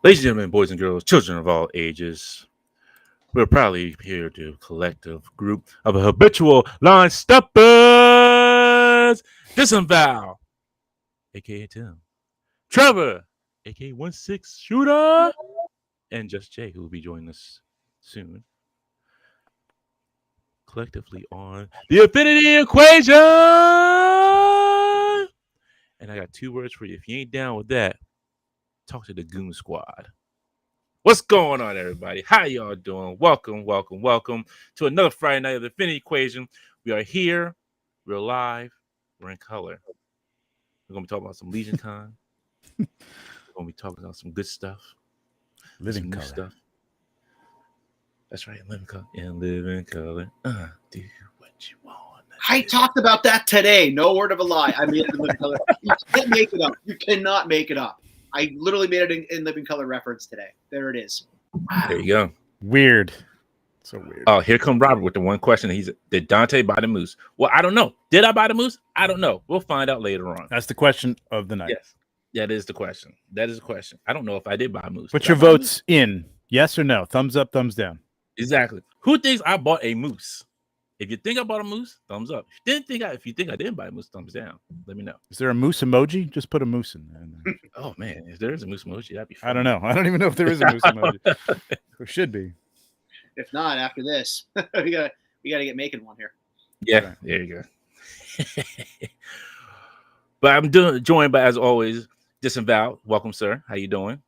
Ladies and gentlemen, boys and girls, children of all ages, we're proudly here to collective group of habitual line steppers. Disavow, aka Tim, Trevor, aka 1-6 Shooter, and Just Jay, who will be joining us soon. Collectively on the Affinity Equation. And I got 2 words for you. If you ain't down with that, talk to the Goon Squad. What's going on, everybody? How y'all doing? Welcome to another Friday night of the Affinity Equation. We are here. We're live. We're in color. We're going to be talking about some LegionsCon. We're going to be talking about some good stuff. Living color. Stuff. That's right. Live in color. And live in color. Do what you want. I talked about that today. No word of a lie. I made it in living color. You can't make it up. You cannot make it up. I literally made it in living color reference today. There it is. Wow. There you go. Weird. So weird. Oh, here come Robert with the one question. Did Dante buy the moose? Well, I don't know. Did I buy the moose? I don't know. We'll find out later on. That's the question of the night. Yes. That is the question. I don't know if I did buy a moose. Put your votes in. Yes or no? Thumbs up, thumbs down. Exactly. Who thinks I bought a moose? If you think I bought a moose, thumbs up. If you think I didn't buy a moose, thumbs down. Let me know. Is there a moose emoji? Just put a moose in there. Oh man, if there is a moose emoji, that'd be fun. I don't know. I don't even know if there is a moose emoji. There should be. If not, after this, we gotta get making one here. Yeah, there you go. But I'm joined by, as always, Disavow. Welcome, sir. How you doing?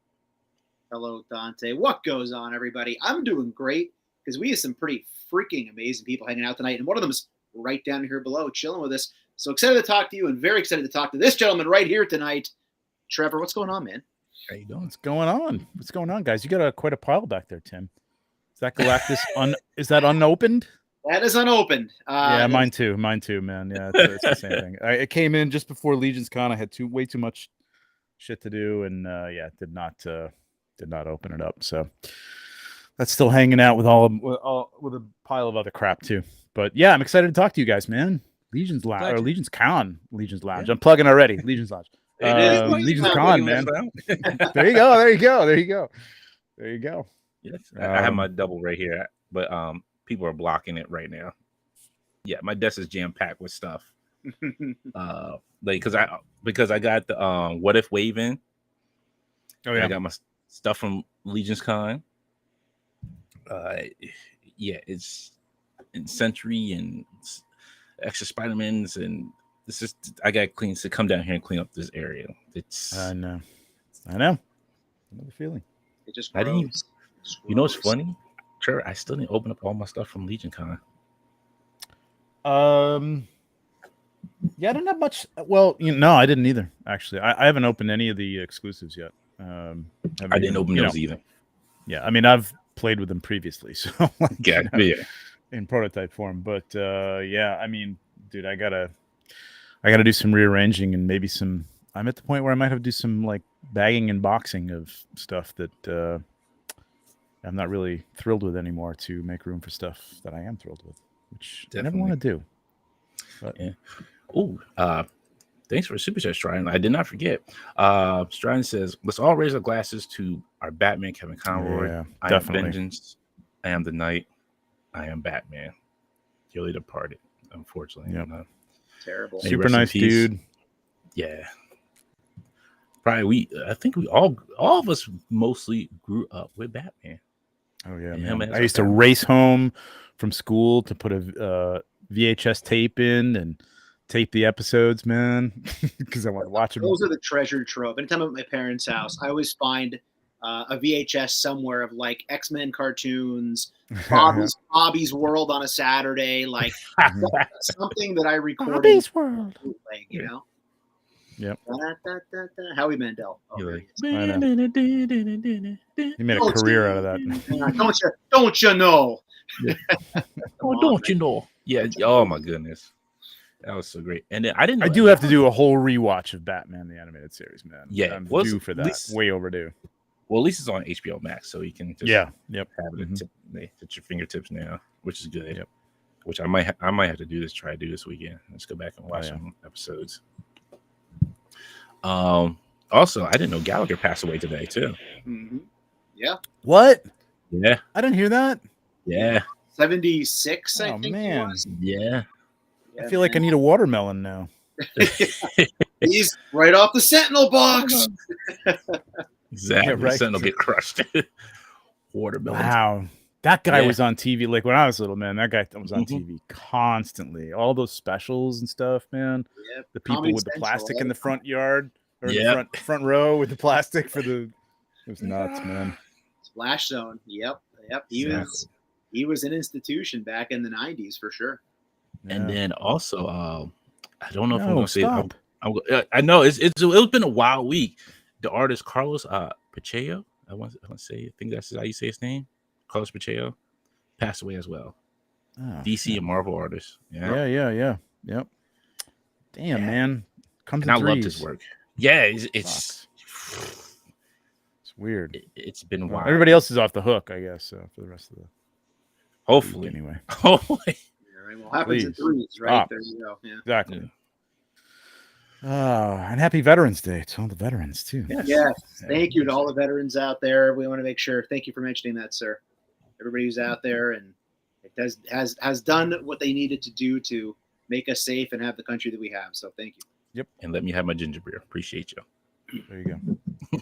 Hello, Dante. What goes on, everybody? I'm doing great because we have some pretty freaking amazing people hanging out tonight, and one of them is right down here below, chilling with us. So excited to talk to you, and very excited to talk to this gentleman right here tonight, Trevor. What's going on, man? How you doing? What's going on? What's going on, guys? You got quite a pile back there, Tim. Is that Galactus is that unopened? That is unopened. Yeah, mine too, man. Yeah, it's the same thing. I came in just before LegionsCon. I had way too much shit to do, and did not open it up. So that's still hanging out with with a pile of other crap too. But yeah, I'm excited to talk to you guys, man. LegionsCon. Yeah. I'm plugging already. Legions Lodge. LegionsCon, man. There you go. Yes, I have my double right here, but people are blocking it right now. Yeah, my desk is jam packed with stuff. Because I got the What If wave in. Oh yeah, I got my stuff from LegionsCon. It's in Sentry and extra Spider-Mans, and this is I got to come down here and clean up this area. I know. Another feeling. It just I didn't. grows. You know what's funny, Trevor? I still didn't open up all my stuff from LegionCon. Yeah, I don't have much. Well, no, I didn't either. Actually, I haven't opened any of the exclusives yet. I didn't open those either. Yeah, I mean, I've played with them previously, so in prototype form. But yeah, I mean, dude, I gotta do some rearranging and maybe some. I'm at the point where I might have to do some like bagging and boxing of stuff that I'm not really thrilled with anymore to make room for stuff that I am thrilled with, which I never want to do. But yeah. Oh, thanks for the super chat, Stridon. I did not forget. Stridon says, "Let's all raise our glasses to our Batman, Kevin Conroy. Yeah, I definitely. am vengeance. I am the knight. I am Batman. Dearly departed, unfortunately. Yep. Terrible. Super nice dude. Yeah. Probably I think we all of us mostly grew up with Batman. Oh yeah, man. I used to race home from school to put a VHS tape in and tape the episodes, man, because I want to watch them. Those are the treasure trove. Anytime I'm at my parents' house, I always find a VHS somewhere of like X-Men cartoons, Bobby's World on a Saturday, like something that I recorded. Bobby's World, like, you know. Yep. Howie Mandel. He made a career out of that. Don't you know? Don't you know? Yeah. Oh my goodness, that was so great. And then I do have to do a whole rewatch of Batman the animated series, man. Yeah, I'm due for that. Way overdue. Well, at least it's on HBO Max, so you can just have it at your fingertips now, which is good. Yep. Which I might have to do try to do this weekend. Let's go back and watch some episodes. Also, I didn't know Gallagher passed away today too. Mm-hmm. Yeah. What? Yeah. I didn't hear that. Yeah. 76, I Oh, think man. he was. Yeah. I feel like I need a watermelon now. He's right off the Sentinel box. Exactly. Yeah, right. Sentinel get crushed. Watermelon. Wow. That guy was on TV. Like when I was little, man, that guy was on TV constantly. All those specials and stuff, man. Yep. The people Comedy with the Central, plastic right? in the front yard or in the front row with the plastic for the. It was nuts, man. Splash Zone. Yep. He was an institution back in the 90s for sure. Yeah. And then also, I don't know if I'm going to say it. I know it's been a wild week. The artist Carlos Pacheco, I want to say, I think that's how you say his name. Carlos Pacheco passed away as well. DC and Marvel artist. Yeah. Yep. Damn, man. Comes and I loved his work. Yeah, it's weird. It's been wild. Everybody else is off the hook, I guess, for the rest of the. Hopefully, week, anyway. Hopefully. Yeah, right. Well, happens in threes, right? There you go. Yeah. Exactly. And happy Veterans Day to all the veterans too. Yes. Thank you to all the veterans out there. We want to make sure. Thank you for mentioning that, sir. Everybody who's out there and it has done what they needed to do to make us safe and have the country that we have. So thank you. Yep. And let me have my ginger beer. Appreciate you. There you go.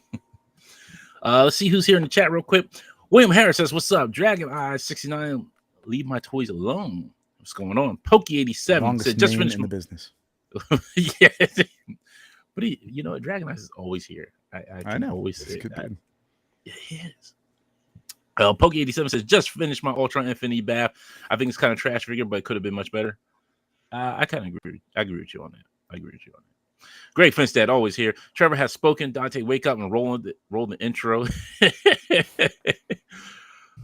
Let's see who's here in the chat real quick. William Harris says, "What's up, Dragon Eye 69? Leave my toys alone. What's going on?" Pokey 87 said, "Just finished in the business." Yeah, but you know, Dragon Eyes is always here. I know. Always say that. It is. Pokey 87 says, "Just finished my Ultra Infinity bath. I think it's kind of trash figure, but it could have been much better." I kind of agree. I agree with you on that. Greg Finstead, always here. Trevor has spoken. Dante, wake up and roll the intro.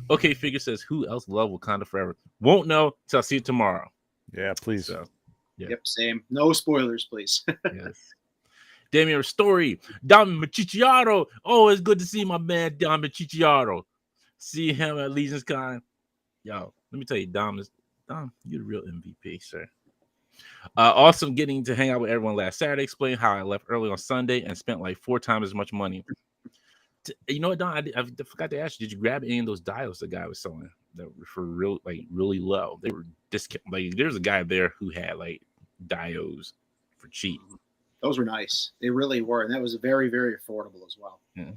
Okay, Figure says, "Who else love Wakanda forever? Won't know till I see it tomorrow." Yeah, please. So, yeah. Yep, same. No spoilers, please. Yes. Damian Story, Dom Machicciaro. Oh, it's good to see my man Dom Machicciaro. See him at LegionsCon. Yo, let me tell you, Dom, you're the real MVP, sir. Awesome getting to hang out with everyone last Saturday. Explain how I left early on Sunday and spent like 4 times as much money. You know what, Don? I forgot to ask you. Did you grab any of those dials the guy was selling that were for really low? They were discount. Like there's a guy there who had like dios for cheap. Those were nice. They really were, and that was very, very affordable as well. Yeah.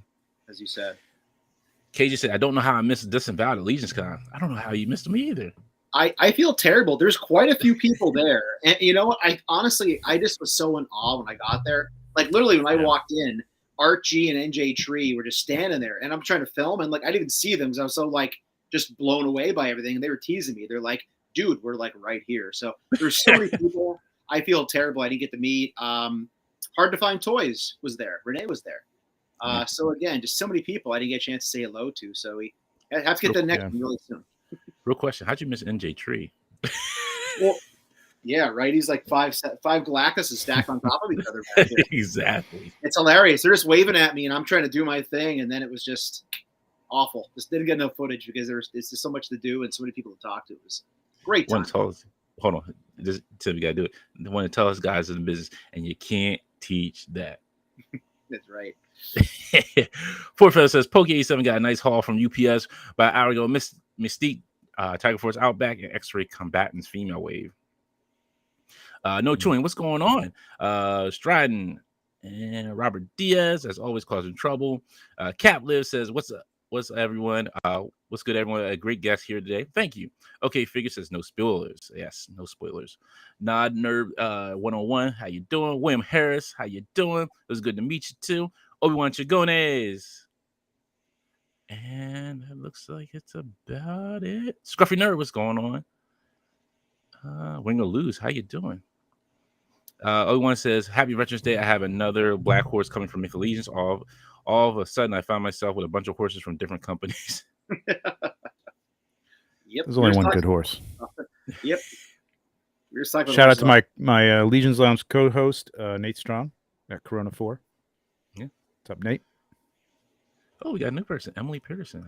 As you said. KJ said, "I don't know how I missed Disavowed at LegionsCon. I don't know how you missed me either." I feel terrible. There's quite a few people there. And you know what? I honestly just was so in awe when I got there. Like literally when I walked in, Art G and NJ Tree were just standing there and I'm trying to film and like I didn't even see them because I was so like just blown away by everything. And they were teasing me. They're like, "Dude, we're like right here." So there's so many people. I feel terrible. I didn't get to meet. Hard to Find Toys was there. Renee was there. So again, just so many people I didn't get a chance to say hello to. So we have to get the next one really soon. Real question: how'd you miss NJ Tree? Well, yeah, right. He's like five Galactuses stacked on top of each other. Back there. Exactly. It's hilarious. They're just waving at me, and I'm trying to do my thing, and then it was just awful. Just didn't get enough footage because there's just so much to do and so many people to talk to. It was great time. Hold on, just Tim, you gotta do it. The one of the tallest guys in the business, and you can't teach that. That's right. Fort Feather says, "Poke 87 got a nice haul from UPS about an hour ago. Mystique, Tiger Force Outback, and X-Ray Combatants female wave. No chewing. What's going on? Striding and Robert Diaz, as always, causing trouble. Cap Live says, "What's up? What's everyone? What's good, everyone? A great guest here today. Thank you." Okay, Figure says, "No spoilers." Yes, no spoilers. Nod Nerd 101, how you doing? William Harris, how you doing? It was good to meet you too. Obi-Wan Chagones. And it looks like it's about it. Scruffy Nerd, what's going on? We're gonna lose. How you doing? Obi-Wan says, "Happy Veterans Day. I have another black horse coming from Mythic Legions. All of a sudden, I found myself with a bunch of horses from different companies." Yep. There's only one good horse. Yep. Shout out to my Legions Lounge co-host, Nate Strong at Corona 4. Yeah. What's up, Nate? Oh, we got a new person, Emily Peterson.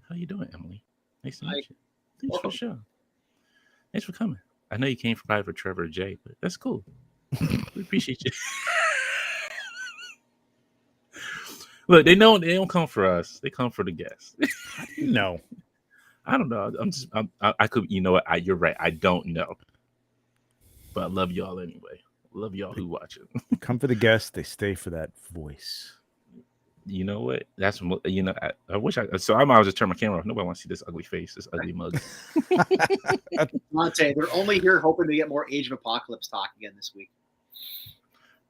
How you doing, Emily? Nice to meet you. Thanks for the show. Thanks for coming. I know you came probably for Trevor or Jay, but that's cool. We appreciate you. Look, they know they don't come for us. They come for the guests. No. I don't know. I could, you know what? You're right. I don't know. But I love y'all anyway. Love y'all who watch it. Come for the guests. They stay for that voice. You know what? That's, you know, I wish so I might as well just turn my camera off. Nobody wants to see this ugly face, this ugly mug. Monte, they're only here hoping to get more Age of Apocalypse talk again this week.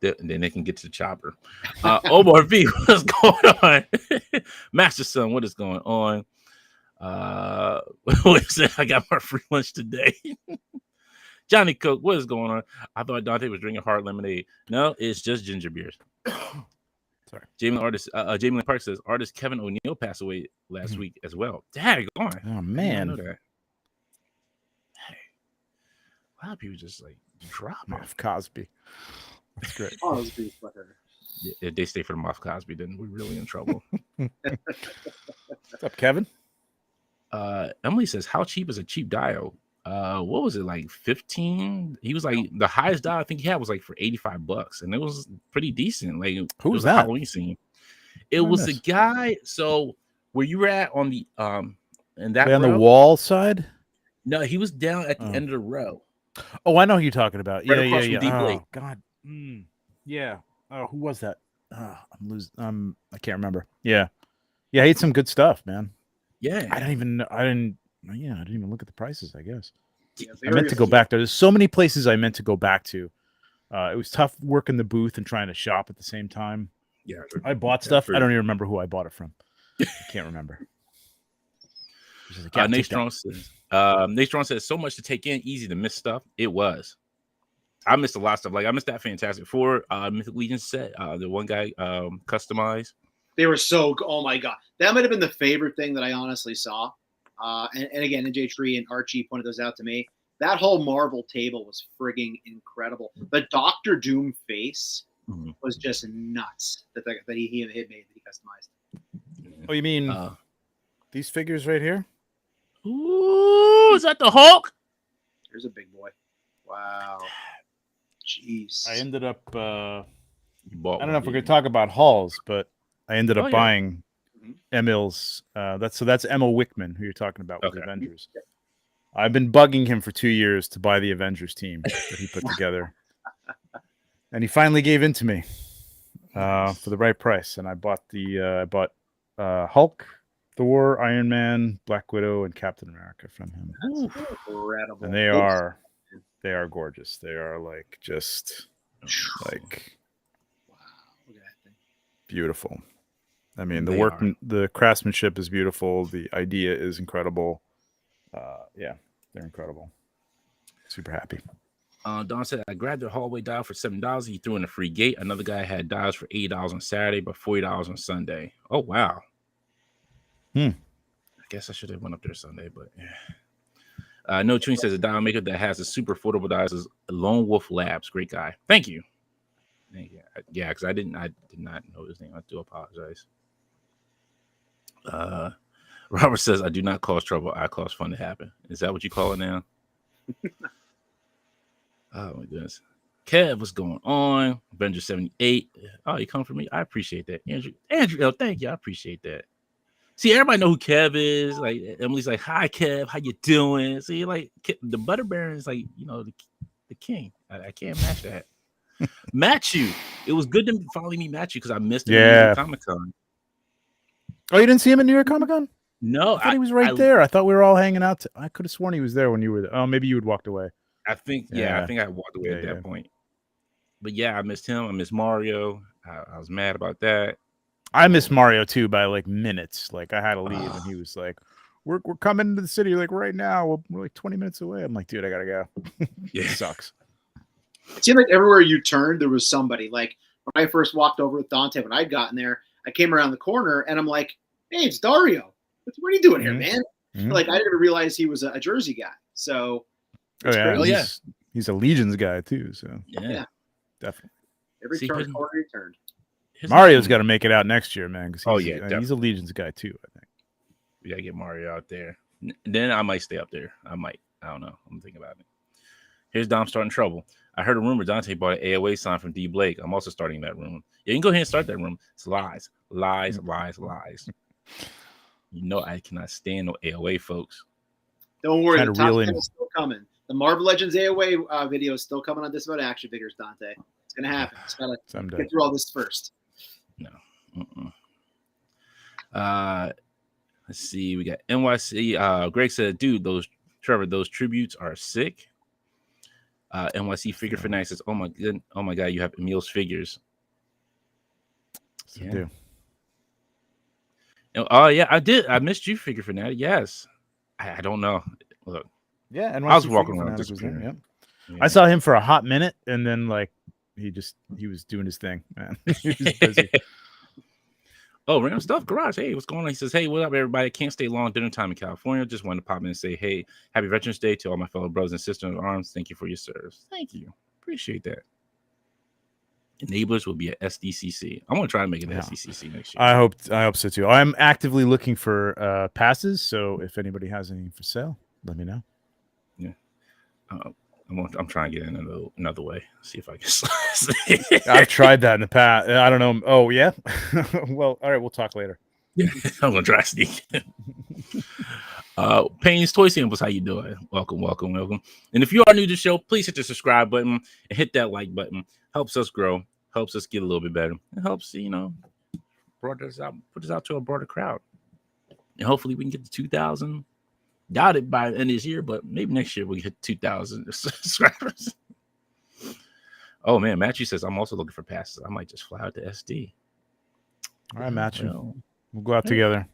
Then they can get to the chopper. Omar V, what's going on? Master Son, what is going on? I got my free lunch today. Johnny Cook, what is going on? I thought Dante was drinking hard lemonade. No, it's just ginger beers. Sorry. Jamie Park says artist Kevin O'Neill passed away last week as well. Dang, on. Oh man. I know that. Hey, a lot of people just like drop off Cosby. That's great. Cosby. Yeah, if they stay for the Moff Cosby, then we're really in trouble. What's up, Kevin? Emily says, how cheap is a cheap dial? What was it, like 15? He was like, the highest dial I think he had was like for $85, and it was pretty decent. Like, who was a that? Halloween scene. It was the guy. So where you were at on the in that on the wall side? No, he was down at the end of the row. Oh, I know who you're talking about. Right Yeah. Oh God. Yeah. Oh, who was that? I'm losing. I can't remember. Yeah. He had some good stuff, man. Yeah. I didn't even look at the prices, I guess. Yeah, I meant to go back there. There's so many places I meant to go back to. It was tough working the booth and trying to shop at the same time. Yeah. I bought stuff. I don't even remember who I bought it from. I can't remember. Nate Strong says, so much to take in, easy to miss stuff. It was. I missed a lot of stuff. Like, I missed that Fantastic Four Mythic Legion set. The one guy customized. They were so, oh my God. That might have been the favorite thing that I honestly saw. And again, NJ Tree and Archie pointed those out to me. That whole Marvel table was frigging incredible. The Doctor Doom face was just nuts that he had made, that he customized. Oh, you mean these figures right here? Ooh, is that the Hulk? Here's a big boy. Wow. Jeez. I ended up, I don't know if we're going to talk about hauls, but I ended up buying Emil's. That's Emil Wickman, who you're talking about with Avengers. I've been bugging him for 2 years to buy the Avengers team that he put together. And he finally gave in to me for the right price. And I bought Hulk, Thor, Iron Man, Black Widow, and Captain America from him. That's incredible. And they are gorgeous. They are like just like look at that thing. Beautiful. I mean, the craftsmanship is beautiful. The idea is incredible. Yeah, they're incredible. Super happy. Don said, I grabbed the hallway dial for $7. He threw in a free gate. Another guy had dials for $8 on Saturday, but $40 on Sunday. Oh, wow. I guess I should have went up there Sunday, but yeah. No Twin says a dial maker that has a super affordable dials is Lone Wolf Labs. Great guy. Thank you. Yeah, because I did not know his name. I do apologize. Robert says, I do not cause trouble. I cause fun to happen. Is that what you call it now? Oh, my goodness. Kev, what's going on? Avenger 78. Oh, you come for me? I appreciate that. Andrew, thank you. I appreciate that. See, everybody know who Kev is. Like, Emily's like, hi, Kev. How you doing? See, like, the Butter Baron is like, you know, the king. I can't match that. Match you. It was good to finally meet Match you because I missed him at Comic-Con. Oh, you didn't see him at New York Comic-Con? No. I thought he was right there. I thought we were all hanging out. I could have sworn he was there when you were there. Oh, maybe you had walked away. I think I walked away at that point. But yeah, I missed him. I missed Mario. I was mad about that. I missed Mario too by like minutes. Like I had to leave, and he was like, "We're coming to the city like right now. We're like 20 minutes away." I'm like, "Dude, I gotta go." Yeah, it sucks. It seemed like everywhere you turned, there was somebody. Like when I first walked over with Dante, when I'd gotten there, I came around the corner, and I'm like, "Hey, it's Dario. What are you doing here, man?" Like I didn't even realize he was a Jersey guy. So. He's a Legions guy too. So yeah. Definitely. Every corner he turned. Mario's got to make it out next year, man. He's a Legions guy too. I think we gotta get Mario out there. Then I might stay up there. I don't know. I'm thinking about it. Here's Dom starting trouble. I heard a rumor Dante bought an AOA sign from D Blake. I'm also starting that room. Yeah, you can go ahead and start that room. It's lies. Lies, lies, lies. You know I cannot stand no AOA, folks. Don't worry, the top 10 is still coming. The Marvel Legends AOA video is still coming on This About Action Figures, Dante. It's going to happen. It's got to get through all this first. No. Let's see. We got NYC. Greg said, dude, Trevor, those tributes are sick. NYC Figure Fanatic says, oh my God, you have Emil's figures. Yeah. Yeah, I did. I missed you, Figure Fanatic. Yes. I don't know. Look. Yeah, and I was walking around disappearing. Yeah. I saw him for a hot minute, and then like he was doing his thing, man. He was busy. Oh, Random Stuff Garage. Hey, what's going on? He says, hey, what up, everybody? Can't stay long. Dinner time in California. Just wanted to pop in and say, hey, happy Veterans Day to all my fellow brothers and sisters in arms. Thank you for your service. Thank you. Appreciate that. Enablers will be at SDCC. I'm going to try to make it SDCC next year. I hope so too. I'm actively looking for passes, so if anybody has anything for sale, let me know. Yeah. I'm trying to get in another way. See if I can. I've tried that in the past. I don't know. Oh yeah. Well, all right. We'll talk later. I'm gonna try to sneak. Payne's Toy Samples. How you doing? Welcome. And if you are new to the show, please hit the subscribe button and hit that like button. Helps us grow. Helps us get a little bit better. It helps put us out to a broader crowd. And hopefully we can get to 2,000. Doubt it by the end of this year, but maybe next year we'll hit 2,000 subscribers. Oh man, Matthew says I'm also looking for passes. I might just fly out to SD. All right, Matthew. We'll go out together.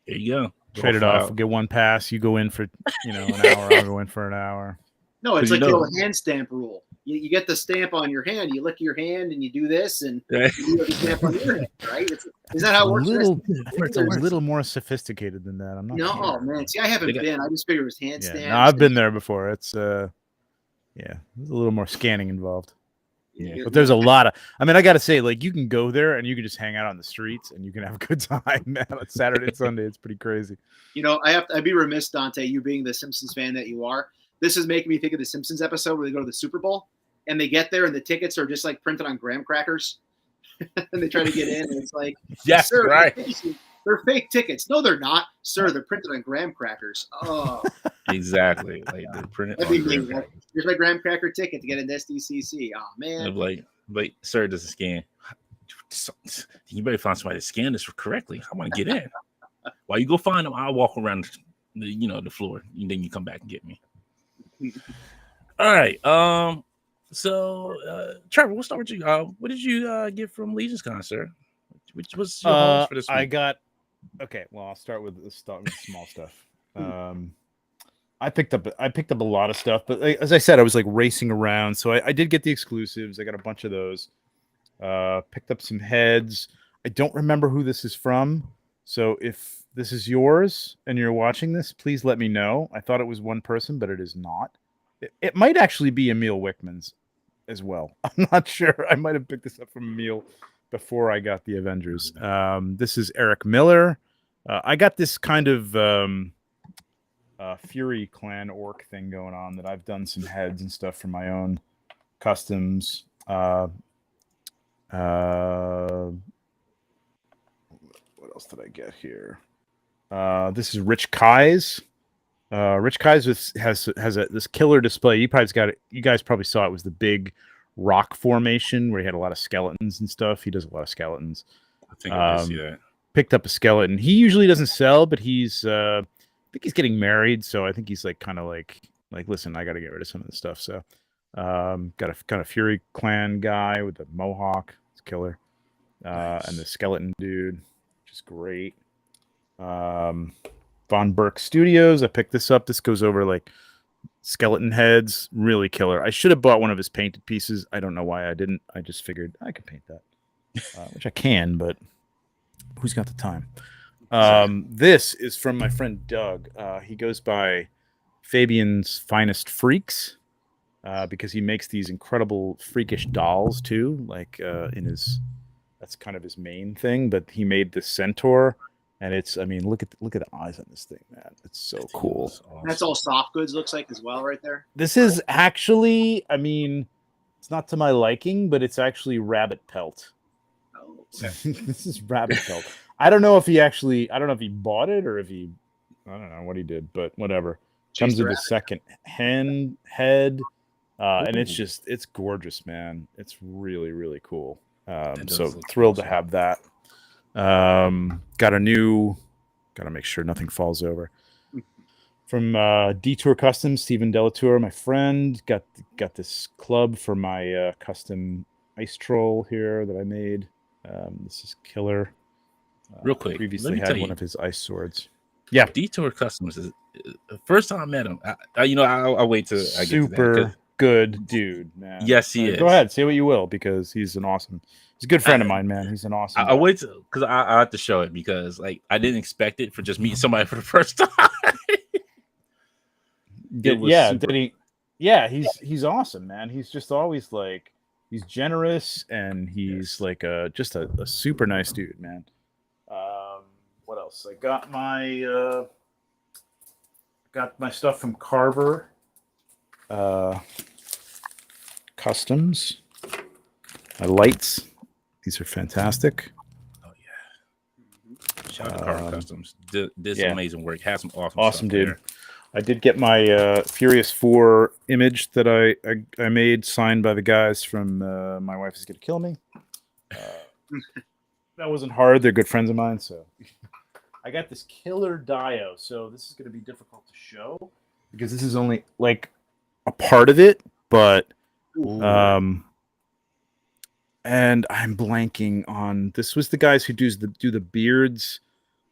There you go. Trade it off. We'll get one pass. You go in for an hour. I'll go in for an hour. No, it's like the old hand stamp rule. You get the stamp on your hand. You lick your hand and you do this, and you do the stamp on your hand, right? Is that how it works? It's a little more sophisticated than that. I'm not sure. Oh man, see, I haven't been. I just figured it was hand stamps. No, I've been there before. It's there's a little more scanning involved. Yeah, but there's a lot of. I mean, I gotta say, like, you can go there and you can just hang out on the streets and you can have a good time, man. On Saturday and Sunday, it's pretty crazy. I'd be remiss, Dante, you being the Simpsons fan that you are. This is making me think of the Simpsons episode where they go to the Super Bowl and they get there and the tickets are just like printed on graham crackers, and they try to get in and it's like, yes, sir, right. They're fake tickets. No, they're not, sir. They're printed on graham crackers. Oh, exactly. Like they're printed on graham crackers. Here's my graham cracker ticket to get into SDCC. Oh man. Like, sir, does it scan? You better find somebody to scan this correctly. I want to get in. While you go find them, I'll walk around the floor, and then you come back and get me. All right. So Trevor, we'll start with you. What did you get from LegionsCon, sir? Which was your hauls for this week? I'll start with small stuff. I picked up a lot of stuff, but as I said, I was like racing around, so I did get the exclusives. I got a bunch of those. Picked up some heads. I don't remember who this is from, so if this is yours and you're watching this, please let me know. I thought it was one person, but it is not. It might actually be Emil Wickman's as well. I'm not sure. I might have picked this up from Emil before I got the Avengers. This is Eric Miller. I got this kind of Fury Clan orc thing going on that I've done some heads and stuff for my own customs. What else did I get here? This is Rich Kai's. Rich Kai's has this killer display. You guys probably saw it. Was the big rock formation where he had a lot of skeletons and stuff. He does a lot of skeletons. I think I did see that. Picked up a skeleton. He usually doesn't sell, but he's I think he's getting married, so I think he's like kind of like listen, I got to get rid of some of this stuff. So got a kind of Fury Clan guy with the mohawk. It's killer. Nice. And the skeleton dude, which is great. Von Burke Studios. I picked this up. This goes over like skeleton heads. Really killer. I should have bought one of his painted pieces. I don't know why I didn't. I just figured I could paint that, which I can, but who's got the time? This is from my friend Doug. He goes by Fabian's Finest Freaks because he makes these incredible freakish dolls too. Like that's kind of his main thing. But he made the centaur. And look at the eyes on this thing, man. It's so cool. Awesome. That's all soft goods looks like as well right there. This is actually, It's not to my liking, but it's actually rabbit pelt. Oh, This is rabbit pelt. I don't know if he bought it or if he, I don't know what he did, but whatever. Comes with a second head, and it's gorgeous, man. It's really, really cool. So thrilled to have that. Gotta make sure nothing falls over. From Detour Customs, Stephen Delatour, my friend, got this club for my custom ice troll here that I made. This is killer. Real quick, previously had one of his ice swords. Yeah, Detour Customs is the first time I met him. I'll wait till I get to that. Super good dude, man. Yes, he is. Go ahead, say what you will, because he's a good friend of mine, man. He's an awesome. I'll wait because I have to show it, because like I didn't expect it for just meeting somebody for the first time. He's awesome, man. He's just always like, he's generous, and he's like just a super nice dude, man. What else? I got my stuff from Carver Customs. My lights. These are fantastic. Oh yeah! Shout out to Carver Customs. Did some amazing work. Had some awesome dude. There. I did get my Furious 4 image that I made, signed by the guys from My Wife Is Gonna Kill Me. That wasn't hard. They're good friends of mine. So I got this killer Dio. So this is going to be difficult to show because this is only like a part of it. But and I'm blanking on. This was the guys who do the beards.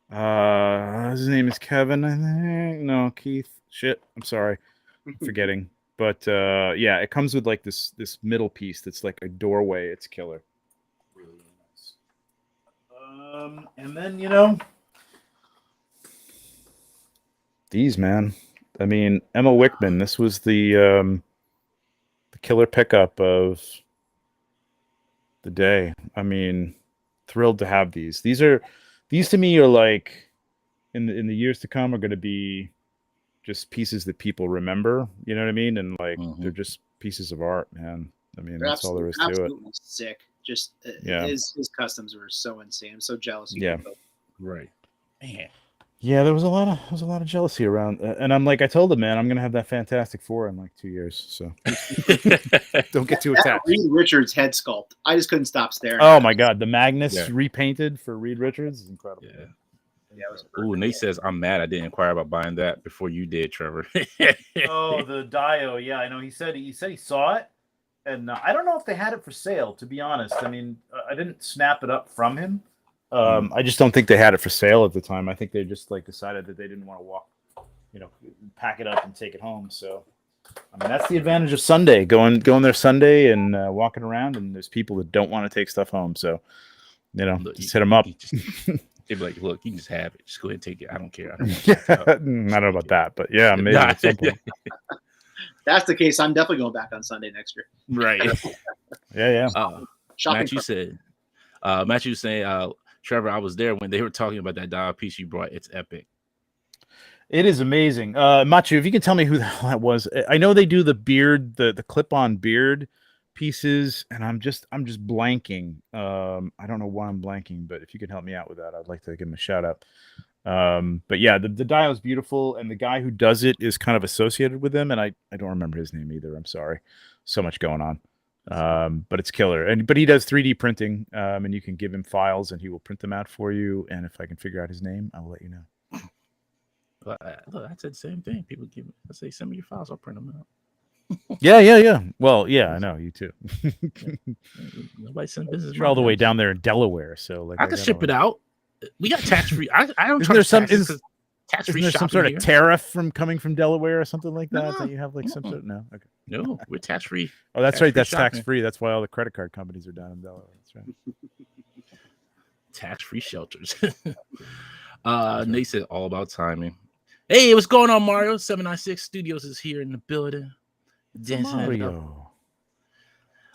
His name is Kevin, I think. No, Keith. Shit, I'm sorry, I'm forgetting. But yeah, it comes with like this middle piece that's like a doorway. It's killer. Really nice. And then these, man. I mean, Emma Wickman. This was the killer pickup of the day. I mean, thrilled to have these. These to me are like in the years to come are going to be just pieces that people remember. You know what I mean? And like they're just pieces of art, man. I mean, that's all there is to it. Sick. Just his customs were so insane. I'm so jealous. Right, man. Yeah, there was a lot of jealousy around, and I'm like, I told him, man, I'm gonna have that Fantastic Four in like 2 years. So don't get too attached. Reed Richards head sculpt. I just couldn't stop staring. Oh my god, the Magnus repainted for Reed Richards is incredible. Yeah. Ooh, Nate says, I'm mad I didn't inquire about buying that before you did, Trevor. Oh, the Dio. Yeah, I know. He said he saw it, and I don't know if they had it for sale, to be honest. I mean, I didn't snap it up from him. I just don't think they had it for sale at the time. I think they just like decided that they didn't want to pack it up and take it home. So, I mean, that's the advantage of Sunday, going there Sunday and walking around, and there's people that don't want to take stuff home. So, just hit them up. They'd be like, look, you can just have it. Just go ahead and take it. I don't care. I don't know about that, but yeah, maybe at some point. That's the case. I'm definitely going back on Sunday next year. Right. Yeah. Matthew was saying, Trevor, I was there when they were talking about that dial piece you brought. It's epic. It is amazing. Machu, if you can tell me who the hell that was. I know they do the beard, the clip-on beard pieces, and I'm just blanking. I don't know why I'm blanking, but if you could help me out with that, I'd like to give him a shout out. But yeah, the dial is beautiful, and the guy who does it is kind of associated with him, and I don't remember his name either. I'm sorry. So much going on. But it's killer. But he does 3D printing, and you can give him files and he will print them out for you. And if I can figure out his name, I will let you know. Look, I said the same thing. People say, send me your files, I'll print them out. Yeah. Well, yeah, I know you too. Nobody sent business. You're all the way down there in Delaware, so like I can ship it out. We got tax free. I don't. Isn't there some sort of tariff from coming from Delaware or something like that? That you have like some sort of okay. No, we're tax free. Oh, that's right. That's tax free. That's why all the credit card companies are down in Delaware. That's right. Tax free shelters. Nate said all about timing. Hey, what's going on, Mario? 796 Studios is here in the building. Mario.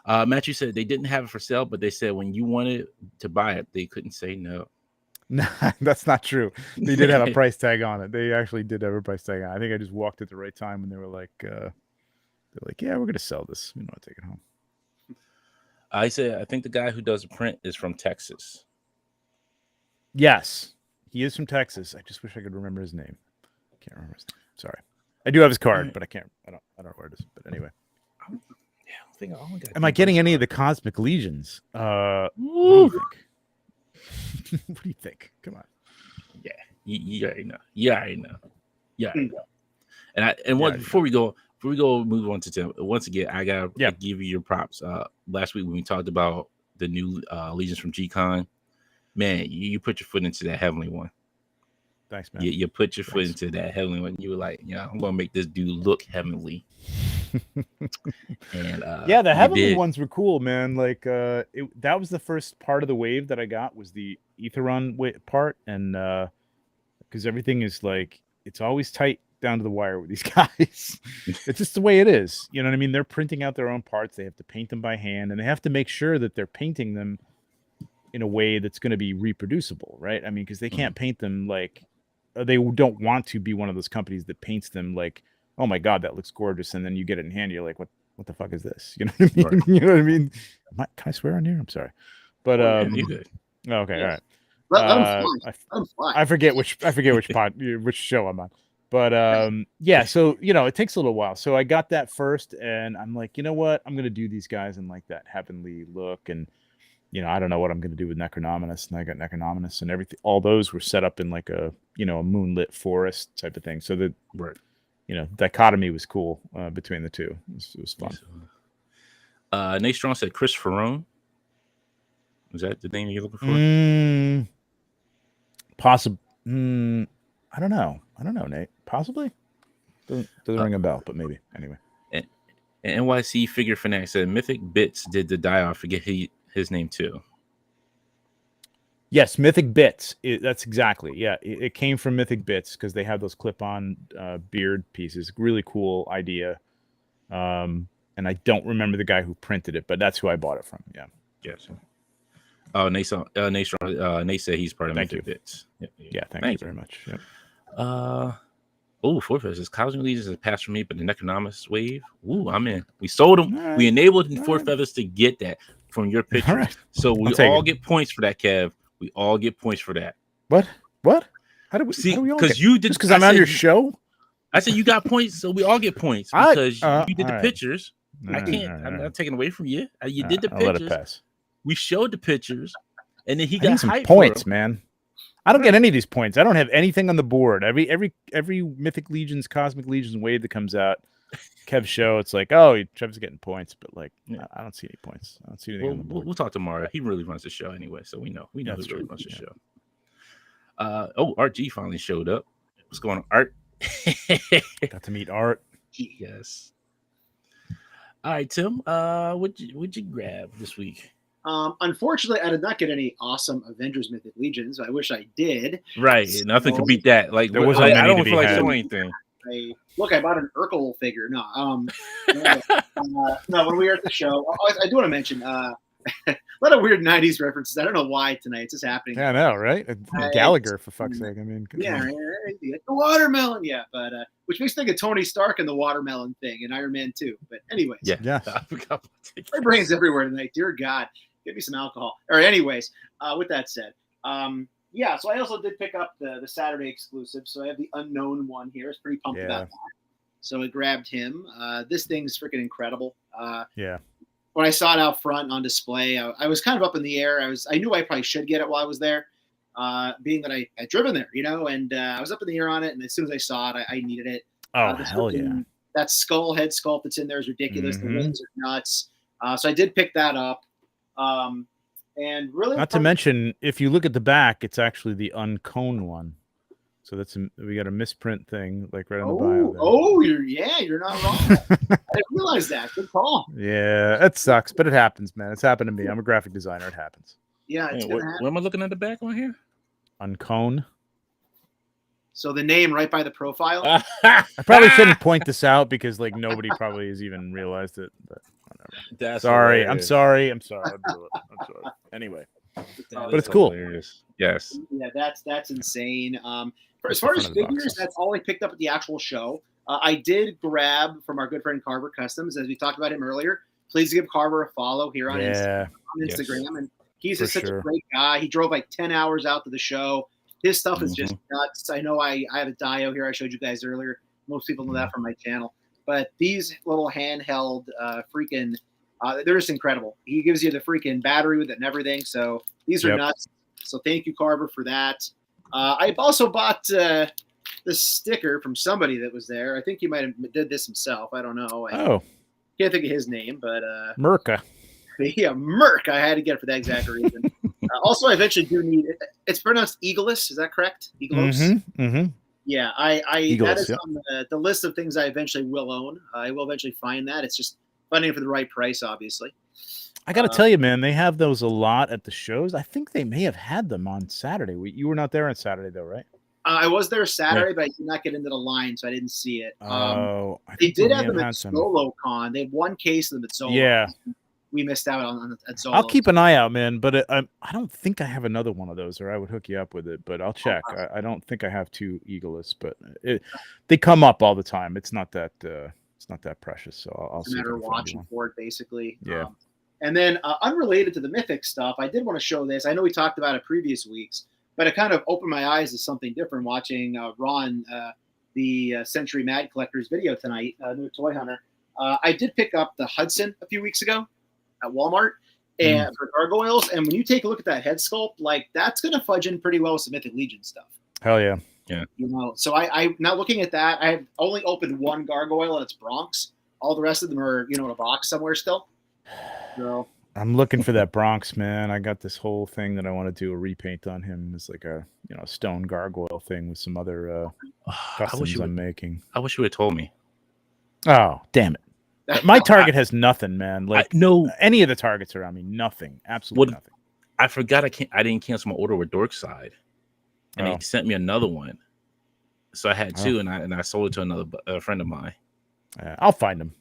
Matthew said they didn't have it for sale, but they said when you wanted to buy it, they couldn't say no. No, that's not true. They did have a price tag on it. They actually did have a price tag on it. I think I just walked at the right time when they were like, yeah, we're gonna sell this. We don't want to take it home. I think the guy who does the print is from Texas. Yes, he is from Texas. I just wish I could remember his name. Can't remember his name. Sorry. I do have his card, but I can't. I don't know where it is. But anyway. Am I getting any of the Cosmic Legions? What do you think? What do you think? Come on. Yeah, you already know. Yeah. Before we go, move on to Tim. Once again, I gotta give you your props. Last week when we talked about the new Legions from G-Con, man, you put your foot into that heavenly one. Thanks, man. You put your foot into that heavenly one. You were like, I'm gonna make this dude look heavenly. And the heavenly ones were cool, man. Like that was the first part of the wave that I got was the Aetheron part, and because everything is like it's always tight down to the wire with these guys. It's just the way it is. You know what I mean? They're printing out their own parts. They have to paint them by hand, and they have to make sure that they're painting them in a way that's going to be reproducible, right? I mean, because they can't paint them like they don't want to be one of those companies that paints them like, oh my God, that looks gorgeous. And then you get it in hand. You're like, what the fuck is this? You know what I mean? Right. You know what I mean? Can I swear on here? I'm sorry. But, you good. Okay. Yes. All right. I forget which show I'm on, but, yeah, so, it takes a little while. So I got that first and I'm like, you know what? I'm going to do these guys in like that heavenly look. And, I don't know what I'm going to do with Necronomus, and I got Necronomus and everything. All those were set up in like a, a moonlit forest type of thing. So the dichotomy was cool between the two. It was fun. Nate Strong said Chris Ferrone. Was that the name you're looking for? Possible. I don't know, Nate. Possibly. Doesn't ring a bell, but maybe. Anyway. And NYC Figure Fanatic said Mythic Bits did the die-off. Forget his name too. Yes, Mythic Bits. That's exactly. Yeah, it came from Mythic Bits because they have those clip-on beard pieces. Really cool idea. And I don't remember the guy who printed it, but that's who I bought it from. Yeah. Yes. Oh, Nate said he's part of Mythic Bits. Yeah, thank you very much. Yep. Four Feathers. Cosmic Legions has passed for me, but the Necronomus wave. Ooh, I'm in. We sold them. Right. We enabled Four Feathers to get that from your picture. Right. So we all get points for that, Kev. We all get points for that. What? How do we see? Because you did. Because I'm on your show. I said you got points, so we all get points because you did the pictures. I can't. I'm not taking away from you. You did the pictures. I'll let it pass. We showed the pictures, and then he got some hyped points, man. I don't get any of these points. I don't have anything on the board. Every Mythic Legions, Cosmic Legions wave that comes out, Kev's show, it's like, oh, Trevor's getting points, but like, I don't see any points. I don't see anything on the board. We'll talk tomorrow. He really runs the show anyway, so we know who really runs the show. Art G finally showed up. What's going on, Art? Got to meet Art. Yes. All right, Tim. What'd you grab this week? Unfortunately, I did not get any awesome Avengers Mythic Legions. I wish I did. Right, nothing could beat that. Like there wasn't I don't feel like showing anything. I bought an Urkel figure. No, no. When we were at the show, I do want to mention a lot of weird '90s references. I don't know why tonight. It's just happening. Yeah, I know, right? Gallagher, for fuck's sake. I mean, the watermelon. Yeah, but which makes me think of Tony Stark and the watermelon thing in Iron Man 2. But anyways, yeah. My brain's everywhere tonight. Dear God, give me some alcohol. All right. Anyways, with that said, so I also did pick up the Saturday exclusive. So I have the unknown one here. It's pretty pumped about that. So I grabbed him. This thing's freaking incredible. When I saw it out front on display, I was kind of up in the air. I knew I probably should get it while I was there, being that I had driven there, and I was up in the air on it. And as soon as I saw it, I needed it. Oh, hell yeah. That head sculpt that's in there is ridiculous. Mm-hmm. The wings are nuts. So I did pick that up. And really, not to mention, if you look at the back, it's actually the uncone one. So we got a misprint thing, like right on the bio. Oh, you're not wrong. I didn't realize that. Good call. Yeah, it sucks, but it happens, man. It's happened to me. I'm a graphic designer. It happens. Yeah, what am I looking at the back on here? Uncone. So the name right by the profile. I probably shouldn't point this out because like nobody probably has even realized it. But whatever. Sorry. I'm sorry. I'll do it. I'm sorry. Anyway, but it's cool. Hilarious. Yes. Yeah, that's insane. As far as figures, that's all I picked up at the actual show. I did grab from our good friend Carver Customs, as we talked about him earlier. please give Carver a follow here on Yeah. Instagram. And he's just such a great guy. He drove like 10 hours out to the show. His stuff is just nuts. I know I have a Dio here I showed you guys earlier. Most people know that from my channel. But these little handheld freaking, they're just incredible. He gives you the freaking battery with it and everything. So these are nuts. So thank you, Carver, for that. I've also bought the sticker from somebody that was there. I think he might have did this himself. I don't know. Can't think of his name, but Merca. Yeah, Merc. I had to get it for that exact reason. Also, I eventually do need it. It's pronounced Eagleus. Is that correct? Eagleus. Yeah, Eagleus, that is on the list of things I eventually will own. I will eventually find that. It's just finding it for the right price, obviously. I got to tell you, man, they have those a lot at the shows. I think they may have had them on Saturday. You were not there on Saturday, though, right? I was there Saturday, but I did not get into the line, so I didn't see it. They did have them at SoloCon. They have one case of them at Solo. Yeah. We missed out on at Solo. I'll keep an eye out, man, but I don't think I have another one of those, or I would hook you up with it, but I'll check. I don't think I have two Eagleus, but they come up all the time. It's not that precious, so I'll see. It's a matter of watching for it, basically. Yeah. And then unrelated to the Mythic stuff, I did want to show this. I know we talked about it previous weeks, but it kind of opened my eyes to something different watching Ron, the Century Mad Collector's video tonight, new toy hunter. I did pick up the Hudson a few weeks ago at Walmart and for gargoyles. And when you take a look at that head sculpt, like that's going to fudge in pretty well with some Mythic Legion stuff. Hell yeah. Yeah. You know, so I now looking at that, I have only opened one gargoyle and it's Bronx. All the rest of them are, in a box somewhere still. So I'm looking for that Bronx, man. I got this whole thing that I want to do a repaint on him. It's like a stone gargoyle thing with some other customs I'm making. I wish you would have told me. Oh, damn it. My target has nothing, man. Like no, any of the targets around me, nothing. Absolutely nothing. I forgot I didn't cancel my order with Dorkside. And they sent me another one. So I had two and I sold it to another friend of mine. I'll find them.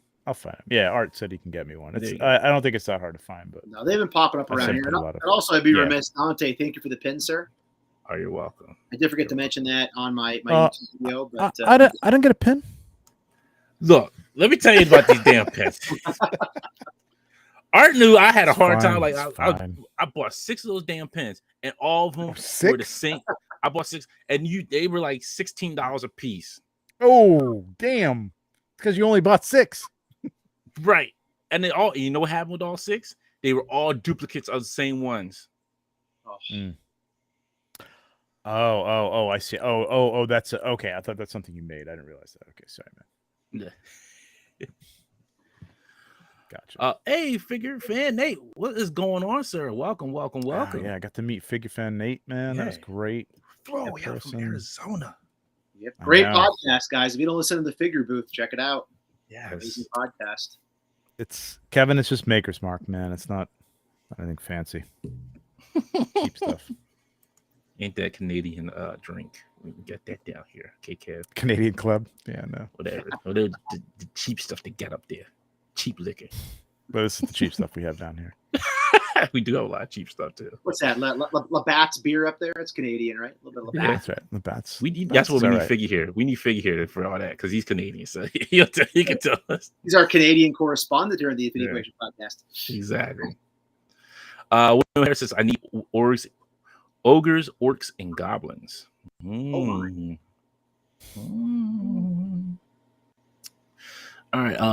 Yeah, Art said he can get me one. I don't think it's that hard to find, but no, they've been popping up around here. And also, I'd be remiss, Dante. Thank you for the pin, sir. Oh, you're welcome. I did forget to mention that on my YouTube video, but I don't get a pin. Look, let me tell you about these damn pins. Art knew I had a hard time. Like I bought 6 of those damn pins, and all of them were the same. I bought 6, and they were like $16 a piece. Oh, damn! Because you only bought 6. Right. And they all, you know what happened with all 6? They were all duplicates of the same ones. Oh, I see. Oh, that's okay. I thought that's something you made. I didn't realize that. Okay, sorry, man. Yeah. Gotcha. Hey, Figure Fan Nate, what is going on, sir? Welcome. Yeah, I got to meet Figure Fan Nate, man. That was great. Bro, yeah, from Arizona. Yep. Great podcast, guys. If you don't listen to the Figure Booth, check it out. Yeah, amazing podcast. It's Kevin. It's just Maker's Mark, man. It's not anything fancy. Cheap stuff. Ain't that Canadian drink? We can get that down here. KK. Canadian Club. Yeah, no. Whatever. The cheap stuff they get up there. Cheap liquor. But this is the cheap stuff we have down here. We do have a lot of cheap stuff too. What's that? Labatt's beer up there? It's Canadian, right? A little bit of Labatt's. Yeah, that's right. Labatt's. That's what we need Figure here. We need Figure here for all that because he's Canadian, so he can tell us. He's our Canadian correspondent here on the Infinity Equation podcast. Exactly. William Harris says, "I need ogres, orcs, and goblins." All right. There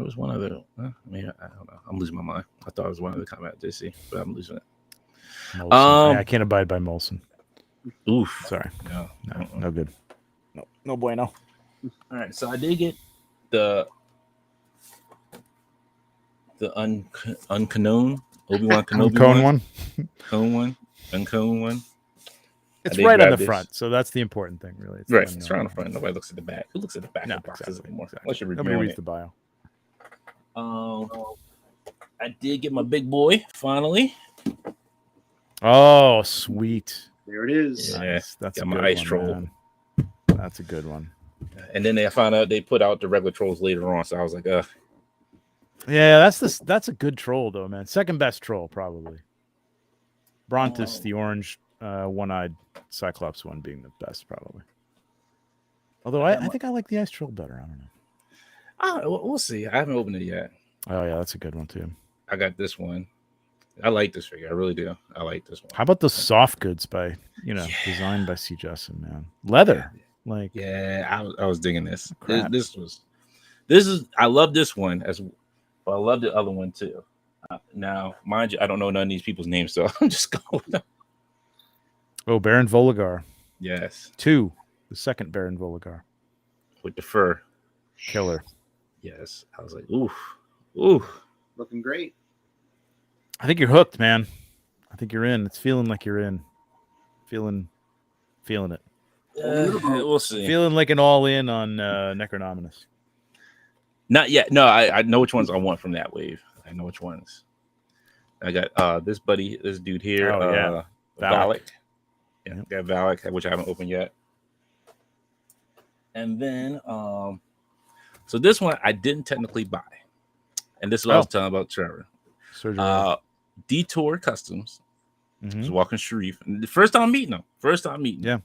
was one other. Maybe I don't know. I'm losing my mind. I thought it was one other comment I did see, but I'm losing it. I can't abide by Molson. Oof. Sorry. No good. No bueno. All right. So I did get the unknown Obi-Wan Kenobi one. It's right on the front, so that's the important thing, really. It's right on the front. Nobody looks at the back. Who looks at the back of the boxes anymore? Exactly. Nobody reads the bio. I did get my big boy finally. Oh, sweet! There it is. Nice. That's got my ice troll. Man. That's a good one. And then I found out they put out the regular trolls later on, so I was like, Yeah, that's a good troll though, man. Second best troll probably. Brontus, the orange. One-eyed Cyclops one being the best, probably. Although I think I like the ice troll better. I don't know. We'll see. I haven't opened it yet. Oh yeah, that's a good one too. I got this one. I like this figure. I really do. I like this one. How about the soft goods by designed by C. Justin, man? Leather, like I was digging this. This is I love this one but I love the other one too. Now, mind you, I don't know none of these people's names, so I'm just going with them. Oh, Baron Voligar. Yes. 2, the second Baron Voligar with the fur. Killer. Yes. I was like, ooh. Looking great. I think you're hooked, man. I think you're in. It's feeling like you're in. Feeling it. We'll see. Feeling like an all-in on Necronomus. Not yet. No, I know which ones I want from that wave. I know which ones. I got this dude here. Oh, yeah. Valak. Yeah, got Valak, which I haven't opened yet. And then, so this one I didn't technically buy. And this is what I was telling about Trevor. Detour Customs. Mm-hmm. Was walking Sharif. And the first time meeting him. Yeah.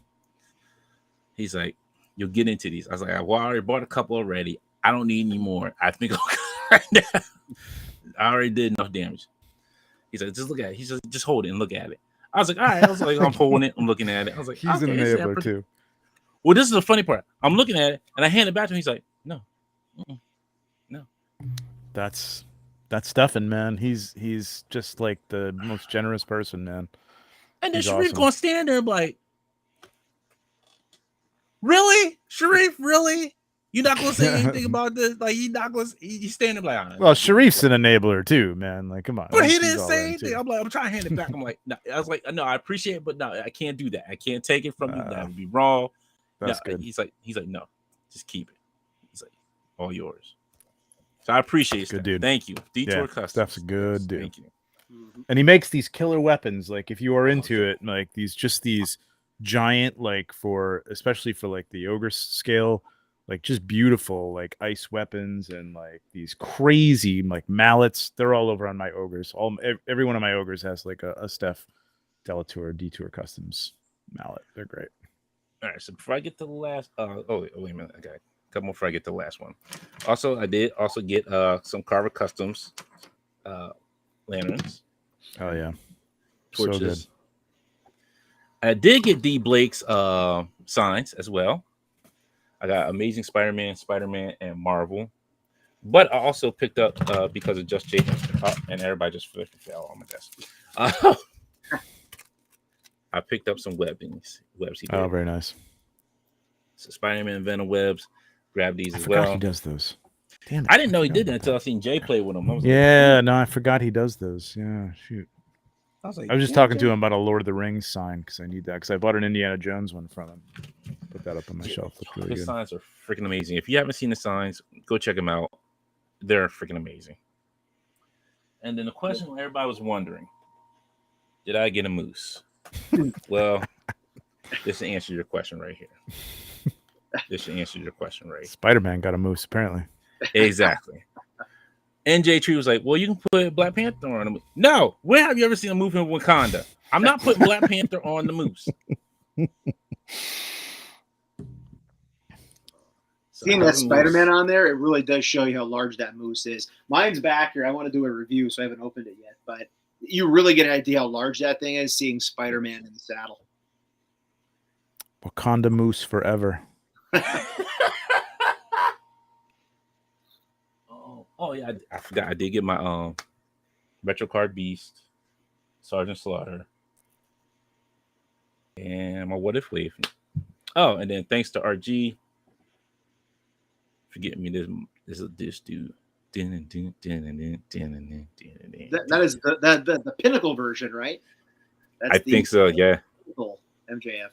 He's like, you'll get into these. I was like, I already bought a couple already. I don't need any more. I think right now. I already did enough damage. He's like, just look at it. He's just hold it and look at it. I was like, all right. I was like, I'm holding it. I'm looking at it. I was like, he's an enabler too. Well, this is the funny part. I'm looking at it and I hand it back to him. He's like, no. That's Stefan, man. He's just like the most generous person, man. And then Sharif gonna stand there and be like, really? Sharif, really? You're not gonna say anything about this? Like he's standing there like, well, Sharif's an enabler too, man. Like, come on. But he didn't say anything. I'm like, I'm trying to hand it back. I'm like, no. I was like, no, I appreciate it, but no, I can't do that. I can't take it from you. That would be wrong. That's good. He's like, no, just keep it. He's like, all yours. So I appreciate it. Good dude. Thank you. Detour Customs. That's a good dude. Thank you. And he makes these killer weapons. Like, if you are into it, like these giant, like especially for like the ogre scale, like just beautiful, like ice weapons and like these crazy like mallets. They're all over on my ogres. Every one of my ogres has like a Steph Detour Customs mallet. They're great. All right. So before I get to the last, wait a minute. I got a couple more before I get to the last one. Also, I did also get some Carver Customs lanterns. Oh yeah, torches. So good. I did get D Blake's signs as well. I got Amazing Spider-Man, and Marvel. But I also picked up because of Just Jake and everybody just fell on my desk. I picked up some webs. Oh, very nice. So Spider-Man Venom webs. Grab these as well. well. He does those. Damn it, I didn't know he did that until I seen Jay play with them. I forgot he does those. Yeah, shoot. I was just talking to him about a Lord of the Rings sign because I need that because I bought an Indiana Jones one from him. Put that up on my shelf. Looks really good. His signs are freaking amazing. If you haven't seen the signs, go check them out. They're freaking amazing. And then the question everybody was wondering, did I get a moose? Well, this will answer your question right here. Spider-Man got a moose, apparently. Exactly. NJ Tree was like, well, you can put Black Panther on the moose. No, where have you ever seen a movie in Wakanda? I'm not putting Black Panther on the moose. Seeing that Spider-Man on there, it really does show you how large that moose is. Mine's back here. I want to do a review, so I haven't opened it yet. But you really get an idea how large that thing is seeing Spider-Man in the saddle. Wakanda moose forever. Oh yeah, I forgot. I did get my retro card Beast, Sergeant Slaughter, and my What If wave. Oh, and then thanks to RG for getting me this dude. That is the pinnacle version, right? I think so. Yeah. MJF.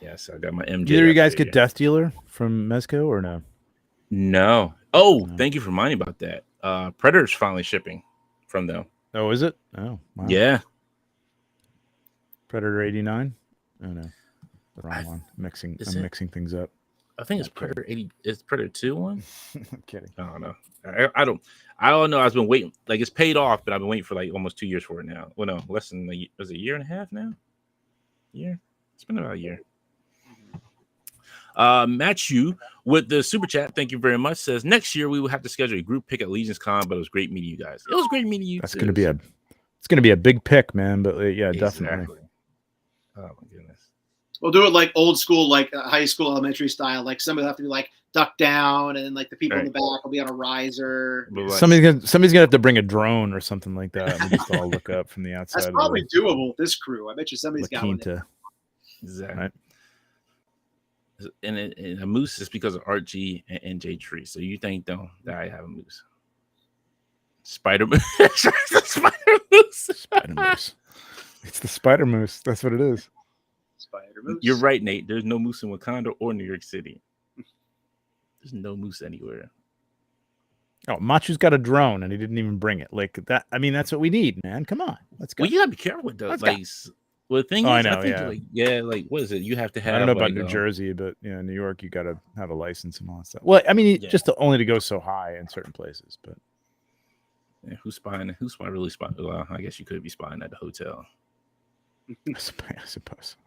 Yes, I got my MJF. Either you guys get Death Dealer from Mezco or no? No. Oh, thank you for reminding about that. Predator's finally shipping from them. Oh, is it? Oh, wow. Yeah. Predator 89? Oh no, the wrong one. I'm mixing things up. I think it's Predator 80. It's Predator 2 one. I'm kidding. I don't know. I don't know. I've been waiting. Like it's paid off, but I've been waiting for like almost 2 years for it now. Well, no, less than was it a year and a half now? Year. It's been about a year. Matthew with the super chat, thank you very much. Says next year we will have to schedule a group pick at LegionsCon, but it was great meeting you guys. It was great meeting you. That's gonna be a big pick, man. But yeah, definitely. Oh my goodness. We'll do it like old school, like high school, elementary style. Like somebody will have to be like ducked down, and then like the people in the back will be on a riser. Somebody's gonna have to bring a drone or something like that, and just all look up from the outside. That's probably doable with this crew. I bet you somebody's got one. Exactly. Right. And a moose is because of Art G and NJ Tree. So you think though that I have a moose? Spider Moose. Spider Moose. Spider Moose. It's the Spider Moose. That's what it is. Spider Moose. You're right, Nate. There's no moose in Wakanda or New York City. There's no moose anywhere. Oh, Machu's got a drone and he didn't even bring it. Like that. I mean, that's what we need, man. Come on, let's go. Well, you gotta be careful with those. Well, the thing is, I think like what is it? You have to have. I don't know about New Jersey, but New York, you got to have a license and all that stuff. Well, I mean, just only to go so high in certain places, but. Yeah, who's spying? Who's really spying? Well, I guess you could be spying at the hotel. I suppose.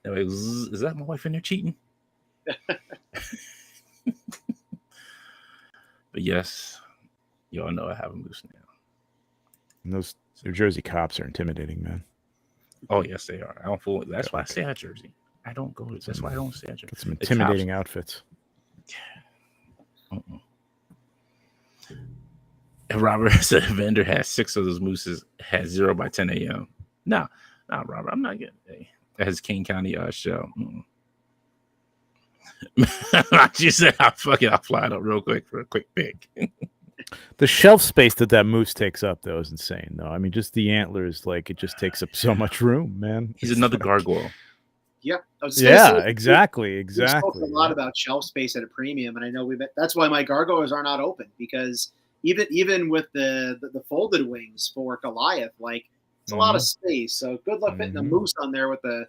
Anyway, is that my wife in there cheating? But yes, y'all know I have a moose now. And those New Jersey cops are intimidating, man. Oh yes, they are. I don't fool. That's why I stay at Jersey. I don't go. That's why I don't stay at Jersey. Got some intimidating outfits. And Robert said a vendor has 6 of those mooses, has 0 by 10 a.m. No, Robert, I'm not getting as King County show. She said, I'll fly it up real quick for a quick pick. The shelf space that moose takes up, though, is insane, though. I mean, just the antlers, like, it just takes up so much room, man. He's another gargoyle. Yep. Exactly. We spoke a lot about shelf space at a premium, and I know that's why my gargoyles are not open, because even with the folded wings for Goliath, like it's a lot of space. So good luck fitting a moose on there with the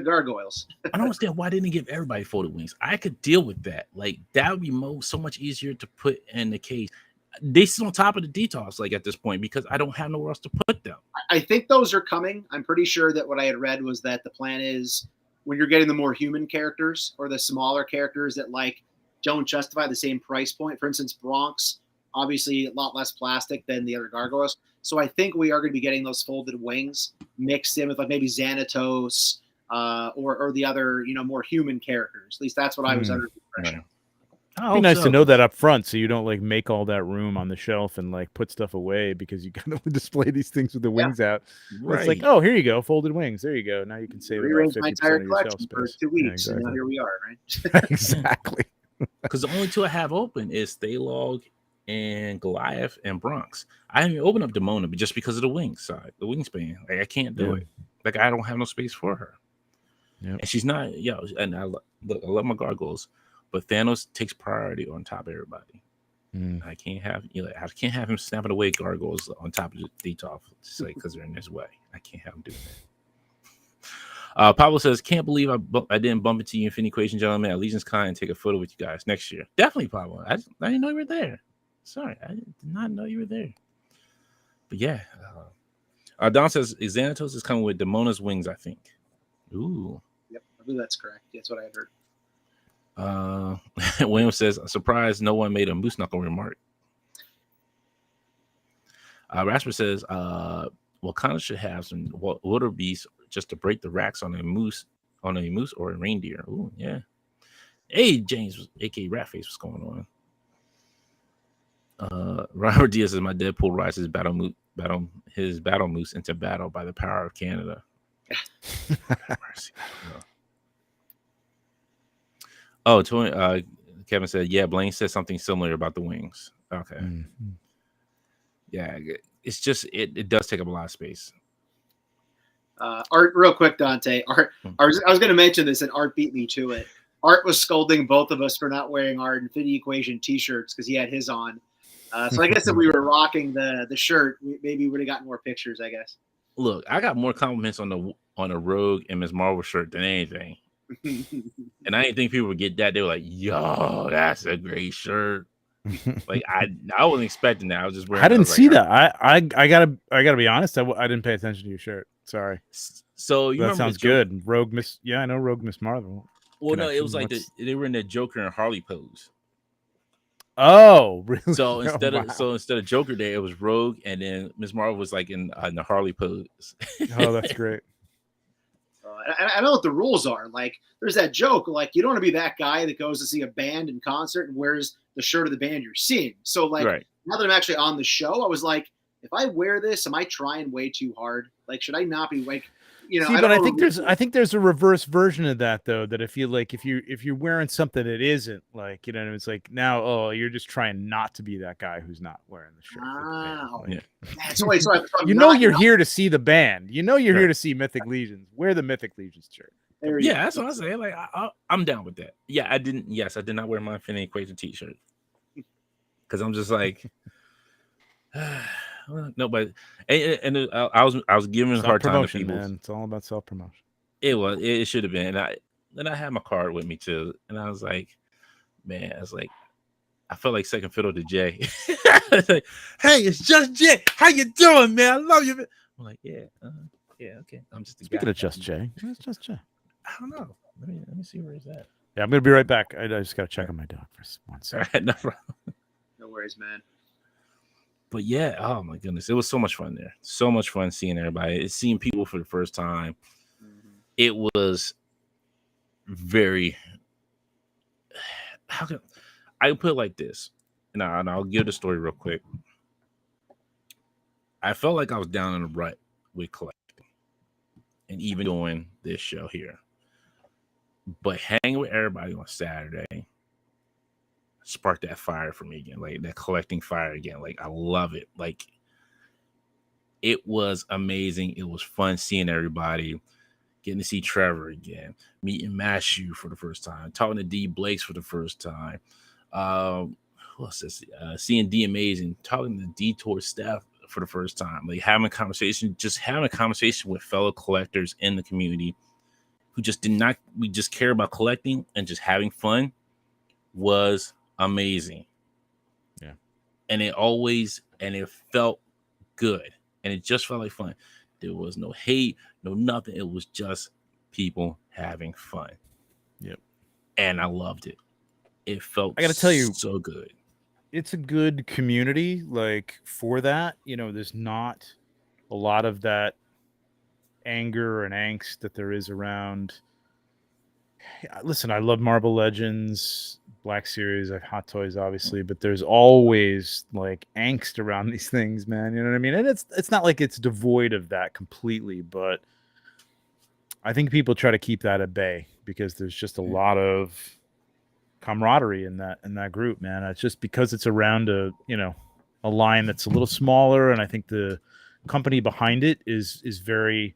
gargoyles. I don't understand why they didn't give everybody folded wings. I could deal with that. Like that would be so much easier to put in the case. They sit on top of the detox, like at this point, because I don't have nowhere else to put them. I think those are coming. I'm pretty sure that what I had read was that the plan is when you're getting the more human characters or the smaller characters that like don't justify the same price point. For instance, Bronx. Obviously, a lot less plastic than the other gargoyles. So I think we are going to be getting those folded wings mixed in with like maybe Xanatos or the other, more human characters. At least that's what I was under the impression. It'd be nice to know that up front so you don't like make all that room on the shelf and like put stuff away because you got to display these things with the wings out. Right. It's like, oh, here you go, folded wings. There you go. Now you can save about 50% my entire of your collection shelf for space. 2 weeks. Exactly. And now here we are, right? Exactly. Because the only 2 I have open is Thalog and Goliath and Bronx. I haven't even opened up Demona, but just because of the wings side, the wingspan. Like I can't do it. Like I don't have no space for her. Yep. And she's not, and I love my gargoyles, but Thanos takes priority on top of everybody. I can't have him snapping away gargoyles on top of the detox, because they're in his way. I can't have him do that. Pablo says, can't believe I didn't bump into you, Infinity Equation gentlemen, at LegionsCon and take a photo with you guys next year. Definitely, Pablo. I didn't know you were there. Sorry, I did not know you were there. But yeah. Don says, Xanatos is coming with Demona's wings, I think. Ooh. Yep, I believe that's correct. That's what I had heard. William says, surprised no one made a moose knuckle remark. Rasper says, Wakanda should have some water beasts just to break the racks on a moose or a reindeer. Ooh, yeah. Hey, James, aka Ratface, what's going on? Robert Diaz says, my Deadpool rides his battle moose into battle by the power of Canada. Kevin said, yeah, Blaine said something similar about the wings. Okay. Yeah, it's just it does take up a lot of space. Art, real quick, Dante. Art, I was going to mention this, and Art beat me to it. Art was scolding both of us for not wearing our Infinity Equation T-shirts because he had his on. So I guess if we were rocking the shirt, maybe we would have gotten more pictures, I guess. Look, I got more compliments on a Rogue and Ms. Marvel shirt than anything. And I didn't think people would get that. They were like, yo, that's a great shirt. Like I wasn't expecting that. I was just wearing. I didn't see that. I gotta be honest. I didn't pay attention to your shirt. Sorry. So you that sounds good. Rogue Miss. Yeah, I know Rogue Miss Marvel. Well, no, it was like they were in the Joker and Harley pose. Oh, really? So instead of Joker Day, it was Rogue, and then Ms. Marvel was like in the Harley pose. Oh, that's great. I know what the rules are. Like, there's that joke, like, you don't want to be that guy that goes to see a band in concert and wears the shirt of the band you're seeing. So, like, now that I'm actually on the show, I was like, if I wear this, am I trying way too hard? Like, should I not be like, you know? See, but I think there's a reverse version of that though. That if you're wearing something that isn't like, you know, it's like now, you're just trying not to be that guy who's not wearing the shirt. You know, you're here to see the band. You know, you're here to see Mythic Legions. Wear the Mythic Legions shirt. Yeah, that's what I'm saying. Like, I'm down with that. Yeah, I did not wear my Infinity Equation t-shirt because I'm just like. No, but and I was giving a hard time to people. Man. It's all about self promotion. It should have been. And I had my card with me too, and I was like, man, I felt like second fiddle to Jay. Like, hey, it's just Jay. How you doing, man? I love you. I'm like, yeah, okay. I'm just speaking of Just Jay. It's Just Jay. I don't know. Let me see where he's at. Yeah, I'm gonna be right back. I just gotta check on my dog for 1 second. All right, no problem. No worries, man. But yeah, oh my goodness, it was so much fun there. So much fun seeing everybody, seeing people for the first time. Mm-hmm. It was very. How can I put it like this? And I'll give the story real quick. I felt like I was down in the rut with collecting, and even doing this show here. But hanging with everybody on Saturday sparked that fire for me again, like that collecting fire again. Like, I love it. Like, it was amazing. It was fun seeing everybody, getting to see Trevor again, meeting Mashu for the first time, talking to D Blakes for the first time. Who else is seeing D Amazing, talking to Detour staff for the first time, like having a conversation with fellow collectors in the community who just we just care about collecting and just having fun was amazing. Yeah. And it felt good. And it just felt like fun. There was no hate, no nothing. It was just people having fun. Yep. And I loved it. It felt, I gotta tell you, so good. It's a good community, like, for that. You know, there's not a lot of that anger and angst that there is around. Listen, I love Marvel Legends, Black Series, I have Hot Toys, obviously, but there's always like angst around these things, man. You know what I mean? And it's not like it's devoid of that completely, but I think people try to keep that at bay because there's just a lot of camaraderie in that group, man. It's just because it's around a line that's a little smaller, and I think the company behind it is very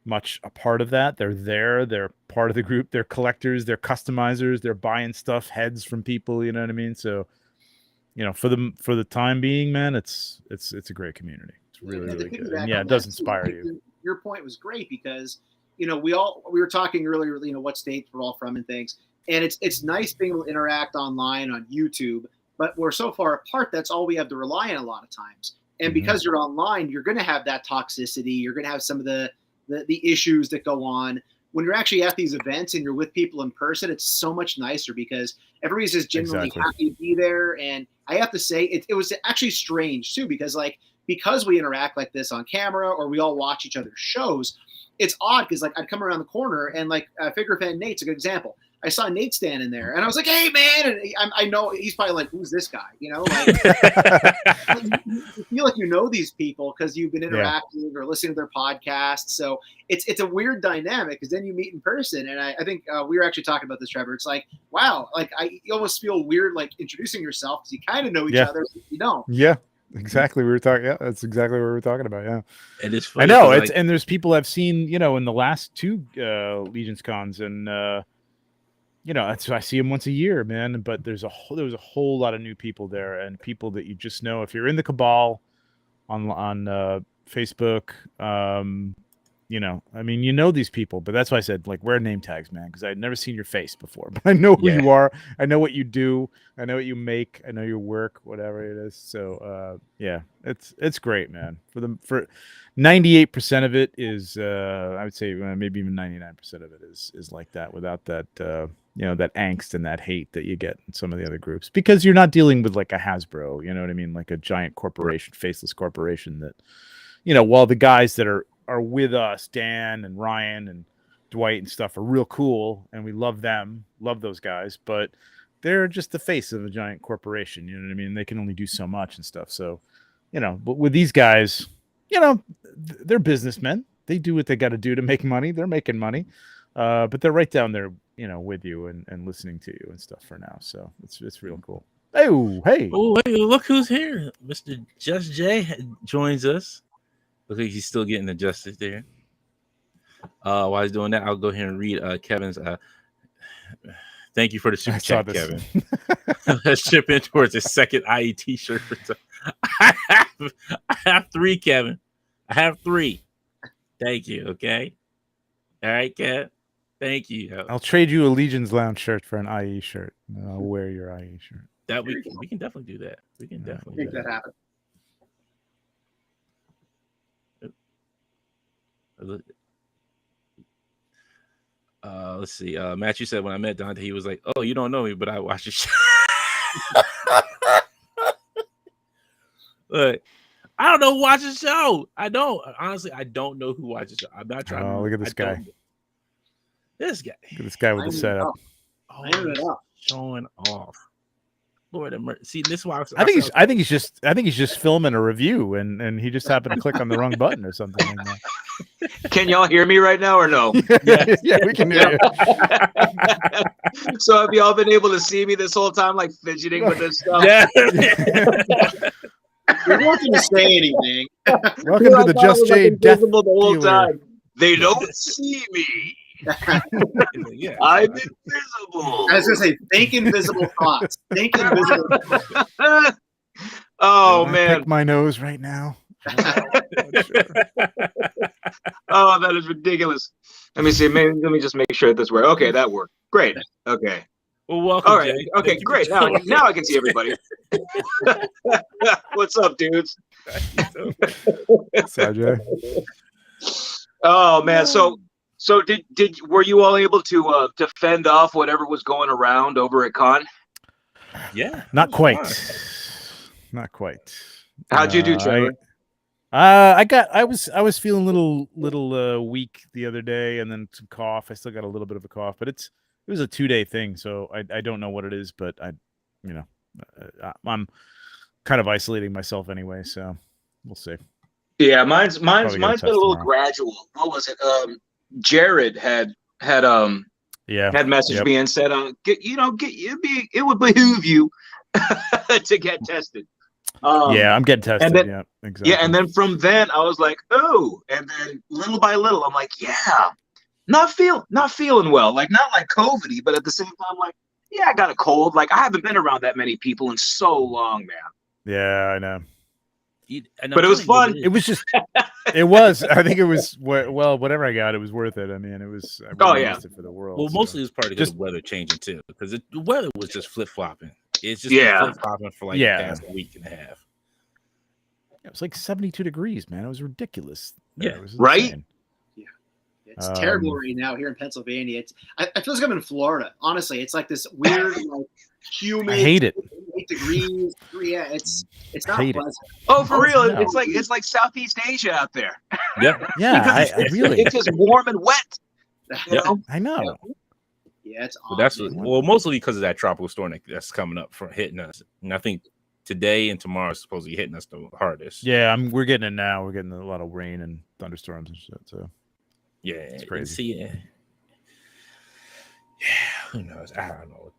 much a part of that. They're part of the group, they're collectors, they're customizers, they're buying stuff, heads from people, you know what I mean? So, for the time being, man, it's a great community. It's really, really good. And yeah, it does inspire you. Your point was great because, we were talking earlier, what states we're all from and things. And it's nice being able to interact online on YouTube, but we're so far apart, that's all we have to rely on a lot of times. And because you're online, you're going to have that toxicity. You're going to have some of the issues that go on. When you're actually at these events and you're with people in person, it's so much nicer because everybody's just genuinely happy to be there. And I have to say, it was actually strange too, because we interact like this on camera or we all watch each other's shows, it's odd because I'd come around the corner and Figure Fan Nate's a good example. I saw Nate standing there, and I was like, "Hey, man!" And I know he's probably like, "Who's this guy?" You feel like you know these people because you've been interacting or listening to their podcasts. So it's a weird dynamic because then you meet in person, and I think we were actually talking about this, Trevor. It's like, wow, you almost feel weird introducing yourself because you kind of know each other, but you don't. Yeah. Exactly. We were talking. Yeah, that's exactly what we were talking about. Yeah, and it's funny. I know. And there's people I've seen, in the last two LegionsCons, and I see them once a year, man. But there was a whole lot of new people there, and people that you just know. If you're in the Cabal on Facebook, these people. But that's why I said wear name tags, man, because I'd never seen your face before, but I know who you are. I know what you do. I know what you make. I know your work, whatever it is. So it's great, man. For 98% of it is I would say maybe even 99% of it is like that. Without that that angst and that hate that you get in some of the other groups, because you're not dealing with like a Hasbro, you know what I mean? Like a giant corporation, faceless corporation that, while the guys that are with us, Dan and Ryan and Dwight and stuff, are real cool. And we love them, love those guys, but they're just the face of a giant corporation. You know what I mean? They can only do so much and stuff. So, but with these guys, they're businessmen. They do what they got to do to make money. They're making money. But they're right down there, with you and listening to you and stuff for now. So it's real cool. Oh, hey. Oh, hey, look who's here. Mr. Just Jay joins us. Looks like he's still getting adjusted there. While he's doing that, I'll go ahead and read Kevin's. Thank you for the super chat, Kevin. Let's chip in towards a second IE t-shirt. I have 3, Kevin. I have 3. Thank you. Okay. All right, Kev. Thank you. I'll trade you a Legion's Lounge shirt for an IE shirt. And I'll wear your IE shirt. That we can definitely do that. We can definitely make that happen. Let's see. Matthew said when I met Dante, he was like, "Oh, you don't know me, but I watch your show." Look, I don't know who watches the show. I don't. Honestly, I don't know who watches the show. I'm not trying to. Look at this guy. This guy. Look at this guy with the setup. Showing off. Lord have mercy. See, this is why I think he's just filming a review, and he just happened to click on the wrong button or something like that. Can y'all hear me right now or no? Yeah, we can hear you. So have y'all been able to see me this whole time, like fidgeting with this stuff? Yeah. You're not going to say anything. Welcome to the Just Jay Death the whole Dealer. time. They don't see me. Yeah, I'm invisible. I was going to say, think invisible thoughts. Think invisible thoughts. Oh, Can I man. pick my nose right now. Oh, that is ridiculous. Let me see. Let me just make sure this works. Okay, that worked. Great. Okay. Well, welcome. All right. Jay. Okay, great. Now I can see everybody. What's up, dudes? Jay. Oh man. So were you all able to fend off whatever was going around over at con? Yeah. Not quite. Not quite. How'd you do, Trevor? I was feeling a little weak the other day, and then some cough. I still got a little bit of a cough, but it was a 2-day thing, so I don't know what it is, but I'm kind of isolating myself anyway, so we'll see. Yeah, mine's been a little gradual. What was it? Jared had messaged me and said, it would behoove you to get tested. I'm getting tested. Then, yeah, exactly. Yeah, and then from then I was like, oh, and then little by little I'm like, yeah, not feeling well, like not like COVID-y, but at the same time, like, yeah, I got a cold. Like I haven't been around that many people in so long, man. Yeah, I know. But it was fun. It was just, it was. I think it was whatever I got, it was worth it. I mean, it was. I yeah. it for the world. Well, so. mostly it's probably because the weather changing too, because the weather was just flip flopping. It's just flip flopping for like the past week and a half. It was like 72 degrees, man. It was ridiculous. Yeah, it was right. Insane. It's terrible right now here in Pennsylvania. I feel like I'm in Florida. Honestly, it's like this weird, like humid. I hate it. 8 degrees. Yeah, it's not pleasant. Oh, for real? No. It's like Southeast Asia out there. Yeah, yeah. I really. It's just warm and wet. You know? I know. Yeah, it's awesome. That's mostly because of that tropical storm that's coming up for hitting us, and I think today and tomorrow is supposed to be hitting us the hardest. Yeah, we're getting it now. We're getting a lot of rain and thunderstorms and shit. So. Yeah, it's crazy. See, yeah, who knows? I don't know.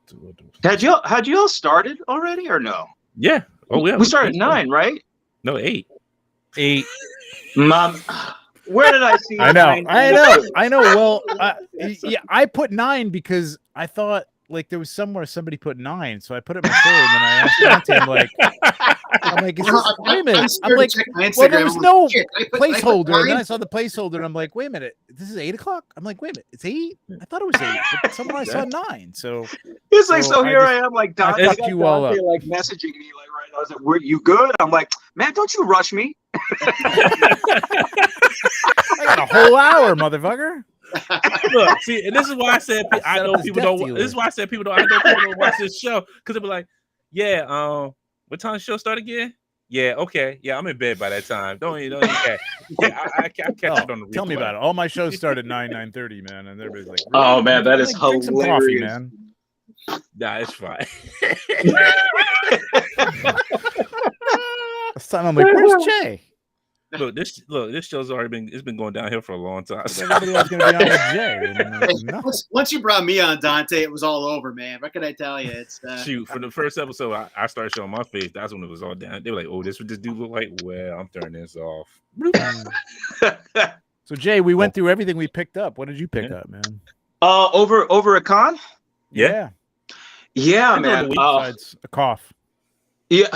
Had you all started already or no? Yeah. Oh, yeah. We started at 9, right? No, 8. 8. Mom, where did I see? I know. Well, yeah, I put 9 because I thought like there was somewhere somebody put 9, so I put it in my phone and then I asked Dante, I'm like, is this, wait a minute. I'm like, well, there was no placeholder. And then I saw the placeholder and I'm like, wait a minute, this is 8 o'clock. I'm like, wait a minute, it's 8. I thought it was 8, but somewhere I saw 9. So it's like, so here I am, like Dante, I fucked you all up. Like messaging me like right now. I was like, were you good? I'm like, man, don't you rush me. I got a whole hour, motherfucker. Look, see, and this is why I said I know people don't. This is why I said people don't. I know people don't watch this show because they'll be like, "Yeah, what time the show start again?" Yeah, okay, yeah, I'm in bed by that time. Don't even care. Yeah, I catch it on the replay. Tell me about it. All my shows start at 9:30, man, and everybody's like, "Oh man, that is drink some coffee, man." Nah, it's fine. This time I'm like, "Where's Jay?" Look, this show's already been going downhill for a long time. Everybody else gonna be on with Jay. No. Once you brought me on, Dante, it was all over, man. What can I tell you? It's shoot, for the first episode, I started showing my face. That's when it was all down. They were like, "Oh, this what this dude look like." Well, I'm turning this off. So Jay, we went through everything we picked up. What did you pick up, man? Over a con? Yeah, man. Besides a cough. Yeah,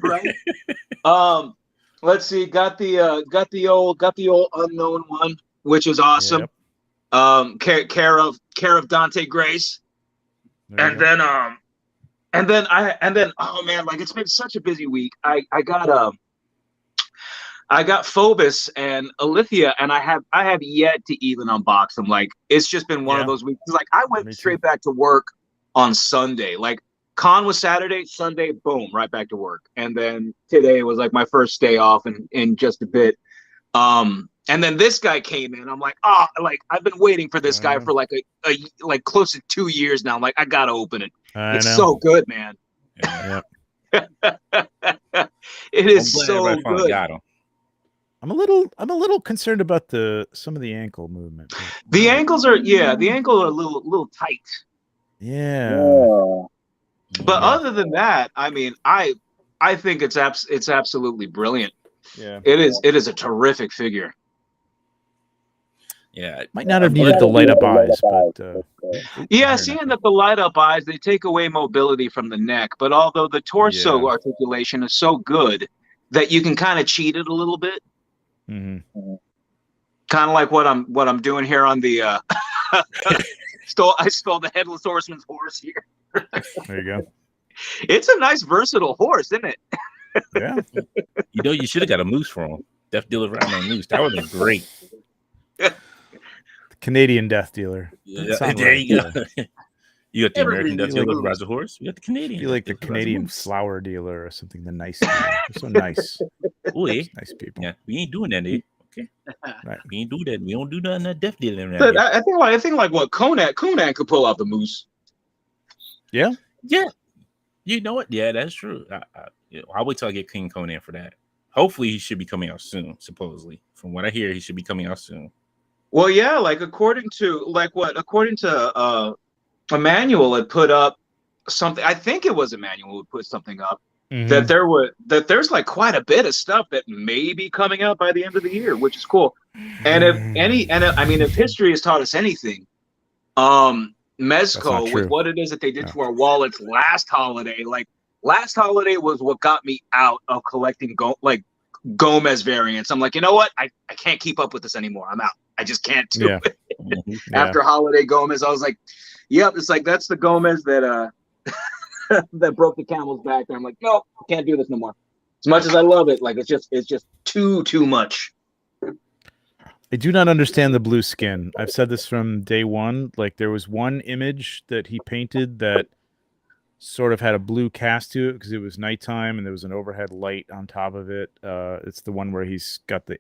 right. Let's see. Got the old unknown one, which is awesome. Yep. Care of Dante Grace, and then oh man, like it's been such a busy week. I got Phobos and Alithia, and I have yet to even unbox them. Like it's just been one of those weeks. Like I went straight back to work on Sunday. Like con was Saturday, Sunday, boom, right back to work. And then today was like my first day off in just a bit. And then this guy came in. I'm like, like I've been waiting for this guy for like a like close to 2 years now. I'm like, I gotta open it. It's so good, man. Yeah. It is so good. Got him. I'm a little concerned about some of the ankle movement. The ankles are a little tight. Yeah. But other than that, I mean, I think it's absolutely brilliant. Yeah, it is a terrific figure. Yeah, it might not have needed the light up eyes, but seeing that the light up eyes, they take away mobility from the neck. But although the torso articulation is so good that you can kind of cheat it a little bit, kind of like what I'm doing here on the. I stole the headless horseman's horse here. There you go. It's a nice versatile horse, isn't it? Yeah. You should have got a moose for him. Death Dealer around on moose. That would have been great. Canadian Death Dealer. Yeah, there you go. You got the American Death Dealer rides a horse. You got the Canadian. You like the Canadian flower dealer or something. The nice dealer. They're so nice. Oh, yeah. Nice people. Yeah, we ain't doing that, okay? Right. We ain't do that. We don't do that in that Death Dealer. I think like what Conan could pull out the moose. Yeah. Yeah. You know what? Yeah, that's true. I'll wait till I get King Conan for that. Hopefully, he should be coming out soon. Supposedly, from what I hear, he should be coming out soon. Well, yeah, like according to Emmanuel had put up something. I think it was Emmanuel who put something up that there's like quite a bit of stuff that may be coming out by the end of the year, which is cool. And if history has taught us anything, Mezco with what it is that they did to our wallets last holiday. Like last holiday was what got me out of collecting Gomez variants. I'm like, you know what? I can't keep up with this anymore. I'm out. I just can't do it. After holiday Gomez, I was like, yep, it's like that's the Gomez that that broke the camel's back. And I'm like, no, I can't do this no more. As much as I love it, like it's just too much. I do not understand the blue skin. I've said this from day one. Like there was one image that he painted that sort of had a blue cast to it because it was nighttime and there was an overhead light on top of it. It's the one where he's got the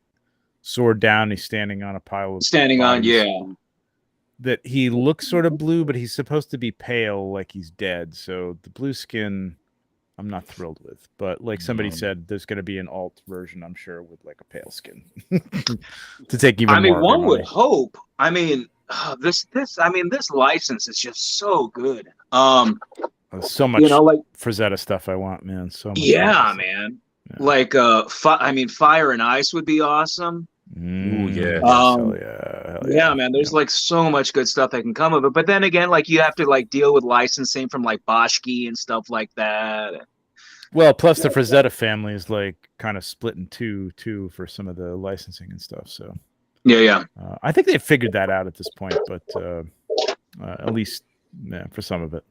sword down. He's standing on a pile of bodies. That he looks sort of blue, but he's supposed to be pale, like he's dead. So the blue skin, I'm not thrilled with. But like somebody said, there's going to be an alt version, I'm sure, with like a pale skin to take even. I mean, more one would hope. I mean, this license is just so good. So much, like Frazetta stuff I want, man. So much. Yeah, man. Yeah. Like, Fire and Ice would be awesome. Ooh, yeah. Hell yeah, man. There's like so much good stuff that can come of it. But then again, like you have to like deal with licensing from like Boschke and stuff like that. Well, plus the Frazetta family is like kind of split in two too for some of the licensing and stuff. So yeah. I think they figured that out at this point, but at least for some of it.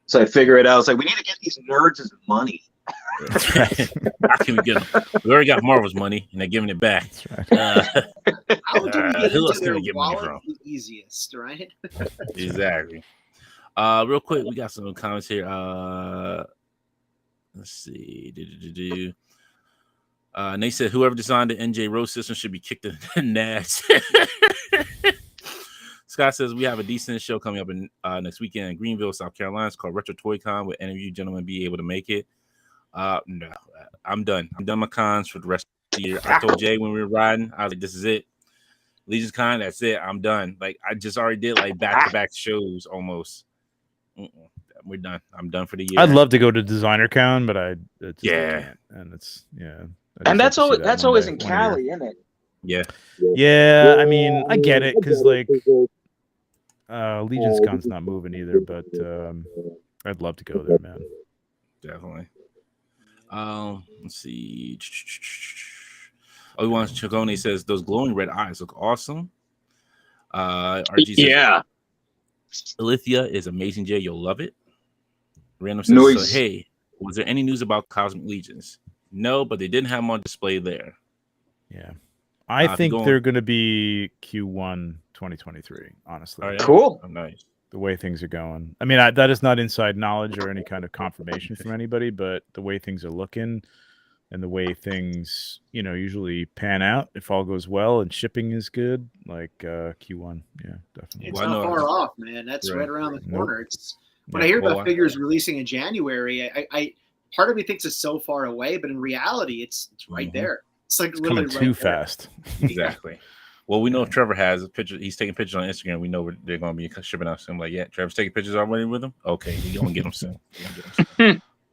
So I figure it out. It's like we need to get these nerds as money. That's right. How can we get them? We already got Marvel's money, and they're giving it back. That's right. do we get who into else can their we get money wallet from? the easiest, right? Exactly. Real quick, we got some comments here. Let's see. Nate said whoever designed the NJ Rose system should be kicked in the nads. Scott says we have a decent show coming up in next weekend in Greenville, South Carolina. It's called Retro Toy Con. Will any of you gentlemen be able to make it? No, I'm done. I'm done my cons for the rest of the year. I told Jay when we were riding, I was like, this is it. LegionsCon, that's it. I'm done. Like, I just already did like back-to-back shows almost. We're done. I'm done for the year. I'd love to go to Designer Con, but I can't. And it's And that's always in Cali, isn't it? Yeah. Yeah, I mean, I get it because like LegionsCon's not moving either, but I'd love to go there, man. Definitely. Let's see. Obi-Wan Chagone says those glowing red eyes look awesome. RG says, Alithia is amazing, Jay. You'll love it. Random says, Nice. So, hey, was there any news about Cosmic Legions? No, but they didn't have them on display there. Yeah. I think they're going to be Q1 2023, honestly. Oh, yeah? Cool. Oh, nice. The way things are going. I mean, that is not inside knowledge or any kind of confirmation from anybody, but the way things are looking and the way things, usually pan out, if all goes well and shipping is good, like Q1. Yeah, definitely. It's not far off, man. That's right around the corner. It's when I hear about figures releasing in January, I part of me thinks it's so far away, but in reality, it's right there. It's like literally coming too fast. Exactly. Well, we know if Trevor has a picture, he's taking pictures on Instagram. We know they're going to be shipping out soon. Like, yeah, Trevor's taking pictures already with him. Okay, we're going to get them soon.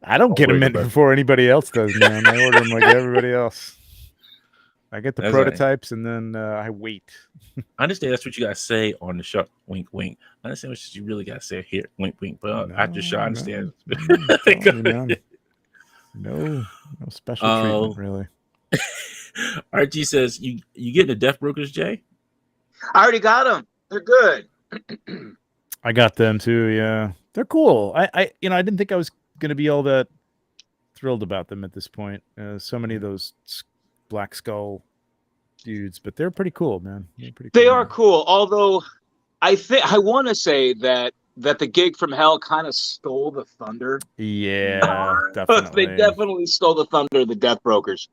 I don't get them in before anybody else does, man. I order them like everybody else. I get the prototypes and then I wait. I understand that's what you guys say on the show. Wink, wink. I understand what you really got to say here. Wink, wink. But after the show, I understand. No special treatment, really. RG says, you getting the Death Brokers, Jay? I already got them. They're good. I got them too, yeah. They're cool. I didn't think I was going to be all that thrilled about them at this point. So many of those Black Skull dudes, but they're pretty cool, man. They are cool, although I want to say that the gig from hell kind of stole the thunder. Yeah, definitely. They definitely stole the thunder of the Death Brokers.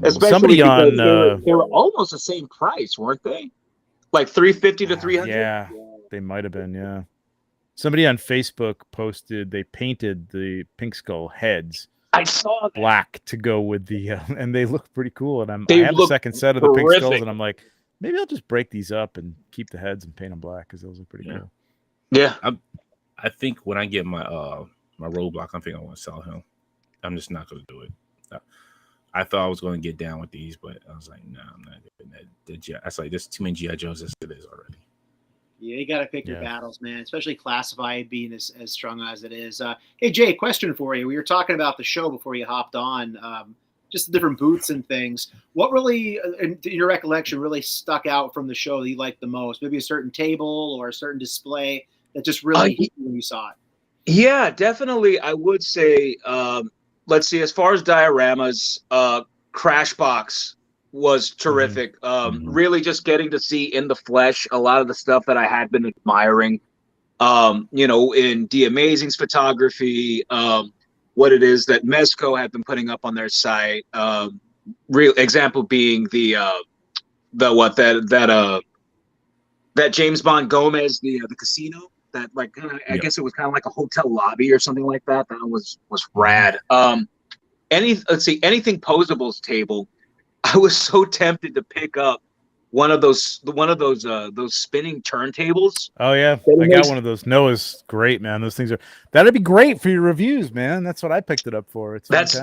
Especially somebody because on they were almost the same price, weren't they? Like $350 to $300. Yeah, they might have been. Yeah, somebody on Facebook posted they painted the Pink Skull heads. I saw that. Black to go with the, and they look pretty cool. And I have a second set of the Pink Skulls, and I'm like, maybe I'll just break these up and keep the heads and paint them black because those look pretty cool. Yeah, I think when I get my my roadblock, I think I want to sell him. I'm just not going to do it. I thought I was going to get down with these, but I was like, no, I'm not doing that. That's like, there's too many G.I. Joes as it is already. Yeah, you got to pick your battles, man, especially Classified being as strong as it is. Hey, Jay, question for you. We were talking about the show before you hopped on, just the different booths and things. What really, in your recollection, really stuck out from the show that you liked the most? Maybe a certain table or a certain display that just really hit you when you saw it? Yeah, definitely. I would say, let's see, as far as dioramas, Crashbox was terrific. Really just getting to see in the flesh a lot of the stuff that I had been admiring, in The Amazing's photography, what it is that Mezco had been putting up on their site. Real example being that James Bond Gomez, the casino. That I guess it was kind of like a hotel lobby or something like that. That was rad. Anything Posable's table. I was so tempted to pick up one of those spinning turntables. Oh yeah, I got one of those. Noah's great, man. Those things that'd be great for your reviews, man. That's what I picked it up for. That's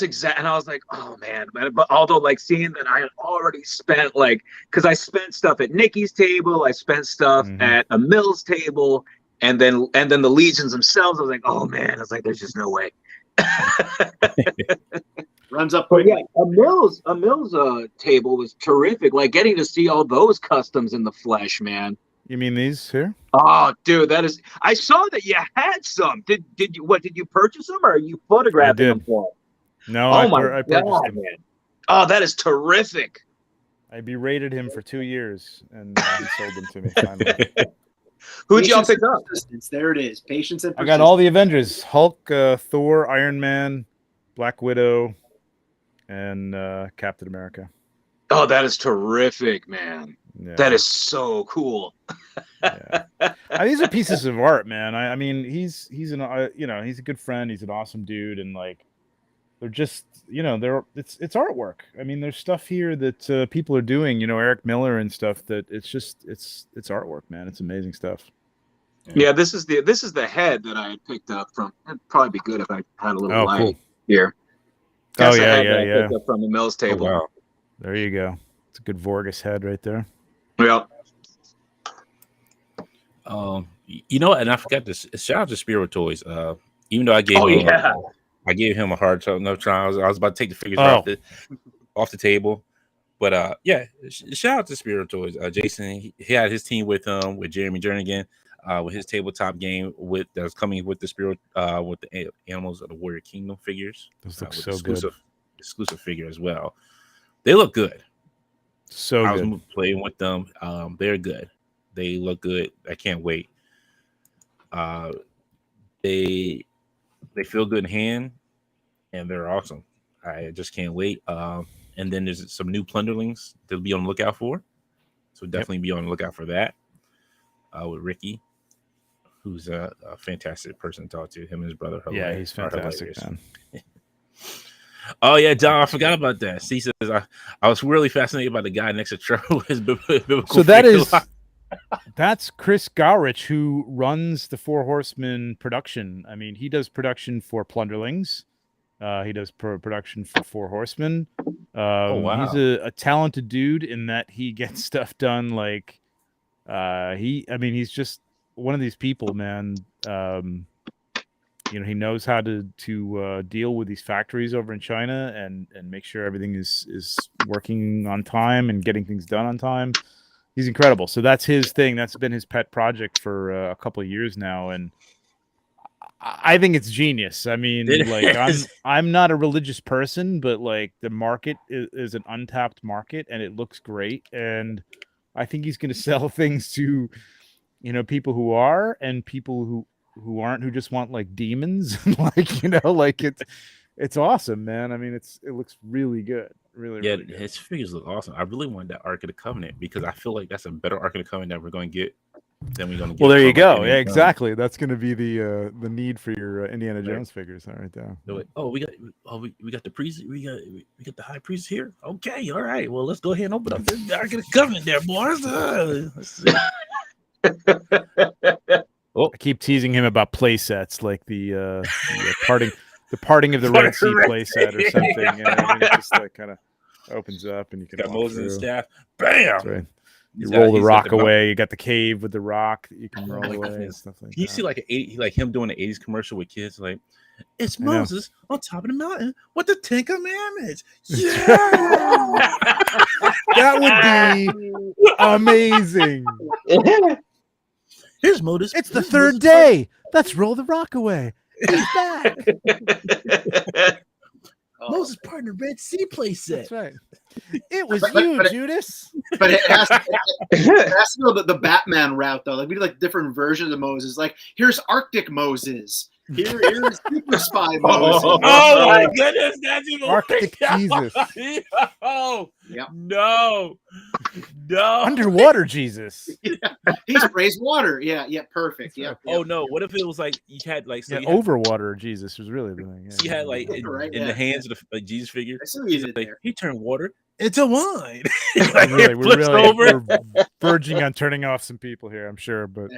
exact. And I was like, oh man. But although seeing that I had already spent because I spent stuff at Nikki's table, I spent stuff at a Mills table, and then the Legions themselves. I was like, oh man. I was like, there's just no way. Runs up quick. Yeah, a Mills table was terrific. Like getting to see all those customs in the flesh, man. You mean these here? Oh, dude, that is. I saw that you had some. Did you purchase them or are you photographing them for? No, I purchased them. Man. Oh, that is terrific. I berated him for 2 years, and he sold them to me finally. Who'd y'all pick up? There it is. Patience and persistence. I got all the Avengers: Hulk, Thor, Iron Man, Black Widow, and Captain America. Oh, that is terrific, man. Yeah. That is so cool. Yeah. These are pieces of art, man. I mean, he's an he's a good friend. He's an awesome dude, and like they're just it's artwork. I mean, there's stuff here that people are doing. Eric Miller and stuff. That it's artwork, man. It's amazing stuff. Yeah, this is the head that I had picked up from. It'd probably be good if I had a little light cool. here. That's the head that I picked up from the Mills table. Oh, wow. There you go. It's a good Vorgus head right there. Yeah. And I forgot this. Shout out to Spiro Toys. Even though I gave him a hard time. No trials. I was about to take the figures off the table, but shout out to Spiro Toys. Jason, he had his team with Jeremy Jernigan, with his tabletop game that was coming with the Spiro with the Animals of the Warrior Kingdom figures. Those look so exclusive figure as well. They look good. I was playing with them. They're good. They look good. I can't wait. They feel good in hand, and they're awesome. I just can't wait. And then there's some new Plunderlings to be on the lookout for. So definitely be on the lookout for that. With Ricky, who's a fantastic person to talk to. Him and his brother. Yeah, he's fantastic, man. Oh yeah, John, I forgot about that. He says I was really fascinated by the guy next to Trevor with his biblical. So that's Chris Gowrich, who runs the Four Horsemen production. I mean, he does production for Plunderlings. He does production for Four Horsemen. Oh wow, he's a talented dude in that he gets stuff done. Like he's just one of these people, man. He knows how to deal with these factories over in China and make sure everything is working on time and getting things done on time. He's incredible. So that's his thing. That's been his pet project for a couple of years now, and I think it's genius. I mean, I'm not a religious person, but like the market is an untapped market, and it looks great. And I think he's going to sell things to people who are and people who aren't, who just want like demons. It's awesome, man. I mean, it looks really good. Really good. His figures look awesome. I really want that Ark of the Covenant because I feel like that's a better Ark of the Covenant that we're going to get than we're going to get. Well, there you go. Yeah, exactly. That's going to be the need for your Indiana Jones figures right there. Like, we got the priest. We got the high priest here. Okay, all right. Well, let's go ahead and open up the Ark of the Covenant there, boys. I keep teasing him about play sets, like the parting of the Red Sea play set or something. It just like kind of opens up and you can got Moses and staff. Bam! That's right. You roll the rock away. You got the cave with the rock that you can roll away and stuff like that. You see like him doing the 80s commercial with kids like, it's Moses on top of the mountain with the 10 Commandments. Yeah! That would be amazing. Here's Moses. It's the third day. Let's roll the rock away. He's back. Moses part of the Red Sea playset. That's right. It was Judas. But it has to go the Batman route, though. Like we do like different versions of Moses. Like here's Arctic Moses. Here's Super Spy Moses. Oh my goodness, that's even Arctic Jesus. Oh yep. No. Underwater Jesus. Yeah. He sprays water. Yeah, perfect. Yeah. Oh no, what if it was like you had like overwater Jesus was really the thing. Yeah. So you had like in the hands of the Jesus figure. I see what you did there. He turned water into wine. We're verging on turning off some people here, I'm sure, but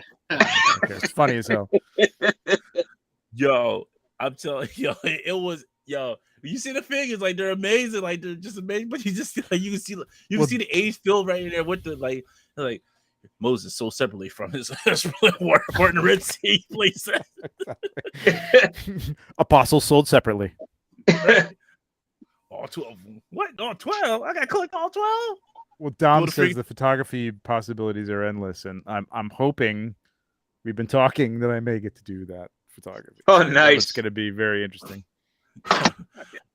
it's funny as hell. Yo, I'm telling you, it was you see the figures, like they're amazing, like they're just amazing. But you just like you can see the age filled right in there with the like Moses sold separately from his important Red Sea place. Apostles sold separately. All 12. What? All 12? I got to collect all 12? Well, Dom says the photography possibilities are endless, and I'm hoping, we've been talking, that I may get to do that photography. Oh, nice. It's going to be very interesting.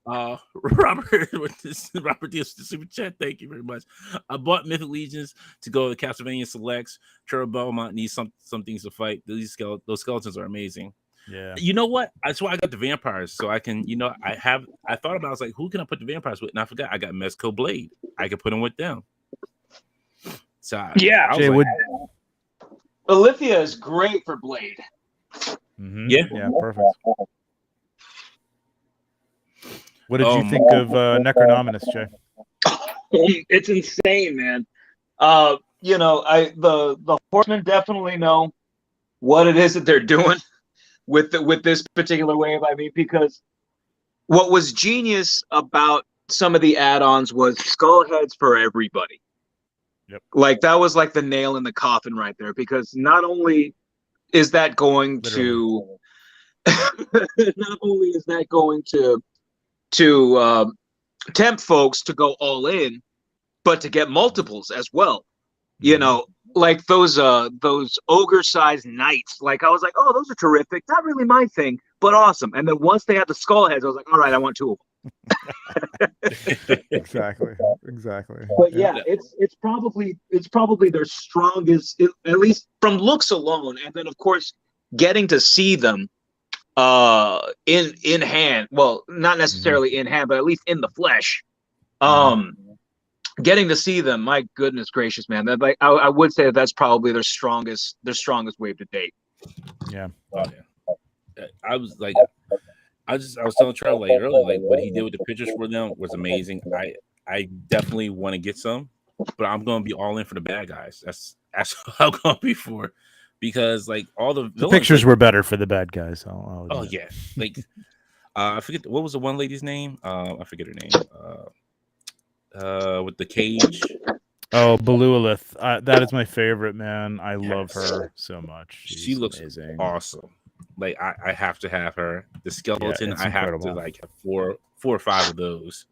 Robert with this Robert Diaz the super chat. Thank you very much. I bought Mythic Legions to go to Castlevania Selects. Trevor Belmont needs some things to fight. Those skeletons are amazing. Yeah. You know what? That's why I got the vampires, so I can. I thought about. I was like, who can I put the vampires with? And I forgot. I got Mezco Blade. I can put them with them. So yeah, I was like, Alithia is great for Blade. Mm-hmm. Yeah, perfect. What did you think of Necronomus, Jay? It's insane, man. The horsemen definitely know what it is that they're doing with this particular wave. I mean, because what was genius about some of the add-ons was skull heads for everybody. Yep. Like that was like the nail in the coffin right there, because not only is that going to tempt folks to go all in, but to get multiples as well. You know, like those ogre-sized knights. Like I was like, oh, those are terrific. Not really my thing, but awesome. And then once they had the skull heads, I was like, all right, I want 2 of them. Exactly. But yeah, it's probably their strongest, at least from looks alone, and then of course getting to see them in hand. Well, not necessarily in hand, but at least in the flesh. Getting to see them, my goodness gracious, man! That I would say that's probably their strongest wave to date. Yeah. Oh, yeah. I was telling Trevor like earlier, like what he did with the pictures for them was amazing. I definitely want to get some, but I'm gonna be all in for the bad guys. That's what I'm gonna be for, because like all the villains, pictures were better for the bad guys. I'll oh yeah, like I forget what was the one lady's name. I forget her name. With the cage. Oh, Belualith. That is my favorite, man. I love her so much. She looks amazing. Awesome. Like I have to have her. The skeleton, I have incredible. to like have 4 or 5 of those.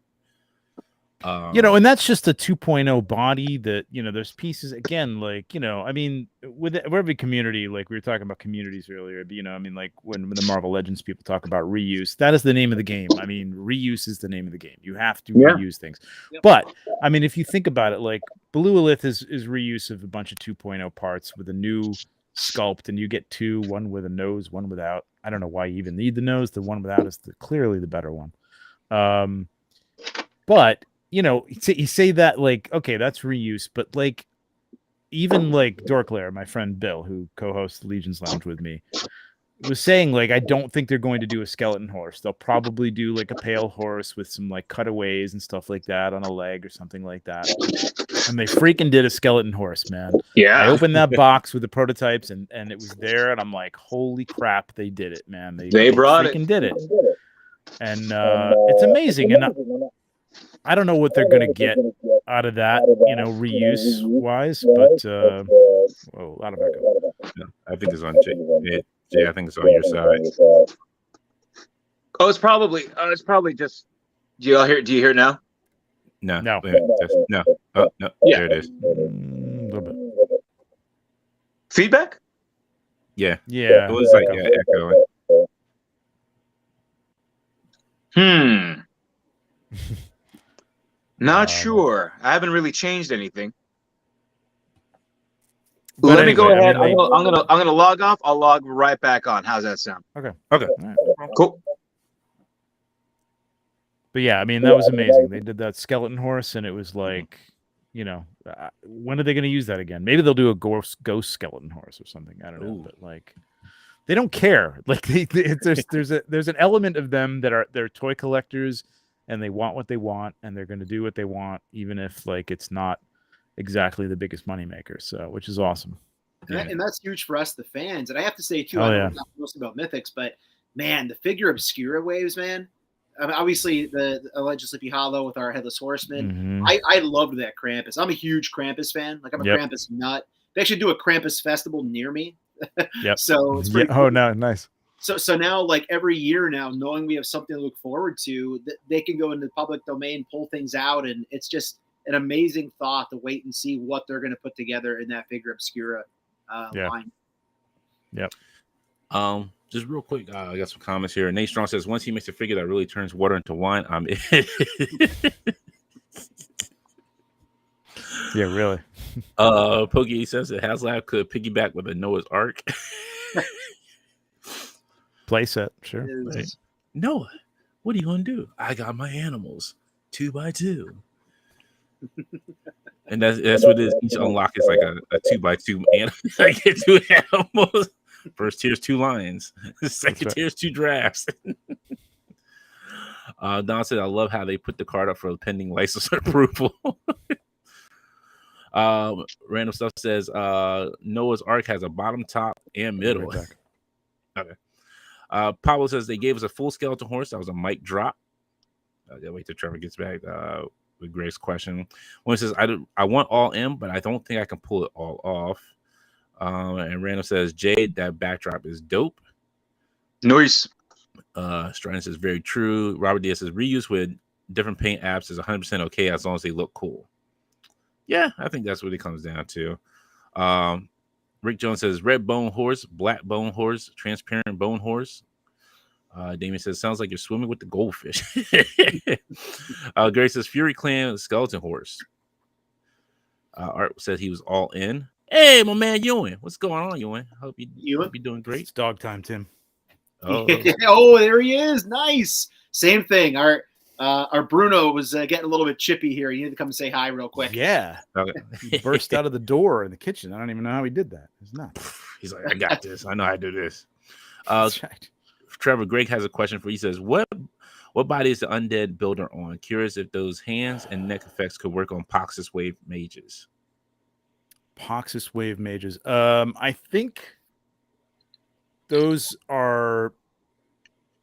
And that's just a 2.0 body that, there's pieces again, like, I mean, with every community, like we were talking about communities earlier, but, I mean, like when the Marvel Legends people talk about reuse, that is the name of the game. I mean, reuse is the name of the game. You have to reuse things. Yep. But I mean, if you think about it, like Belualith is reuse of a bunch of 2.0 parts with a new sculpt, and you get 2, one with a nose, one without. I don't know why you even need the nose. The one without is clearly the better one. But you say that like, okay, that's reuse, but like even like Dorklair, my friend Bill, who co-hosts Legion's Lounge with me, was saying like, I don't think they're going to do a skeleton horse. They'll probably do like a pale horse with some like cutaways and stuff like that on a leg or something like that. And they freaking did a skeleton horse, man. Yeah. I opened that box with the prototypes and it was there, and I'm like, holy crap, they did it, man. They brought freaking did it. And it's amazing. And I don't know what they're going to get out of that, reuse wise, but a lot of echo. Yeah, I think it's on Jay. Jay, I think it's on your side. Oh, it's probably just. Do you hear now? No. No. No. Oh, no. Yeah. There it is. A little bit. Feedback? Yeah. Yeah. It was like echoing. Not sure. I haven't really changed anything. But Let me go ahead. I mean, I'm gonna log off. I'll log right back on. How's that sound? Okay. Okay. Right. Cool. But yeah, I mean, that was amazing. They did that skeleton horse, and it was like, when are they going to use that again? Maybe they'll do a ghost skeleton horse or something. I don't know. But like, they don't care. Like, there's an element of them that they're toy collectors, and they want what they want, and they're going to do what they want, even if like it's not exactly the biggest moneymaker. So, which is awesome. And that's huge for us, the fans. And I have to say too, I don't know most about Mythics, but man, the figure obscura waves, man. I mean, obviously the Alleged Sleepy Hollow with our Headless Horseman. Mm-hmm. I loved that Krampus. I'm a huge Krampus fan. Like I'm a Krampus nut. They actually do a Krampus festival near me. Yep. So it's pretty cool. Oh, no, nice. So now, like every year now, knowing we have something to look forward to, they can go into the public domain, pull things out, and it's just an amazing thought to wait and see what they're going to put together in that figure obscura line. Yep. just real quick, I got some comments here. Nate Strong says, once he makes a figure that really turns water into wine, I'm in. Yeah, really. Pokey says that HasLab could piggyback with a Noah's Ark. Playset, sure. Right. Noah, what are you going to do? I got my animals 2x2. And that's what it is. Each unlock is like a 2x2 animal. I get 2 animals. First tier's 2 lions. Second tier's 2 giraffes. Don said, I love how they put the card up for pending license approval. Random stuff says Noah's Ark has a bottom, top, and middle. Okay. Pablo says they gave us a full skeleton horse. That was a mic drop. Wait till Trevor gets back with Greg's question. One says I want all in, but I don't think I can pull it all off. And Random says Jade, that backdrop is dope. Nice. Stratton says very true. Robert Diaz says reuse with different paint apps is 100% okay as long as they look cool. Yeah, I think that's what it comes down to. Rick Jones says red bone horse, black bone horse, transparent bone horse. Damien says sounds like you're swimming with the goldfish. Gary says Fury Clan skeleton horse. Art said he was all in. Hey, my man Ewan, what's going on, Ewan? Hope you're doing great. It's dog time, Tim. Oh, oh, there he is. Nice. Same thing. Our Bruno was getting a little bit chippy here. He needed to come and say hi real quick. Yeah. Okay. He burst out of the door in the kitchen. I don't even know how he did that. It's not. He's like, I got this. I know how to do this. That's right. Trevor, Greg has a question for you. He says, what body is the undead builder on? Curious if those hands and neck effects could work on Poxus Wave mages. Poxus Wave mages. I think those are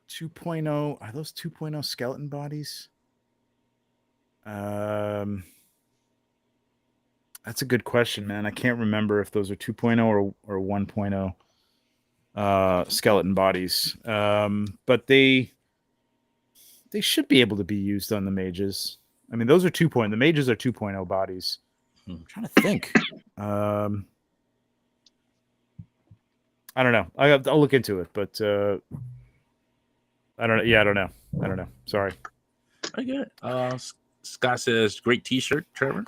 2.0. Are those 2.0 skeleton bodies? That's a good question, man. I can't remember if those are 2.0 or 1.0 skeleton bodies. But they should be able to be used on the mages. I mean, those are 2.0. The mages are 2.0 bodies. I'm trying to think. I don't know. I'll look into it, but I don't know. Yeah, I don't know. Sorry. Okay. Scott says, great t-shirt, Trevor.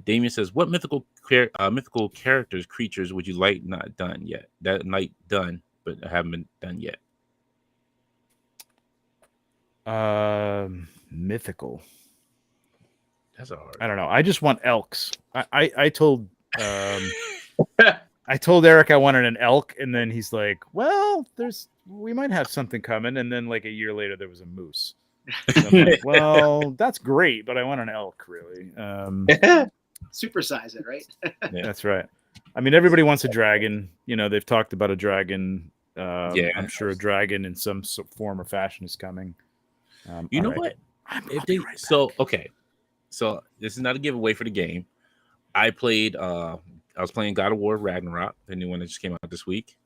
Damien says, what mythical characters, creatures would you like not done yet? That might done, but haven't been done yet. Mythical. That's a hard. I don't know. I just want elks. I told I told Eric I wanted an elk, and then he's like, "Well, we might have something coming." And then like a year later, there was a moose. And I'm like, well, that's great, but I want an elk, really. Supersize it, right? Yeah. That's right. I mean, everybody wants a dragon. You know, they've talked about a dragon. Yeah, I'm sure a dragon in some form or fashion is coming. You know what? Okay. So this is not a giveaway for the game. I was playing God of War Ragnarok, the new one that just came out this week.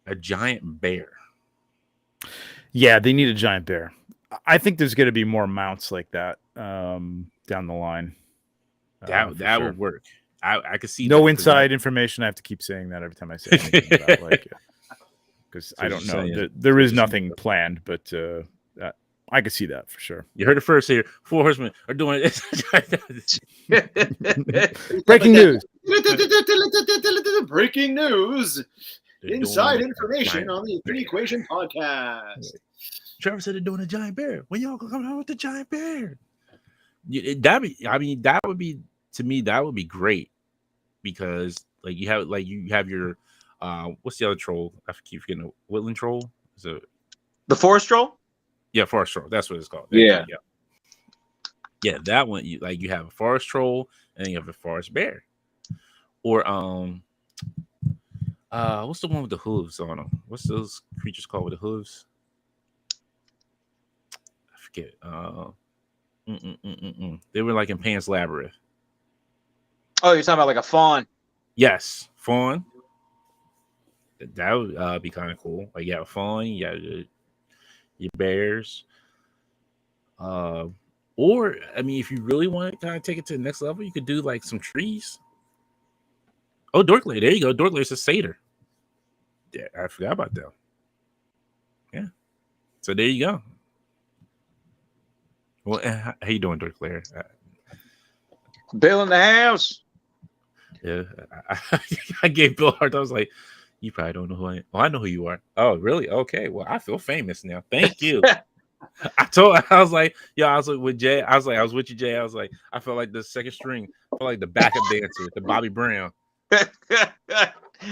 A giant bear. Yeah, they need a giant bear. I think there's going to be more mounts like that down the line. That would work. I could see no inside information. I have to keep saying that every time I say anything about like because I don't know. There is nothing planned, but I could see that for sure. You heard it first here. 4 Horsemen are doing it. Breaking news. Breaking news. Inside information on the Infinity Equation podcast. Trevor said they're doing a giant bear. When y'all come out with the giant bear? That would be to me. That would be great because like you have your what's the other troll? I keep forgetting. Woodland troll. Is it the forest troll? Yeah, forest troll. That's what it's called. Yeah. That one. You have a forest troll and then you have a forest bear, or what's the one with the hooves on them? What's those creatures called with the hooves? I forget. They were like in Pan's Labyrinth. Oh, you're talking about like a fawn? Yes, fawn. That would be kind of cool. Like you have a fawn, you got your bears. Or I mean, if you really want to kind of take it to the next level, you could do like some trees. Oh, Dorkley, there you go. Dorkley's a satyr. Yeah, I forgot about that. Yeah. So there you go. Well, how you doing, Dirk Lair? Bill in the house. Yeah, I gave Bill a hard time. I was like, you probably don't know who I am. Oh, I know who you are. Oh, really? Okay. Well, I feel famous now. Thank you. I was like, yo, I was like with Jay. I was with you, Jay. I was like, I felt like the second string. I felt like the backup dancer, the Bobby Brown.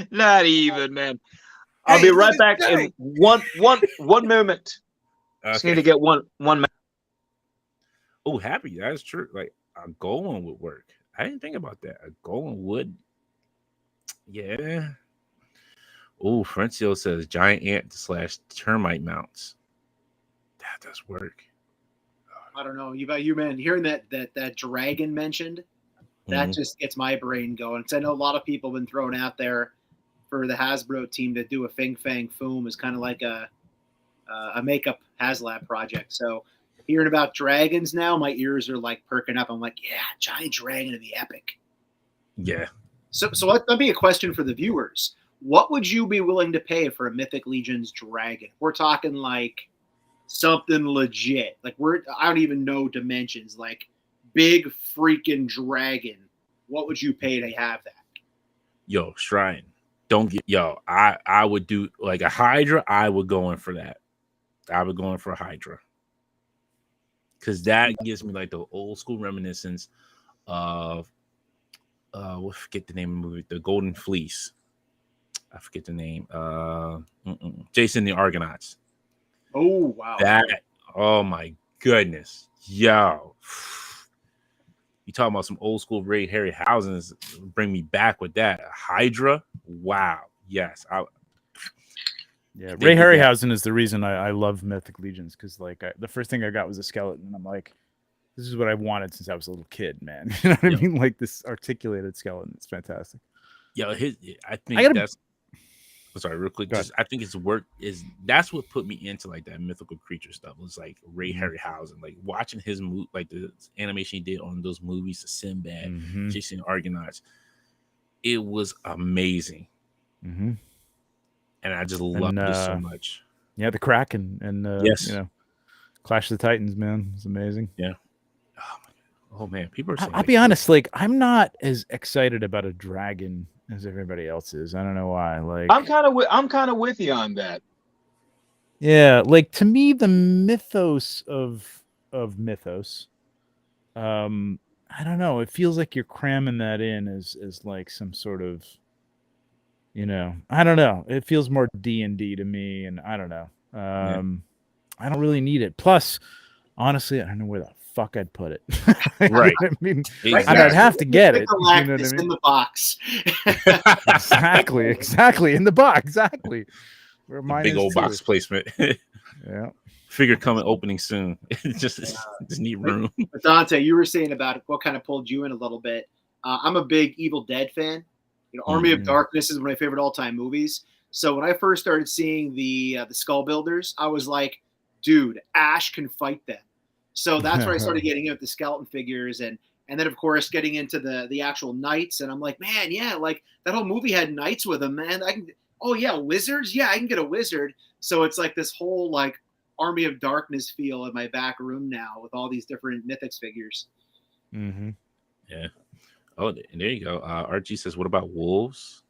Not even, man. I'll be right back in one moment. Okay. Just need to get one minute. Oh, happy. That's true. Like a golem would work. I didn't think about that. A golem would. Yeah. Oh, Frencio says giant ant / termite mounts. That does work. I don't know. You man, hearing that dragon mentioned, that just gets my brain going. Because I know a lot of people have been thrown out there for the Hasbro team to do a Fing Fang Foom is kind of like a makeup HasLab project. So hearing about dragons now, my ears are like perking up. I'm like, yeah, giant dragon would be epic. Yeah. So that'd be a question for the viewers. What would you be willing to pay for a Mythic Legions dragon? We're talking like something legit. Like I don't even know dimensions. Like big freaking dragon. What would you pay to have that? Yo, Shrine. I would do like a Hydra. I would go in for that. I would go in for a Hydra. Because that gives me like the old school reminiscence of we'll forget the name of the movie, The Golden Fleece. I forget the name. Jason the Argonauts. Oh wow. Oh my goodness. Yo. You talking about some old school Ray Harryhausen's, bring me back with that. Hydra. Wow. Yes. Yeah, Ray Harryhausen is the reason I love Mythic Legions, because like the first thing I got was a skeleton, and I'm like, this is what I wanted since I was a little kid, man. You know what I mean? Like this articulated skeleton. It's fantastic. Yeah, sorry, real quick. I think his work that's what put me into like that mythical creature stuff. It was like Ray Harryhausen, like watching his like the animation he did on those movies, the Sinbad, Jason the Argonauts. It was amazing. And I just loved it so much. Yeah, the Kraken and yes, Clash of the Titans, man, it's amazing. Yeah. Oh man, people are saying. I'll be honest, like I'm not as excited about a dragon as everybody else is. I don't know why. Like I'm kind of with you on that. Yeah, like to me, the mythos of mythos. I don't know. It feels like you're cramming that in as like some sort of. I don't know. It feels more D&D to me, and I don't know. I don't really need it. Plus, honestly, I don't know where the fuck I'd put it. Right. I mean, I'd have to get it. You know what I mean? In the box. Exactly. In the box. Exactly. Where mine big old box placement. Yeah. Figure coming opening soon. just need room. But Dante, you were saying about what kind of pulled you in a little bit. I'm a big Evil Dead fan. Army of Darkness is one of my favorite all-time movies. So when I first started seeing the Skull Builders, I was like, dude, Ash can fight them. So that's where I started getting into the skeleton figures and then of course getting into the actual knights. And I'm like, man, yeah, like that whole movie had knights with them, man. Wizards? Yeah, I can get a wizard. So it's like this whole like Army of Darkness feel in my back room now with all these different Mythics figures. Yeah. Oh, there you go. Archie says, "What about wolves?"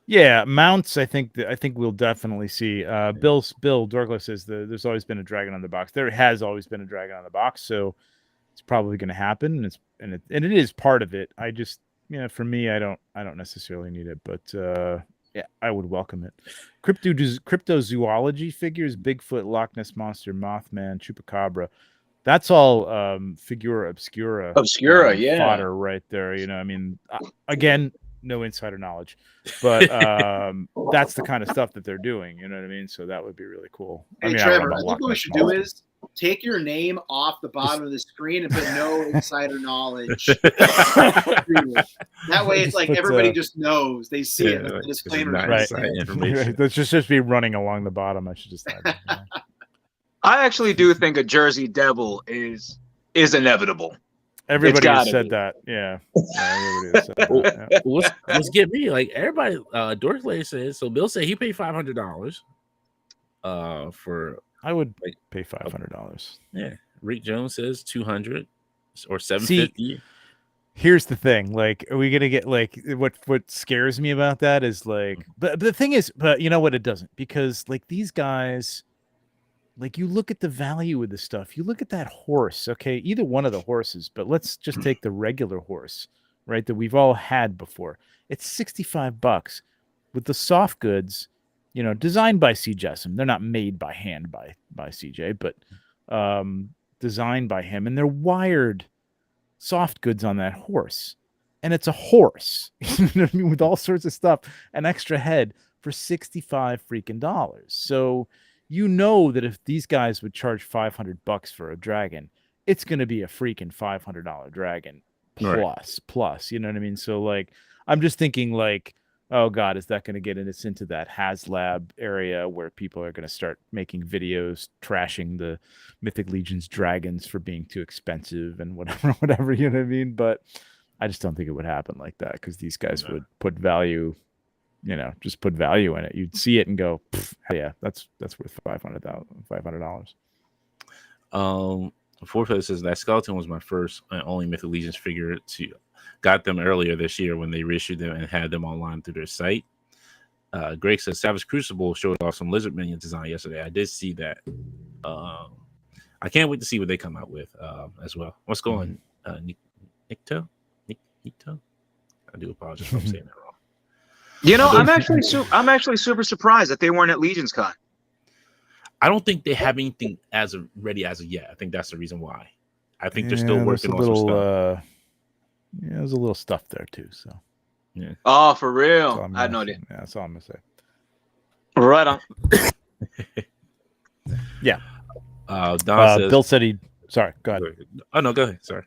Yeah, mounts. I think we'll definitely see. Bill Dorgler says there's always been a dragon on the box. There has always been a dragon on the box, so it's probably going to happen, and it is part of it. I just for me, I don't necessarily need it, but yeah, I would welcome it. Cryptozoology figures: Bigfoot, Loch Ness monster, Mothman, Chupacabra. That's all figura obscura. Yeah. Fodder right there. I mean, again, no insider knowledge, but that's the kind of stuff that they're doing. You know what I mean? So that would be really cool. Hey, Trevor, I think what we should do is take your name off the bottom of the screen and put no insider knowledge. That way, it's like everybody just knows. They see it. The disclaimer. Right. Let's just be running along the bottom. I should just add I actually do think a Jersey Devil is inevitable. Everybody has said that. Yeah. Everybody has said that. Yeah. Let's get me. Like everybody, Dorklayer says, so Bill said he paid $500 for I would pay $500. Yeah. Rick Jones says 200 or 750. Here's the thing, like, are we gonna get like what scares me about that is like, but the thing is, but you know what, it doesn't, because like these guys, like you look at the value of the stuff, you look at that horse, okay, either one of the horses, but let's just take the regular horse, right, that we've all had before. It's $65 with the soft goods, you know, designed by C. Jessam. They're not made by hand by CJ, but designed by him, and they're wired soft goods on that horse, and it's a horse, you know what I mean, with all sorts of stuff, an extra head for $65 freaking dollars. So you know that if these guys would charge $500 for a dragon, it's going to be a freaking $500 dragon plus, you know what I mean? So like, I'm just thinking like, oh God, is that going to get us into that HasLab area where people are going to start making videos trashing the Mythic Legion's dragons for being too expensive and whatever, you know what I mean? But I just don't think it would happen like that, because these guys would put value, you know, just put value in it. You'd see it and go, yeah, that's worth $500. Forfeit says that skeleton was my first and only Mythic Legion's figure got them earlier this year when they reissued them and had them online through their site. Greg says Savage Crucible showed off some lizard minion design yesterday. I did see that. I can't wait to see what they come out with as well. What's going on? Nikto? I do apologize if I'm saying that wrong. You know, I'm actually super surprised that they weren't at LegionsCon. I don't think they have anything ready as of yet. I think that's the reason why. I think they're still working on some stuff. Yeah, there's a little stuff there too. So, yeah. Oh, for real? I had no idea. Yeah, that's all I'm gonna say. Right on. Yeah. Don says, Bill said he. Sorry, go ahead. Oh no, go ahead. Sorry.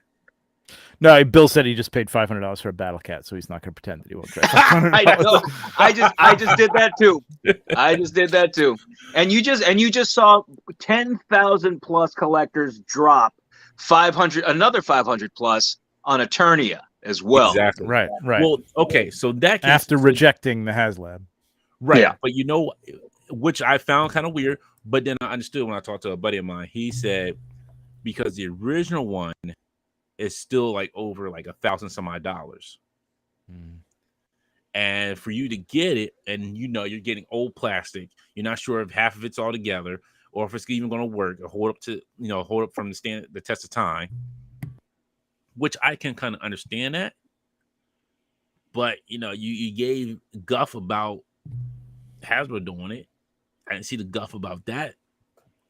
No, Bill said he just paid $500 for a battle cat, so he's not going to pretend that he won't try. I know. I just did that too. And you just saw 10,000 plus collectors drop another 500 plus on Eternia as well. Exactly. Right. Well, okay, so that after rejecting the HasLab. Right. Yeah. But you know, which I found kind of weird, but then I understood when I talked to a buddy of mine. He said because the original one is still like over like $1,000 some odd dollars. And for you to get it, and you know you're getting old plastic, you're not sure if half of it's all together or if it's even going to work or hold up from the test of time, which I can kind of understand that. But you know, you gave guff about Hasbro doing it. I didn't see the guff about that.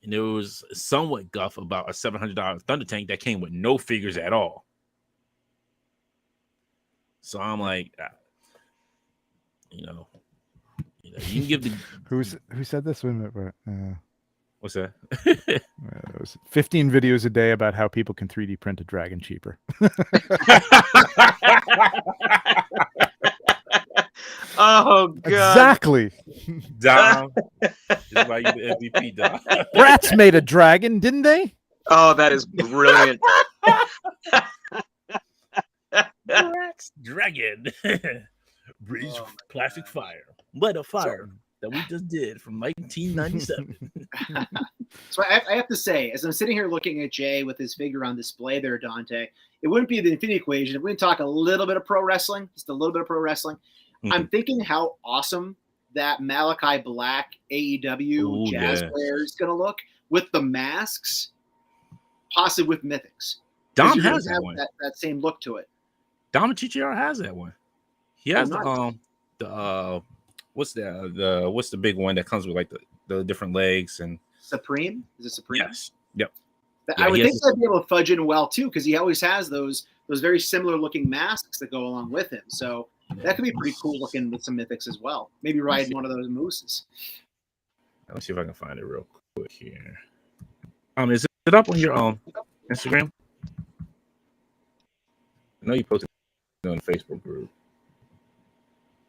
And there was somewhat guff about a $700 Thunder Tank that came with no figures at all. So I'm like, you can give the who said this? What's that? It was 15 videos a day about how people can 3D print a dragon cheaper. Oh God! Exactly. Dom, just like the MVP. Dom. Rats made a dragon, didn't they? Oh, that is brilliant. Rats dragon. Breeze plastic fire. What a fire that we just did from 1997. So I have to say, as I'm sitting here looking at Jay with his figure on display there, Dante, it wouldn't be the Infinity Equation if we didn't talk a little bit of pro wrestling, just a little bit of pro wrestling. Mm-hmm. I'm thinking how awesome that Malachi Black AEW Jazzware is going to look with the masks, possibly with Mythics. Dom has that one. That same look to it. Dom Chichiaro has that one. He has the what's the big one that comes with like the different legs and Supreme? Is it Supreme? Yes. Yep. I would think they'd be able to fudge in well too, because he always has those very similar looking masks that go along with him. So that could be pretty cool looking with some Mythics as well. Maybe riding one of those mooses. Let's see if I can find it real quick here. Is it up on your Instagram? I know you posted it on the Facebook group.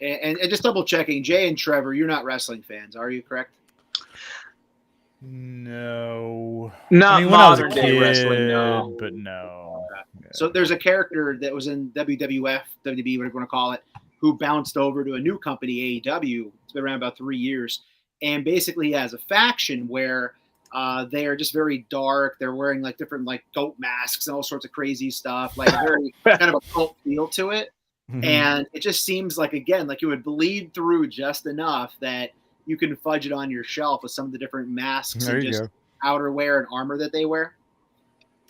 And just double checking, Jay and Trevor, you're not wrestling fans, are you? Correct? No. Not when I was a modern day wrestling, no. But no. Yeah. So there's a character that was in WWF, WWE, whatever you want to call it, who bounced over to a new company, AEW. It's been around about 3 years. And basically he has a faction where they are just very dark. They're wearing like different like goat masks and all sorts of crazy stuff, like very kind of a cult feel to it. Mm-hmm. And it just seems like, again, like it would bleed through just enough that you can fudge it on your shelf with some of the different masks and just outerwear and armor that they wear.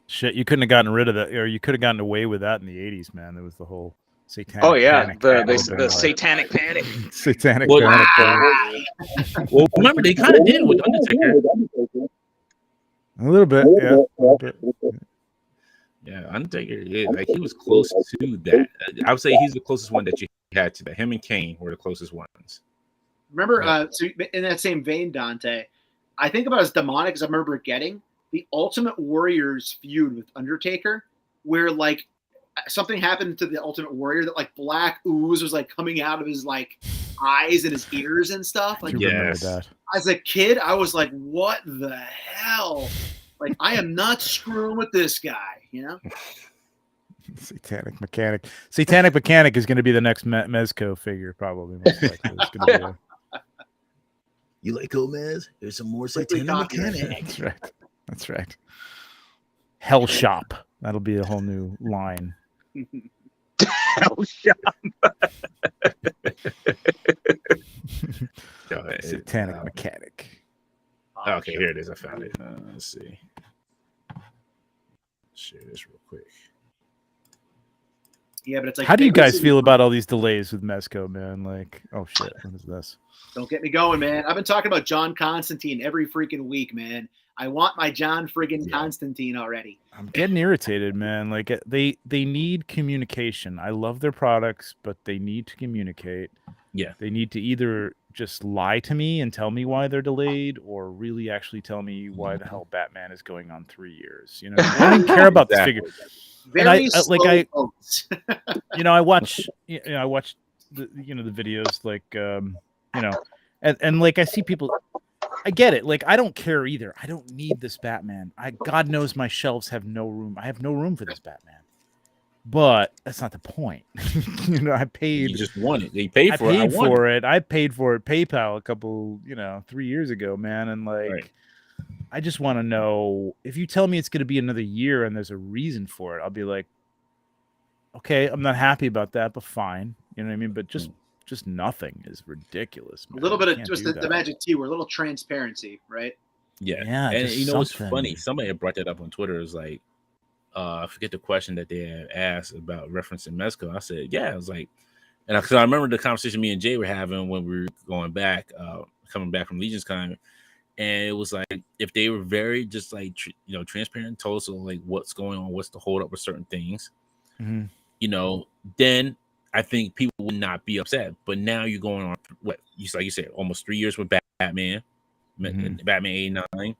Shit, you couldn't have gotten rid of that, or you could have gotten away with that in the 80s, man. There was the whole satanic panic. The satanic panic. Satanic panic. Well, remember, they kind of did with Undertaker. A little bit, yeah. Yeah, Undertaker, like he was close to that. I would say he's the closest one that you had to that. Him and Kane were the closest ones. Remember, so in that same vein, Dante, I think about as demonic as I remember getting the Ultimate Warrior's feud with Undertaker, where like something happened to the Ultimate Warrior that like black ooze was like coming out of his like eyes and his ears and stuff. Like, yes. As a kid, I was like, "What the hell?" Like, I am not screwing with this guy, you know? Satanic Mechanic. Satanic Mechanic is going to be the next Mezco figure, probably. Most likely. It's going to be You like Gomez? There's some more Satanic Mechanic. That's right. Hell Shop. That'll be a whole new line. Hell Shop. Satanic Mechanic. Okay, here it is. I found it. Let's see. Share this real quick. Yeah, but it's like, how do you guys feel about all these delays with Mezco, man? Like, oh shit, what is this? Don't get me going, man. I've been talking about John Constantine every freaking week, man. I want my John friggin' Constantine already. I'm getting irritated, man. Like they need communication. I love their products, but they need to communicate. Yeah, they need to either just lie to me and tell me why they're delayed, or really actually tell me why the hell Batman is going on 3 years. You know, I don't care about this figure. Very and I watch the the videos, like and like I see people. I get it. Like I don't care either. I don't need this Batman. God knows my shelves have no room. I have no room for this Batman. But that's not the point. I paid. You just want it. You paid for it. I paid for it. I paid for it. PayPal a couple, 3 years ago, man. And like, I just want to know, if you tell me it's going to be another year and there's a reason for it, I'll be like, okay, I'm not happy about that, but fine. You know what I mean? But just nothing is ridiculous, man. A little bit of just the magic T word, a little transparency, right? Yeah. And you know what's funny? Somebody had brought that up on Twitter. It was like, I forget the question that they had asked about referencing Mezco. I said, yeah. I was like, and because I remember the conversation me and Jay were having when we were coming back from LegionsCon, and it was like, if they were very just like transparent, told us like what's going on, what's the hold up with certain things, then I think people would not be upset. But now you're going on like you said, almost 3 years with Batman, Batman 89.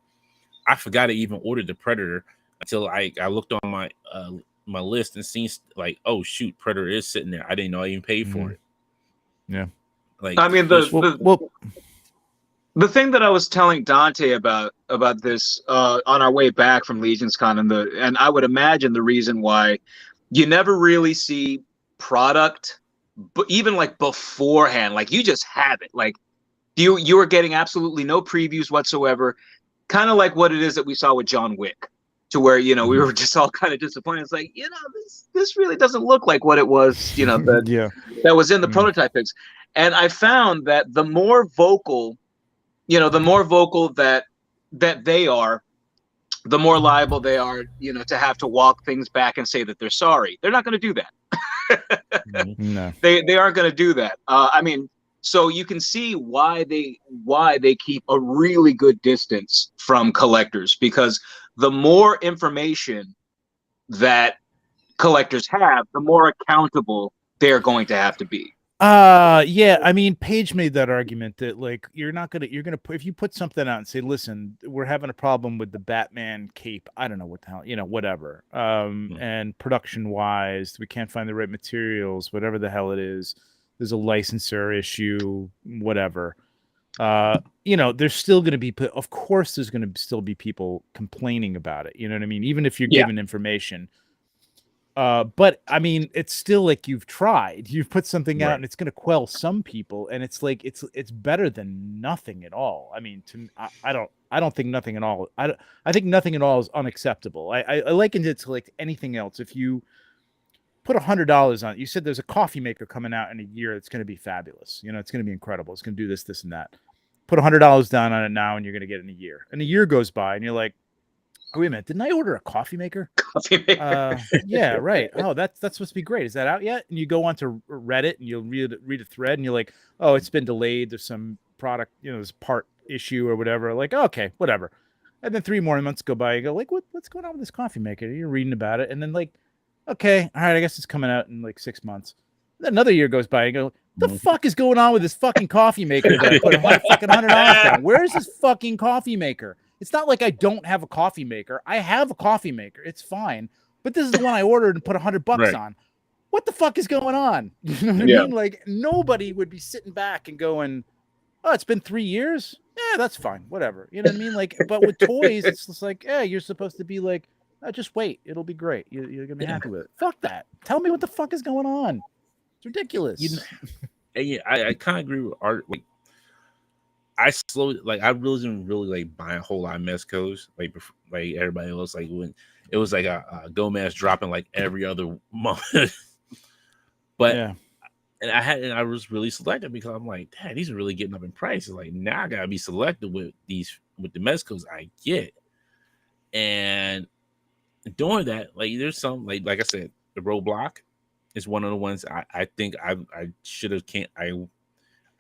I forgot to even order the Predator until I looked on my my list and seen like, oh shoot, Predator is sitting there. I didn't know I even paid for it. Yeah, like I mean the thing that I was telling Dante about this on our way back from LegionsCon, and I would imagine the reason why you never really see product, but even like beforehand, like you just have it. Like you were getting absolutely no previews whatsoever, kind of like what it is that we saw with John Wick. To where, we were just all kind of disappointed. It's like, this really doesn't look like what it was, that was in the prototype pics. And I found that the more vocal that they are, the more liable they are, to have to walk things back and say that they're sorry. They're not going to do that. No. They aren't going to do that. I mean, so you can see why they keep a really good distance from collectors, because the more information that collectors have, the more accountable they're going to have to be. Yeah, I mean, Paige made that argument that like you're gonna if you put something out and say, listen, we're having a problem with the Batman cape, I don't know what the hell, whatever. And production wise, we can't find the right materials, whatever the hell it is. There's a licensor issue, whatever. there's still going to be, of course, there's going to still be people complaining about it. You know what I mean? Even if you're given information. But I mean, it's still like you've tried. You've put something out, and it's going to quell some people, and it's like it's better than nothing at all. I mean, I don't think nothing at all. I think nothing at all is unacceptable. I likened it to like anything else. If you put $100 on it, you said there's a coffee maker coming out in a year that's going to be fabulous. It's going to be incredible. It's going to do this, this, and that. Put $100 down on it now, and you're going to get it in a year. And a year goes by, and you're like, oh, wait a minute, didn't I order a coffee maker? Coffee maker. Yeah, right. Oh, that's supposed to be great. Is that out yet? And you go onto Reddit and you'll read a thread and you're like, oh, it's been delayed. There's some product, there's a part issue or whatever. Like, okay, whatever. And then 3 more months go by. You go like, what's going on with this coffee maker? You're reading about it, and then like, okay, all right, I guess it's coming out in like 6 months. Then another year goes by. You go, what the fuck is going on with this fucking coffee maker that I put $100 down? Where's this fucking coffee maker? It's not like I don't have a coffee maker. I have a coffee maker. It's fine. But this is the one I ordered and put $100 on. What the fuck is going on? You know what I mean? Like, nobody would be sitting back and going, oh, it's been 3 years? Yeah, that's fine. Whatever. You know what I mean? Like, but with toys, it's just like, yeah, you're supposed to be like, oh, just wait. It'll be great. You're going to be happy with it. Fuck that. Tell me what the fuck is going on. It's ridiculous. I kind of agree with Art. Like, I slowly, like, I really didn't like buy a whole lot of Mezcos like everybody else. Like when it was like a Gomez dropping like every other month, but and I was really selective because I'm like, Dad, these are really getting up in price. It's like now I gotta be selective with the Mezcos I get, and doing that, like there's some like I said, the Roadblock is one of the ones I think I should have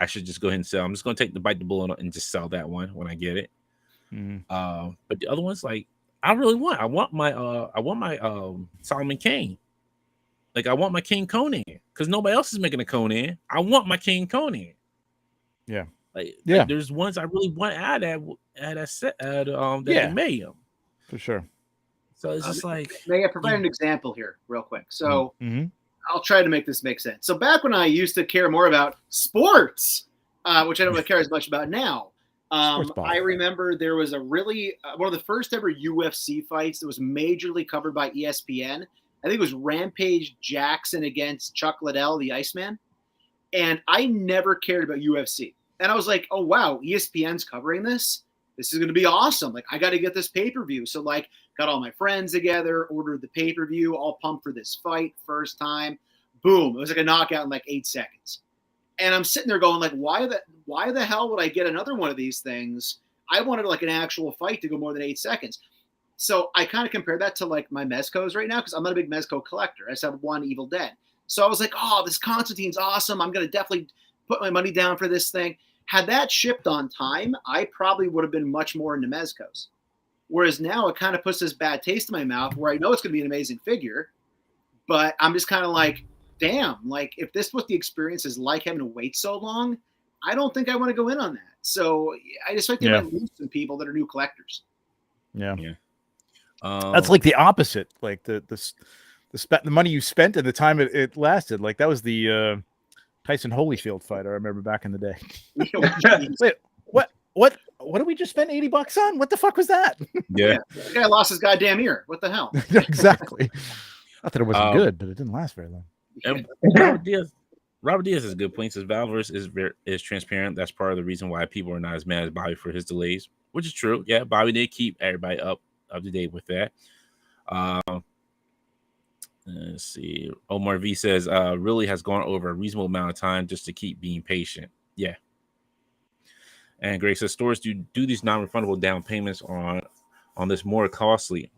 I should just go ahead and sell. I'm just going to bite the bullet and just sell that one when I get it. But the other ones, like, I want my Solomon Kane. Like, I want my King Conan because nobody else is making a Conan. I want my King Conan. Yeah. Like there's ones I really want out of that set that they made them. For sure. So it's just like, may I provide an example here real quick? So I'll try to make this make sense. So back when I used to care more about sports, which I don't really care as much about now, I remember there was a really one of the first ever UFC fights that was majorly covered by ESPN. I think it was Rampage Jackson against Chuck Liddell, the Iceman. And I never cared about UFC. And I was like, oh, wow, ESPN's covering this. This is going to be awesome. Like, I got to get this pay-per-view. So, like, got all my friends together, ordered the pay-per-view, all pumped for this fight, first time. Boom. It was like a knockout in like 8 seconds. And I'm sitting there going, like, why the hell would I get another one of these things? I wanted like an actual fight to go more than 8 seconds. So I kind of compared that to like my Mezcos right now because I'm not a big Mezco collector. I just have one Evil Dead. So I was like, oh, this Constantine's awesome. I'm going to definitely put my money down for this thing. Had that shipped on time, I probably would have been much more into Mezcos. Whereas now it kind of puts this bad taste in my mouth where I know it's going to be an amazing figure, but I'm just kind of like, damn, like if this was the experience is like having to wait so long, I don't think I want to go in on that. So I just like to lose some people that are new collectors. Yeah. That's like the opposite. Like the money you spent and the time it lasted. Like that was the Tyson Holyfield fight I remember back in the day. Wait, what did we just spend $80 on? What the fuck was that? Yeah. The guy lost his goddamn ear. What the hell? Exactly. Not that it wasn't good, but it didn't last very long. Robert Diaz has a good point. Says Valverse is transparent. That's part of the reason why people are not as mad as Bobby for his delays, which is true. Yeah, Bobby did keep everybody up to date with that. Let's see. Omar V says, really has gone over a reasonable amount of time just to keep being patient. Yeah. And Greg says, stores do these non-refundable down payments on this more costly.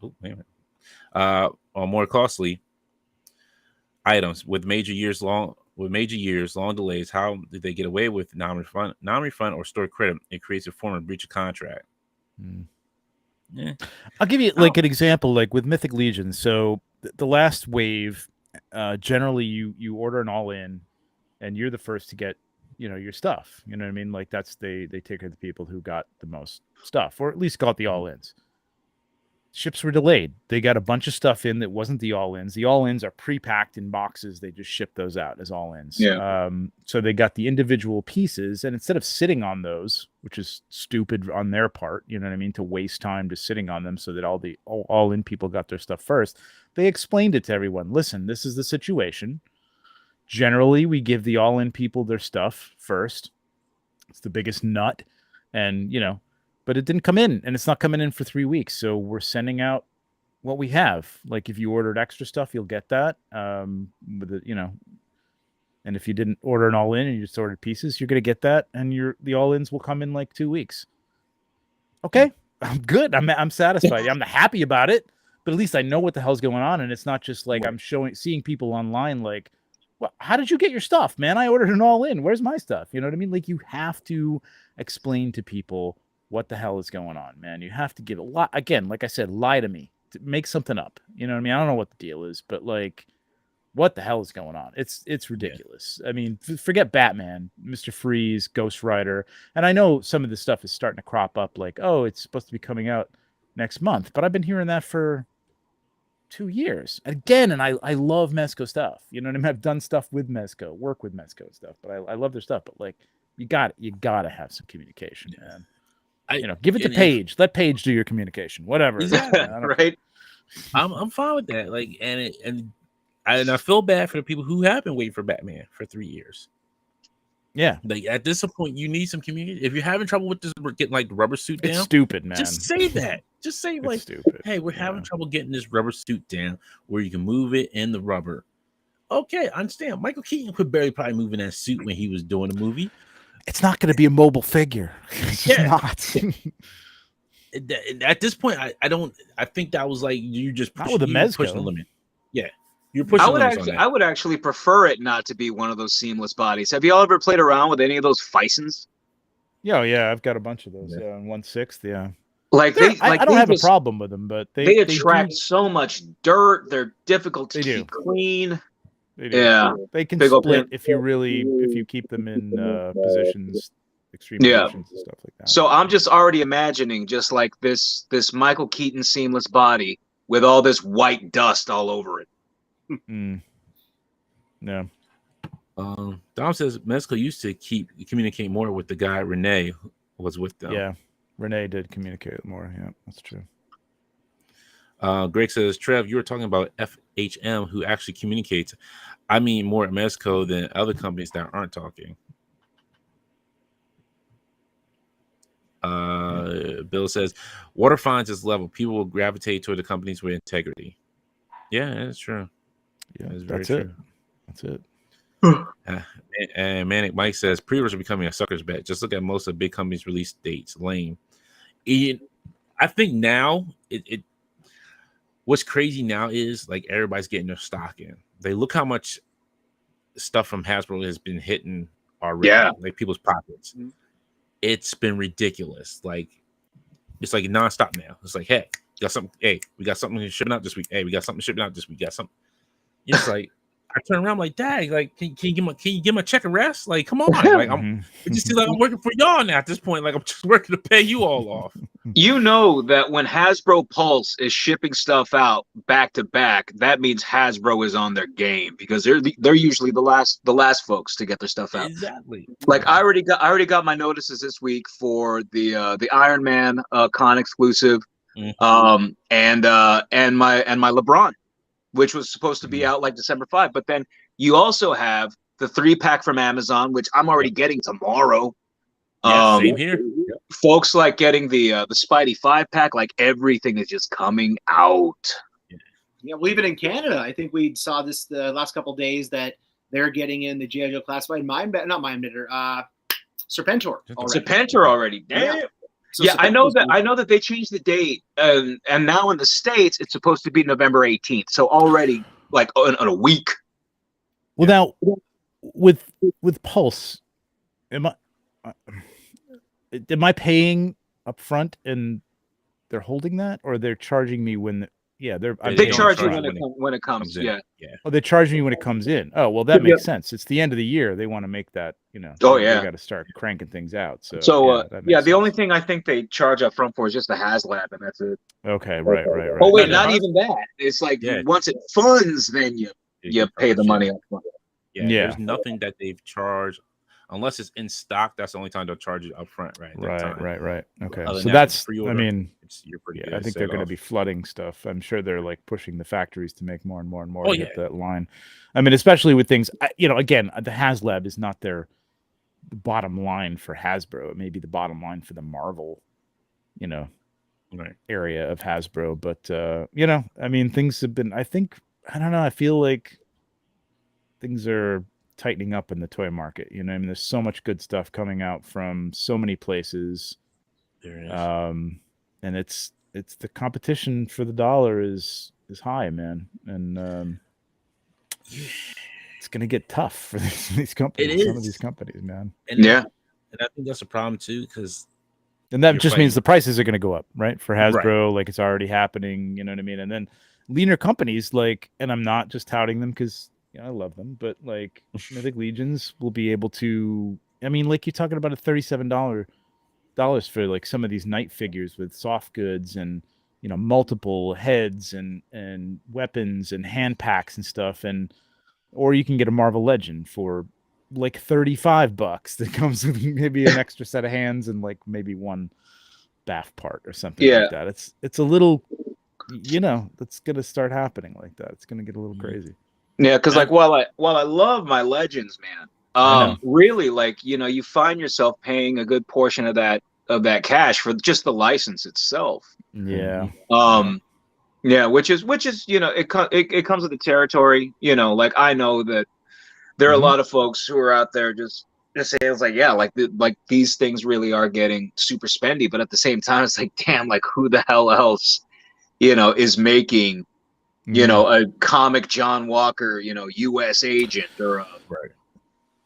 On more costly items with major years long delays. How did they get away with non-refund or store credit? It creates a form of breach of contract. Yeah. I'll give you like an example, like with Mythic Legion. So the last wave, generally you order an all-in, and you're the first to get, your stuff. You know what I mean? Like they take care of the people who got the most stuff, or at least got the all-ins. ships were delayed. They got a bunch of stuff in that wasn't the all-ins. The all-ins are pre-packed in boxes. They just ship those out as all-ins. Yeah. So they got the individual pieces, and instead of sitting on those, which is stupid on their part, you know what I mean, to waste time just sitting on them so that all-in people got their stuff first, they explained it to everyone. Listen, this is the situation. Generally, we give the all-in people their stuff first. It's the biggest nut, and but it didn't come in, and it's not coming in for 3 weeks. So we're sending out what we have. Like if you ordered extra stuff, you'll get that. With it, and if you didn't order an all in and you just ordered pieces, you're gonna get that, and the all ins will come in like 2 weeks. Okay, I'm good. I'm satisfied. I'm happy about it, but at least I know what the hell's going on, and it's not just like I'm seeing people online like, well, how did you get your stuff, man? I ordered an all in. Where's my stuff? You know what I mean? Like you have to explain to people what the hell is going on, man. You have to give a lot. Again, like I said, lie to me. Make something up. You know what I mean? I don't know what the deal is, but like, what the hell is going on? It's ridiculous. Yeah. I mean, forget Batman, Mr. Freeze, Ghost Rider. And I know some of this stuff is starting to crop up like, oh, it's supposed to be coming out next month. But I've been hearing that for 2 years. Again, and I love Mezco stuff. You know what I mean? I've done stuff with Mezco, work with Mezco and stuff, but I love their stuff. But like, you gotta have some communication, man. Give it to Paige. Let Paige do your communication. Whatever. Exactly. Right. I'm fine with that. Like, and I feel bad for the people who have been waiting for Batman for 3 years. Yeah. Like at this point, you need some community. If you're having trouble with this, getting like the rubber suit down, it's stupid, man. Just say that. Just say it's like, stupid. Hey, we're having trouble getting this rubber suit down where you can move it in the rubber. Okay, I understand. Michael Keaton could barely probably move in that suit when he was doing the movie. It's not going to be a mobile figure. It's not. At this point, I think that was like you just not with a Mezco. Pushing the limit. Yeah, you're pushing. I would actually prefer it not to be one of those seamless bodies. Have you all ever played around with any of those Fisons? Yeah, I've got a bunch of those. Yeah, 1/6. Yeah. Like I don't have a problem with them, but they attract so much dirt. They're difficult to keep clean. Yeah, they can split if you keep them in positions, extreme positions and stuff like that. So I'm just already imagining just like this Michael Keaton seamless body with all this white dust all over it. Yeah. Dom says Mezco used to communicate more with the guy Renee who was with them. Yeah, Renee did communicate more. Yeah, that's true. Greg says, Trev, you were talking about FHM who actually communicates. I mean more at Mezco than other companies that aren't talking. Bill says, water finds its level. People will gravitate toward the companies with integrity. Yeah, that's true. Yeah, that's true. That's it. And Manic Mike says, pre-orders are becoming a sucker's bet. Just look at most of the big companies' release dates. Lame. I think now what's crazy now is like everybody's getting their stock in. They look how much stuff from Hasbro has been hitting already. Yeah. Like people's pockets. It's been ridiculous. Like it's like nonstop now. It's like, hey, got something. Hey, we got something shipping out this week. Hey, we got something shipping out this week. Got something. It's like I turn around like, Dad, like, can you give him a check of rest? Like, come on. Like, it just seems like I'm working for y'all now at this point. Like, I'm just working to pay you all off. You know that when Hasbro Pulse is shipping stuff out back to back, that means Hasbro is on their game because they're usually the last folks to get their stuff out. Exactly. Like I already got my notices this week for the Iron Man con exclusive, and my LeBron, which was supposed to be out like December 5. But then you also have the 3-pack from Amazon, which I'm already getting tomorrow. Yeah, same here. Folks like getting the Spidey 5-pack, like everything is just coming out. Yeah, well, even in Canada, I think we saw this the last couple of days that they're getting in the G.I. Joe Classified Serpentor already. Serpentor already. Damn. Yeah. So I know that they changed the date, and now in the States it's supposed to be November 18th. So already like on a week. Well, now with Pulse, am I paying up front and they're holding that, or they're charging me when Yeah, they charge you when it comes. Yeah. Oh, they charge me when it comes in. Oh, well, that makes sense. It's the end of the year. They want to make that, Oh, they got to start cranking things out. So the only thing I think they charge up front for is just the HasLab, and that's it. Okay, right. Oh wait, not even that. It's like once it funds, then you pay the money up front. Yeah, there's nothing that they've charged unless it's in stock. That's the only time they'll charge it up front, right? Right. Okay, so that's. Pre-order, I mean, you're pretty good. I think they're going to be flooding stuff. I'm sure they're like pushing the factories to make more and more to hit that line. I mean, especially with things. Again, the HasLab is not their bottom line for Hasbro. It may be the bottom line for the Marvel, area of Hasbro. But I mean, things have been. I don't know. I feel like things are tightening up in the toy market. I mean, there's so much good stuff coming out from so many places. There is. And it's the competition for the dollar is high, man. And it's going to get tough for these companies. Some of these companies, man. And I think that's a problem too, because that just means the prices are going to go up, right? For Hasbro, like it's already happening. You know what I mean? And then leaner companies, and I'm not just touting them because I love them, but I think Legions will be able to. I mean, like you're talking about a $37 for like some of these night figures with soft goods and multiple heads and weapons and hand packs and stuff, or you can get a Marvel Legend for like $35 that comes with maybe an extra set of hands and like maybe one bath part or something like that. It's a little, that's gonna start happening like that. It's gonna get a little crazy. Yeah, because while I love my Legends, man, really you find yourself paying a good portion of that cash for just the license itself. Yeah. Which is it comes with the territory. I know that there are a lot of folks who are out there just say it's these things really are getting super spendy, but at the same time it's like, damn, who the hell else is making a comic John Walker, U.S. agent or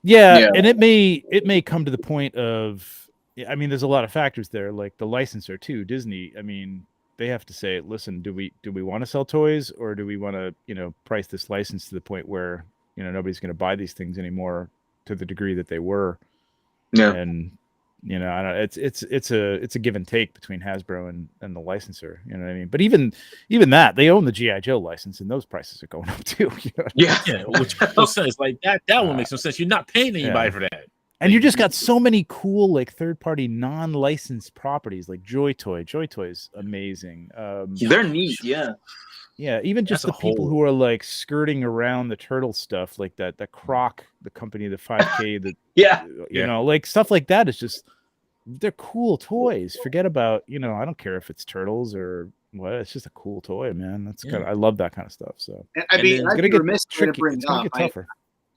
and it may come to the point of, I mean, there's a lot of factors there, like the licensor too, Disney. I mean, they have to say, listen, do we want to sell toys, or do we want to, price this license to the point where, nobody's going to buy these things anymore to the degree that they were. Yeah. And, I don't. It's a give and take between Hasbro and the licensor. You know what I mean? But even that, they own the G.I. Joe license, and those prices are going up too. Yeah, which makes no sense. Like that one makes no sense. You're not paying anybody for that. And you just got so many cool third-party non-licensed properties like Joy Toy. Joy Toy is amazing. They're neat, Yeah, even just the people who are skirting around the turtle stuff, like that Croc, the company, the 5K, stuff like that is just, they're cool toys. Forget about, I don't care if it's turtles or what. It's just a cool toy, man. That's I love that kind of stuff. So I mean, it's gonna get tricky. It's gonna get tougher.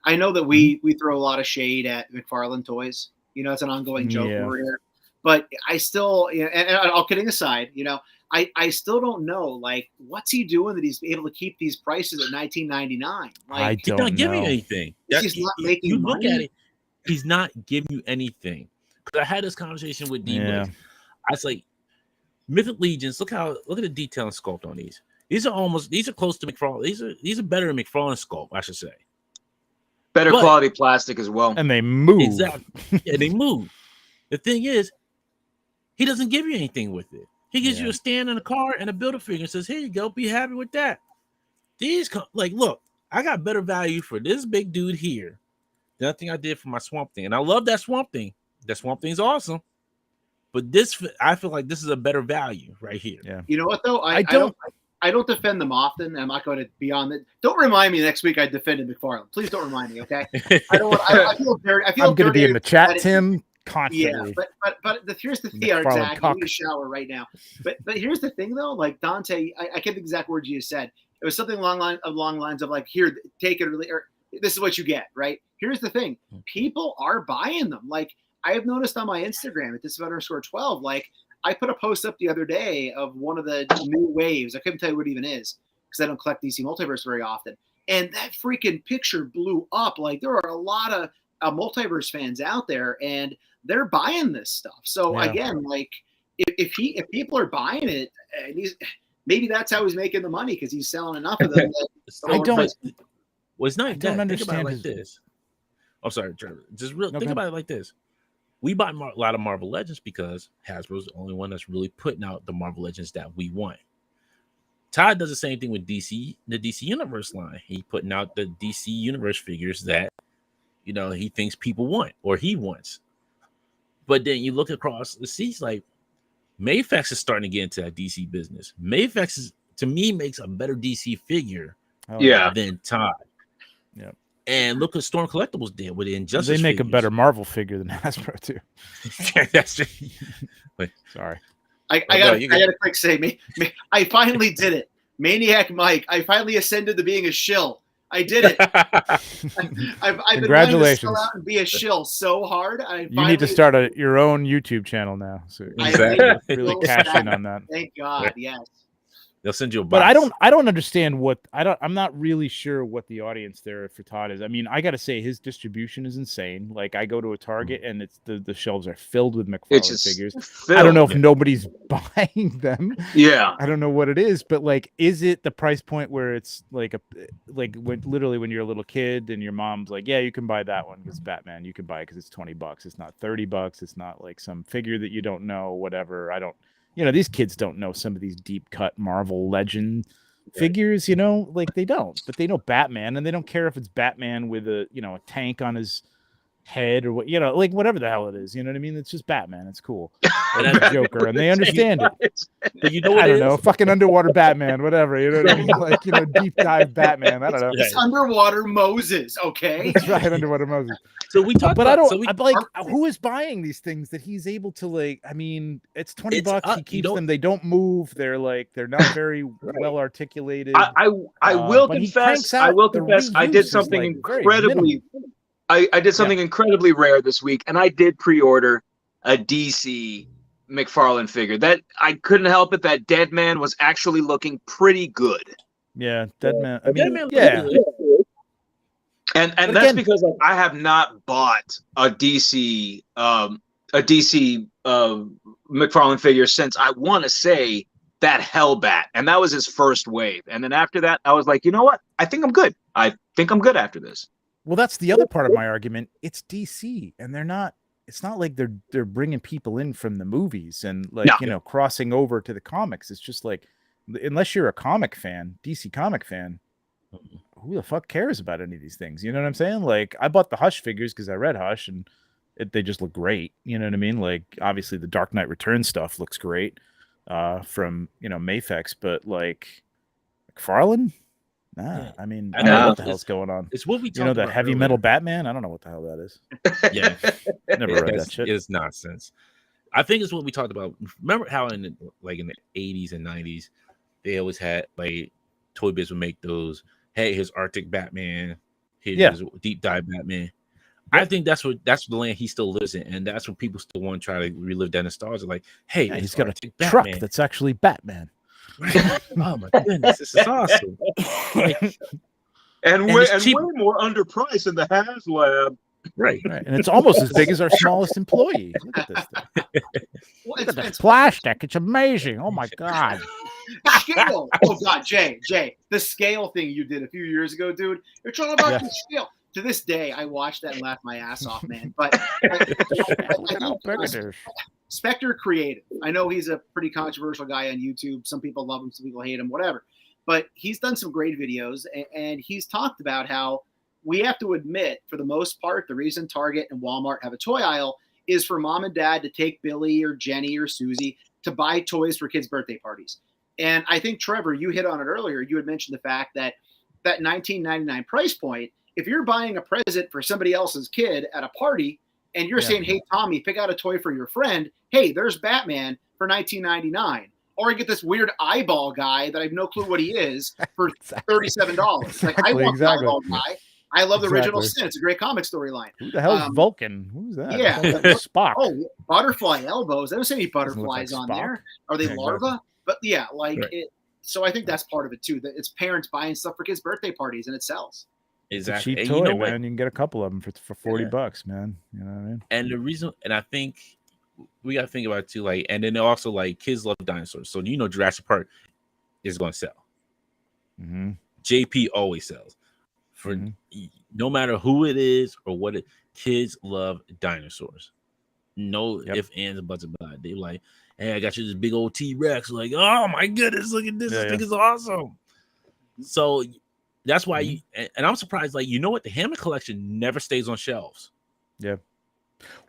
I know that we throw a lot of shade at McFarlane Toys. It's an ongoing joke over here. But I still, and all kidding aside, I still don't know, what's he doing that he's able to keep these prices at $19.99? He's not giving you anything. He's not making you money. Look at it, he's not giving you anything. Because I had this conversation with D. I was like, Mythic Legions, look at the detail and sculpt on these. These are close to McFarlane. These are better than McFarlane sculpt, I should say. Better quality plastic as well. And they move. Exactly. Yeah, they move. The thing is, he doesn't give you anything with it. He gives you a stand and a car and a Build-A-Figure and says, here you go, be happy with that. Look, I got better value for this big dude here than I think I did for my Swamp Thing. And I love that Swamp Thing. That Swamp Thing's awesome. But I feel like this is a better value right here. Yeah. You know what, though? I don't defend them often. I'm not going to be on it. Don't remind me next week I defended McFarlane. Please don't remind me, okay? I feel I'm going to be in the chat, Tim. Constantly. Yeah, but here's the thing. Exactly. I need a shower right now. But here's the thing, though. Like Dante, I can't the exact words you said. It was something along lines of here, take it or this is what you get, right? Here's the thing. People are buying them. I have noticed on my Instagram at this_12, I put a post up the other day of one of the new waves. I couldn't tell you what it even is because I don't collect DC Multiverse very often. And that freaking picture blew up. There are a lot of Multiverse fans out there, and they're buying this stuff. So again, if people are buying it, and maybe that's how he's making the money because he's selling enough of them. I don't. Well, it's not. I don't understand. Think about it like this. I'm sorry, Trevor. Just think about it like this. We bought a lot of Marvel Legends because Hasbro's the only one that's really putting out the Marvel Legends that we want. Todd does the same thing with DC, the DC Universe line. He putting out the DC Universe figures that, he thinks people want or he wants. But then you look across the seas, like Mayfex is starting to get into that DC business. Mayfex to me makes a better DC figure than Todd. Yeah. And look what Storm Collectibles did with the Injustice. They make figures. a better Marvel figure than Hasbro too. That's true. Sorry. I got a quick say. I finally did it. Maniac Mike. I finally ascended to being a shill. I did it. I've been wanting to sell out and be a shill so hard. You need to start your own YouTube channel now. So really cash in on that. Thank God. Yes. They'll send you a box. But I don't understand I'm not really sure what the audience there for Todd is. I mean, I got to say his distribution is insane. Like I go to a Target and it's the shelves are filled with McFarlane figures. I don't know if nobody's buying them. Yeah. I don't know what it is, but like, is it the price point where it's like when you're a little kid and your mom's like, yeah, you can buy that one because Batman, you can buy it because it's $20. It's not $30. It's not like some figure that you don't know, whatever. These kids don't know some of these deep cut Marvel Legend figures, like they don't, but they know Batman and they don't care if it's Batman with a tank on his head or what, like whatever the hell it is, you know what I mean? It's just Batman. It's cool. Or the Joker, and they understand it. But what I don't know, fucking underwater Batman, whatever, you know what I mean? Like, deep dive Batman. I don't know. It's underwater Moses, okay? That's right, underwater Moses. So we talked but about, who is buying these things that he's able to like? I mean, it's $20. He keeps them. They don't move. They're not very well articulated. I will confess. I did something incredibly. I did something incredibly rare this week, and I did pre-order a DC McFarlane figure. That I couldn't help it. That Dead Man was actually looking pretty good. Yeah, Dead Man. I mean, Dead Man And that's again, because I have not bought a DC McFarlane figure since I want to say that Hellbat, and that was his first wave. And then after that, I was like, you know what? I think I'm good. I think I'm good after this. Well, that's the other part of my argument. It's DC, and they're not. It's not like they're bringing people in from the movies and crossing over to the comics. It's just like, unless you're a comic fan, DC comic fan, who the fuck cares about any of these things? You know what I'm saying? Like, I bought the Hush figures because I read Hush, and they just look great. You know what I mean? Like, obviously the Dark Knight Returns stuff looks great from Mayfex, but like McFarlane. Nah, I mean, I don't know what the hell's going on. It's what we talked about. The heavy metal Batman. I don't know what the hell that is. Yeah, never read that shit. It's nonsense. I think it's what we talked about. Remember how in the 80s and 90s, they always had like Toy Biz would make those. Hey, here's Arctic Batman. Here's Deep Dive Batman. I think that's the land he still lives in, and that's what people still want to try to relive that nostalgia. Like, hey, he's got a truck that's actually Batman. Oh my goodness, this is awesome. and way more underpriced than the HasLab. Right. And it's almost as big as our smallest employee. Look at this thing. Look at this plastic. It's amazing. Oh my God. Scale. Oh God, Jay, the scale thing you did a few years ago, dude. You're talking about the scale. To this day, I watched that and laughed my ass off, man. But Spectre Creative. I know he's a pretty controversial guy on YouTube. Some people love him, some people hate him, whatever. But he's done some great videos, and he's talked about how we have to admit, for the most part, the reason Target and Walmart have a toy aisle is for mom and dad to take Billy or Jenny or Susie to buy toys for kids' birthday parties. And I think, Trevor, you hit on it earlier. You had mentioned the fact that $19.99 price point, if you're buying a present for somebody else's kid at a party and you're saying, hey, Tommy, pick out a toy for your friend. Hey, there's Batman for $19.99. Or I get this weird eyeball guy that I have no clue what he is for $37. Like, I want the eyeball guy. I love the original Sin. It's a great comic storyline. Who the hell is Vulcan? Who's that? Yeah. Spock. Oh, butterfly elbows. I don't see any butterflies on there. Are they larvae? Exactly. But yeah, it. So I think that's part of it too. That it's parents buying stuff for kids' birthday parties and it sells. Exactly. It's a cheap toy, man. You can get a couple of them for $40, man. You know what I mean? And the reason, and I think we got to think about it too, like, and then also like kids love dinosaurs. So Jurassic Park. is going to sell. Mm-hmm. JP always sells. For no matter who it is or what it, kids love dinosaurs. No if, ands, and buts about it. They're like, hey, I got you this big old T-Rex. Like, oh my goodness, look at this. This thing is awesome. So that's why and I'm surprised, like, you know what? The Hammer collection never stays on shelves. Yeah.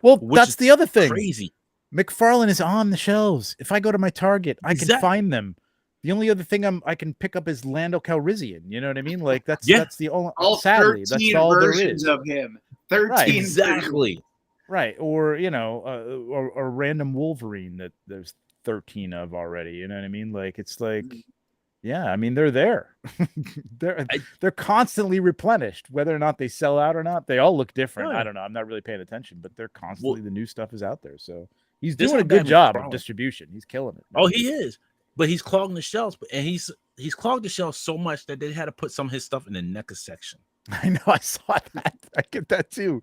Well, that's the other thing. Crazy. McFarlane is on the shelves. If I go to my Target, I can find them. The only other thing I can pick up is Lando Calrissian. You know what I mean? Like that's the only. Sadly, that's all there is of him. 13 right, exactly. Right, or you know, or random Wolverine that there's 13 of already. You know what I mean? Like it's like, yeah, I mean they're there. they're constantly replenished, whether or not they sell out or not. They all look different. I don't know. I'm not really paying attention, but they're constantly the new stuff is out there. So he's doing a good job of distribution. He's killing it. Man. Oh, he is. But he's clogging the shelves, and he's clogged the shelves so much that they had to put some of his stuff in the NECA section. I know, I saw that. I get that too.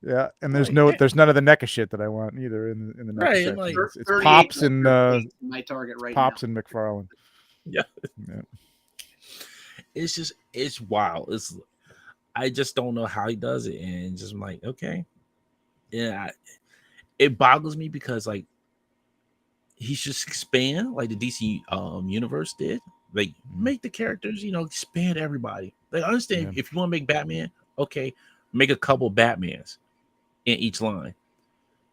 Yeah, and there's none of the NECA shit that I want either in the NECA section. Like, it's Pops and my Target right Pops now. and McFarlane. Yeah. It's wild. I just don't know how he does it, and just like, okay, yeah, it boggles me because like he should expand like the DC universe did. Like make the characters, expand everybody. Like I understand if you want to make Batman, okay, make a couple Batmans in each line,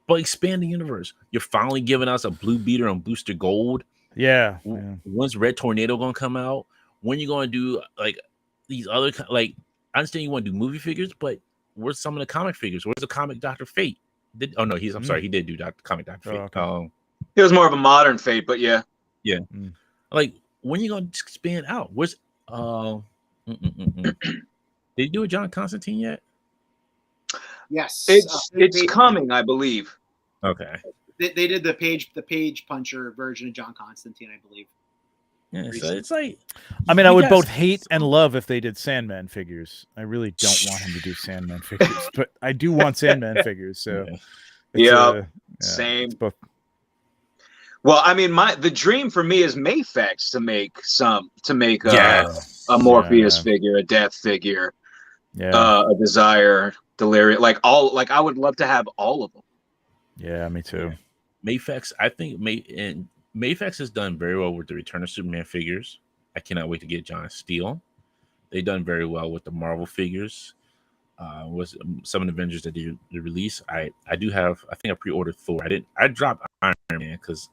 but expand the universe. You're finally giving us a Blue Beater on Booster Gold. Yeah. When's Red Tornado gonna come out? When you gonna do like these other like? I understand you want to do movie figures, but where's some of the comic figures? Where's the comic Dr. Fate? I'm sorry, he did do comic Dr. Fate. Okay. It was more of a modern Fate, but yeah. Like when you gonna expand out? Where's did you do a John Constantine yet? Yes, it's coming, I believe. Okay. They did the page puncher version of John Constantine, I believe. Yeah, so it's like, I mean, I would both hate and love if they did Sandman figures. I really don't want him to do Sandman figures, but I do want Sandman figures. So same. It's both. Well, I mean, the dream for me is Mayfex to make a Morpheus figure, a Death figure, a Desire, Delirium, I would love to have all of them. Yeah, me too. Mayfex, I think Mayfex has done very well with the Return of Superman figures. I cannot wait to get John Steele. They've done very well with the Marvel figures. Was some of the Avengers that they release. I do have. I think I pre-ordered Thor. I dropped Iron Man because.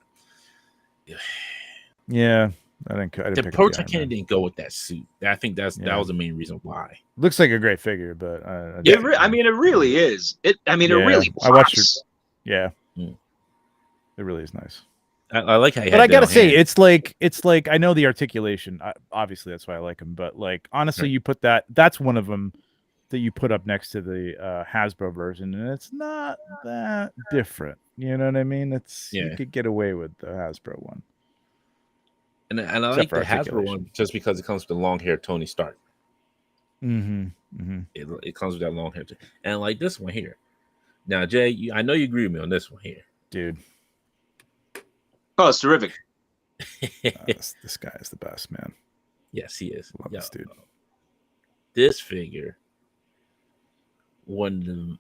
Yeah, I didn't. The Proton Cannon didn't go with that suit. I think that was the main reason why. Looks like a great figure, but it really is. It really. Pops. I watched it. Yeah, it really is nice. I like how. But I gotta say, it's like I know the articulation. Obviously, that's why I like him. But like honestly, you put that's one of them that you put up next to the Hasbro version, and it's not that different. You know what I mean? You could get away with the Hasbro one. And I like the Hasbro one just because it comes with the long hair Tony Stark. It comes with that long hair, and like this one here. Now, Jay, I know you agree with me on this one here, dude. Oh, it's terrific. This guy is the best, man. Yes, he is. Love this dude. This figure, one of them,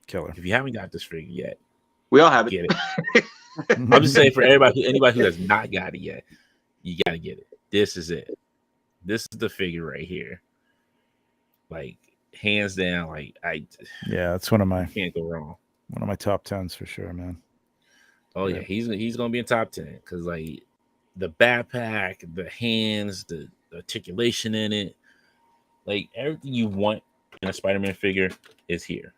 killer. If you haven't got this figure yet, we all have it. Get it. I'm just saying for anybody who has not got it yet, you gotta get it. This is it. This is the figure right here. Like hands down, that's one of my can't go wrong. One of my top 10s for sure, man. Oh yeah, he's gonna be in top 10 because like the backpack, the hands, the articulation in it, like everything you want in a Spider-Man figure is here.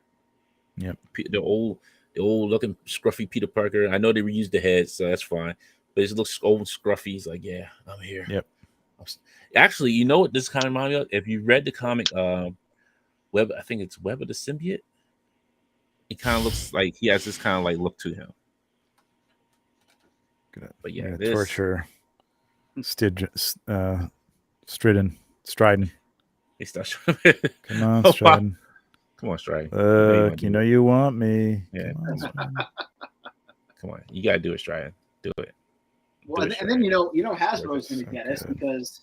Yep. The old looking scruffy Peter Parker. I know they reused the head, so that's fine. But it looks old and scruffy. He's like, yeah, I'm here. Yep. Actually, you know what this kind of reminds me of? If you read the comic, I think it's Web of the Symbiote. It kind of looks like he has this kind of like look to him. But yeah, this torture Stridon. He starts. Come on, Stridon. Come on, Stridon. You know you want me. Yeah. Come on, you gotta do it, Stridon. Do it. Well, and then Hasbro's going to get us because,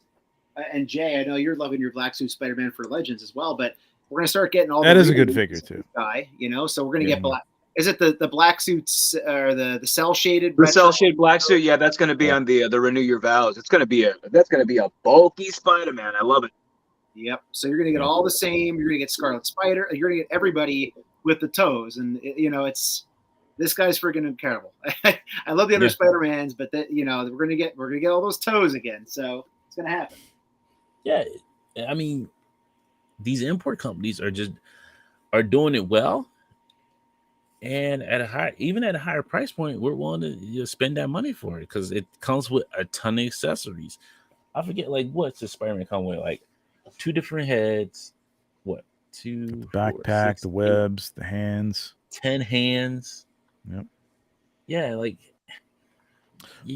and Jay, I know you're loving your black suit Spider-Man for Legends as well, but we're going to start getting all that is a good figure too. Guy, so we're going to get black. Is it the black suits or the cell shaded? The cell shaded black suit, yeah, that's going to be on the Renew Your Vows. It's going to be a bulky Spider-Man. I love it. Yep. So you're going to get all the same. You're going to get Scarlet Spider. You're going to get everybody with the toes, and it's. This guy's freaking incredible. I love the other Spider-Mans, but that we're gonna get all those toes again. So it's gonna happen. Yeah, I mean, these import companies are doing it well, and at a higher price point, we're willing to spend that money for it because it comes with a ton of accessories. I forget what's the Spider-Man come with, 2 different heads, two the backpack, the webs, the hands, 10 hands. Yep. Yeah,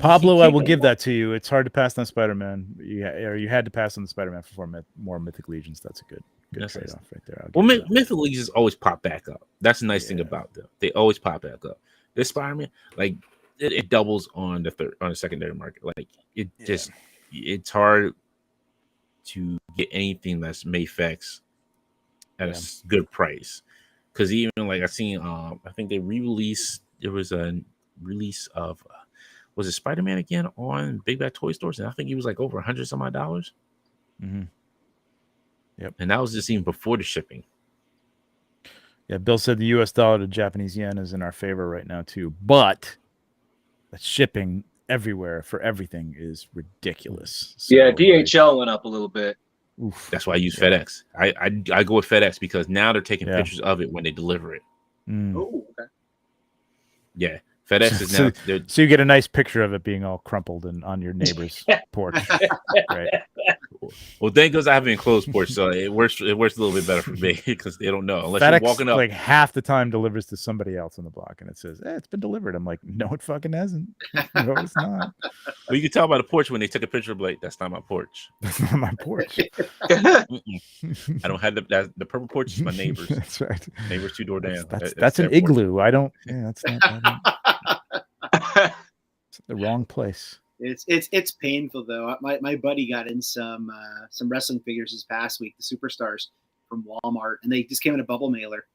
Pablo, I will give that to you. It's hard to pass on Spider-Man. You had to pass on the Spider-Man for more Mythic Legions. That's a good trade-off right there. Well, Mythic Legions always pop back up. That's the nice thing about them. They always pop back up. This Spider-Man, it doubles on the secondary market. It's hard to get anything that's Mayfex at a good price. Because even I seen, I think they re-released. There was a release of, was it Spider-Man again on Big Bad Toy Stores, and I think he was over $100 some odd. Mm-hmm. Yep. And that was just even before the shipping. Yeah, Bill said the U.S. dollar to Japanese yen is in our favor right now too, but the shipping everywhere for everything is ridiculous. So, yeah, DHL went up a little bit. Oof. That's why I use FedEx. I go with FedEx because now they're taking pictures of it when they deliver it. Oh, okay. Yeah, FedEx is now. So you get a nice picture of it being all crumpled and on your neighbor's porch. Right. Well, thank goodness I have an enclosed porch, so it works a little bit better for me because they don't know unless FedEx, you're walking up. Half the time delivers to somebody else on the block, and it says, "It's been delivered." I'm like, "No, it fucking hasn't. No, it's not." Well, you can tell by the porch when they took a picture of that's not my porch. That's not my porch. I don't have the purple porch is my neighbor's. That's right. Neighbor's 2 doors down. That's an igloo. Porch. I don't. Yeah, that's not. It's the wrong place. It's painful though. My buddy got in some wrestling figures this past week, the Superstars from Walmart, and they just came in a bubble mailer,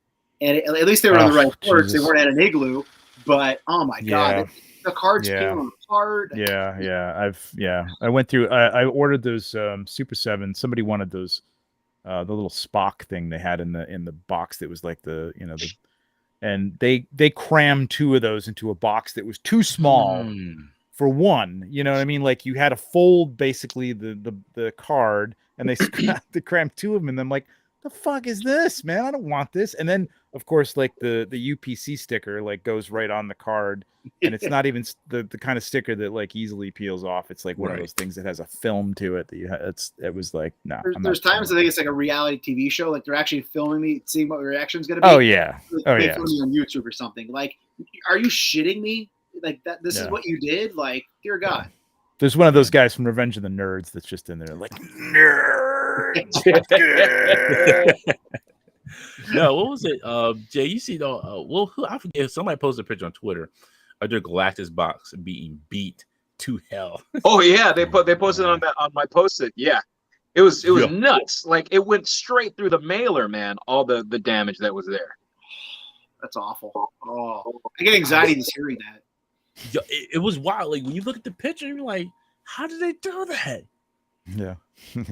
and at least they were in the right ports. They weren't at an igloo, but oh my god, the cards came apart. I went through. I ordered those Super 7. Somebody wanted those the little Spock thing they had in the box that was and they crammed 2 of those into a box that was too small. For one, you know what I mean? You had to fold basically the card, and they crammed 2 of them, and I'm like, the fuck is this, man? I don't want this. And then, of course, the UPC sticker goes right on the card, and it's not even the kind of sticker that easily peels off. It's one of those things that has a film to it that it was nah. There's times I think it's a reality TV show, they're actually filming me, seeing what the reaction's gonna be. Oh yeah, they film me on YouTube or something. Are you shitting me? That this is what you did? Dear God. There's one of those guys from Revenge of the Nerds that's just in there nerds. No, what was it? Jay, you see I forget, somebody posted a picture on Twitter of their Galactus box being beat to hell. Oh yeah, they posted on my post-it. Yeah. It was nuts. It went straight through the mailer, man, all the damage that was there. That's awful. Oh, I get anxiety just hearing that. It was wild. When you look at the picture, you're like, how did they do that? Yeah.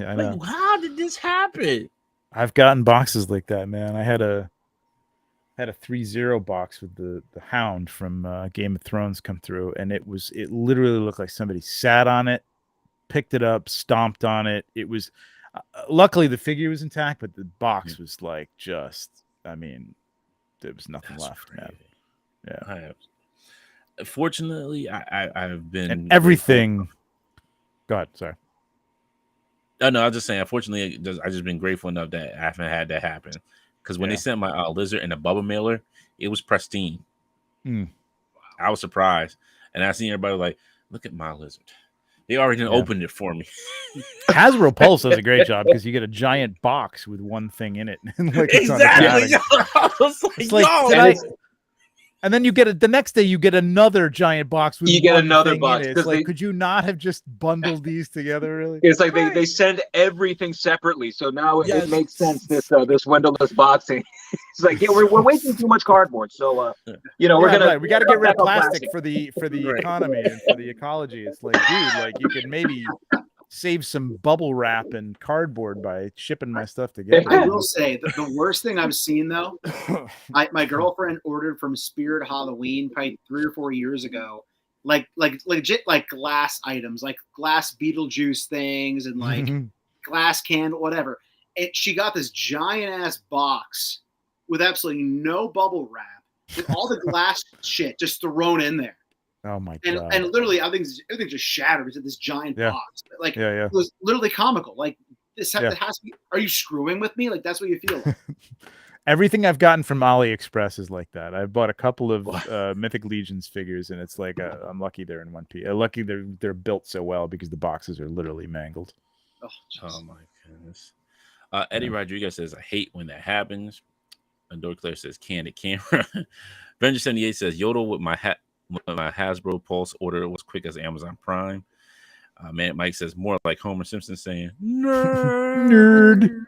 I know. How did this happen? I've gotten boxes like that, man. I had a 3-0 box with the Hound from Game of Thrones come through, and it literally looked like somebody sat on it, picked it up, stomped on it. It was luckily the figure was intact, but the box was there was nothing left, crazy. Man. Yeah. Fortunately, I've been and everything. Go ahead. Sorry. No, I was just saying. Unfortunately, I just been grateful enough that I haven't had that happen. Because when they sent my lizard in a bubble mailer, it was pristine. I was surprised, and I seen everybody look at my lizard. They already opened it for me. Hasbro Pulse does a great job because you get a giant box with one thing in it. Exactly. I was And then you get it the next day. You get another giant box. With you get one another thing box in it. It's like, they, could you not have just bundled these together? Really? It's like they send everything separately. So now it makes sense. This windowless boxing. It's like, yeah, we're wasting too much cardboard. So we got to get rid of plastic for the economy and for the ecology. It's like, dude, like you could maybe save some bubble wrap and cardboard by shipping my stuff together. I will say that the worst thing I've seen though, my girlfriend ordered from Spirit Halloween probably 3 or 4 years ago, like legit like glass items, like glass Beetlejuice things and like glass candle, whatever. And she got this giant ass box with absolutely no bubble wrap, with all the glass shit just thrown in there. Oh my god! And literally, everything just shattered into this giant box. Like, it was literally comical. Like, this has to be. Are you screwing with me? Like, that's what you feel like. Everything I've gotten from AliExpress is like that. I've bought a couple of Mythic Legions figures, and it's like I'm lucky they're in one piece. Lucky they're built so well because the boxes are literally mangled. Oh my goodness! Eddie Rodriguez says, "I hate when that happens." And Dorclair says, "Candid camera." Avenger 78 says, "Yodel with my hat." When my Hasbro Pulse order was quick as Amazon Prime. Man, Mike says more like Homer Simpson saying "nerd."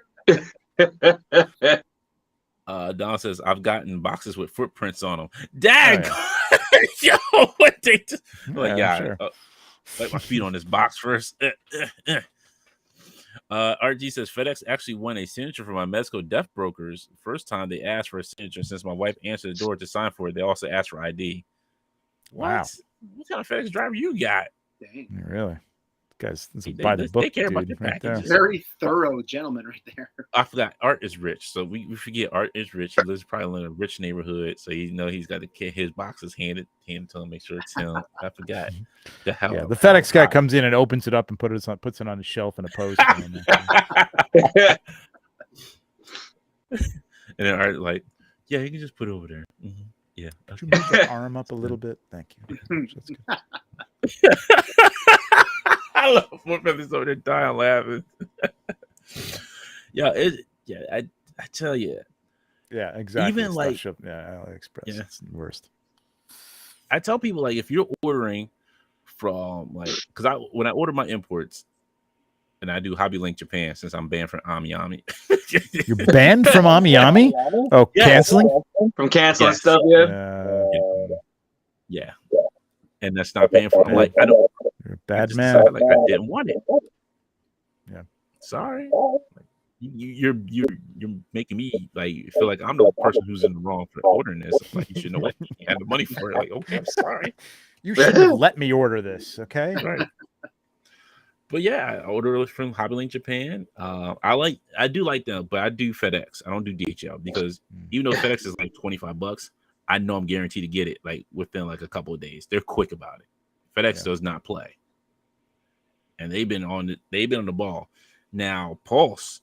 Don says, "I've gotten boxes with footprints on them." Dang, yo, what they just like? Yeah, sure. Like my feet on this box first. RG says FedEx actually won a signature for my Mezco Death Brokers. First time they asked for a signature, since my wife answered the door to sign for it, they also asked for ID. Wow. What kind of FedEx driver you got? Dang. Really? Guys, by the book, they care dude, about the packages. Very thorough gentleman right there. I forgot Art is rich, so we forget Art is rich. He lives probably in a rich neighborhood, so he's got to get his boxes handed to him, make sure it's him. I forgot. The FedEx guy comes in and opens it up and puts it on his shelf in a post. And then Art like, yeah, you can just put it over there. Mm-hmm. Yeah. Could you move your arm up a little bit? Thank you. I love Four Feathers over there dying laughing. I tell you. Yeah, exactly. Even like AliExpress, it's the worst. I tell people, like, if you're ordering from because when I order my imports, and I do Hobby Link Japan since I'm banned from AmiAmi. You're banned from AmiAmi? Oh, canceling? From canceling stuff, yeah. And that's not paying for it. I'm like, I don't. You're a bad man. Like, I didn't want it. Yeah. Sorry. Like, you're making me like feel like I'm the person who's in the wrong for ordering this. Like, you should know what you had the money for it. Like, okay, I'm sorry. You should have let me order this, okay? Right. But yeah, I ordered it from Hobby Link Japan. I do like them, but I do FedEx. I don't do DHL because even though FedEx is like $25, I know I'm guaranteed to get it like within like a couple of days. They're quick about it. FedEx does not play, and they've been on the ball. Now Pulse,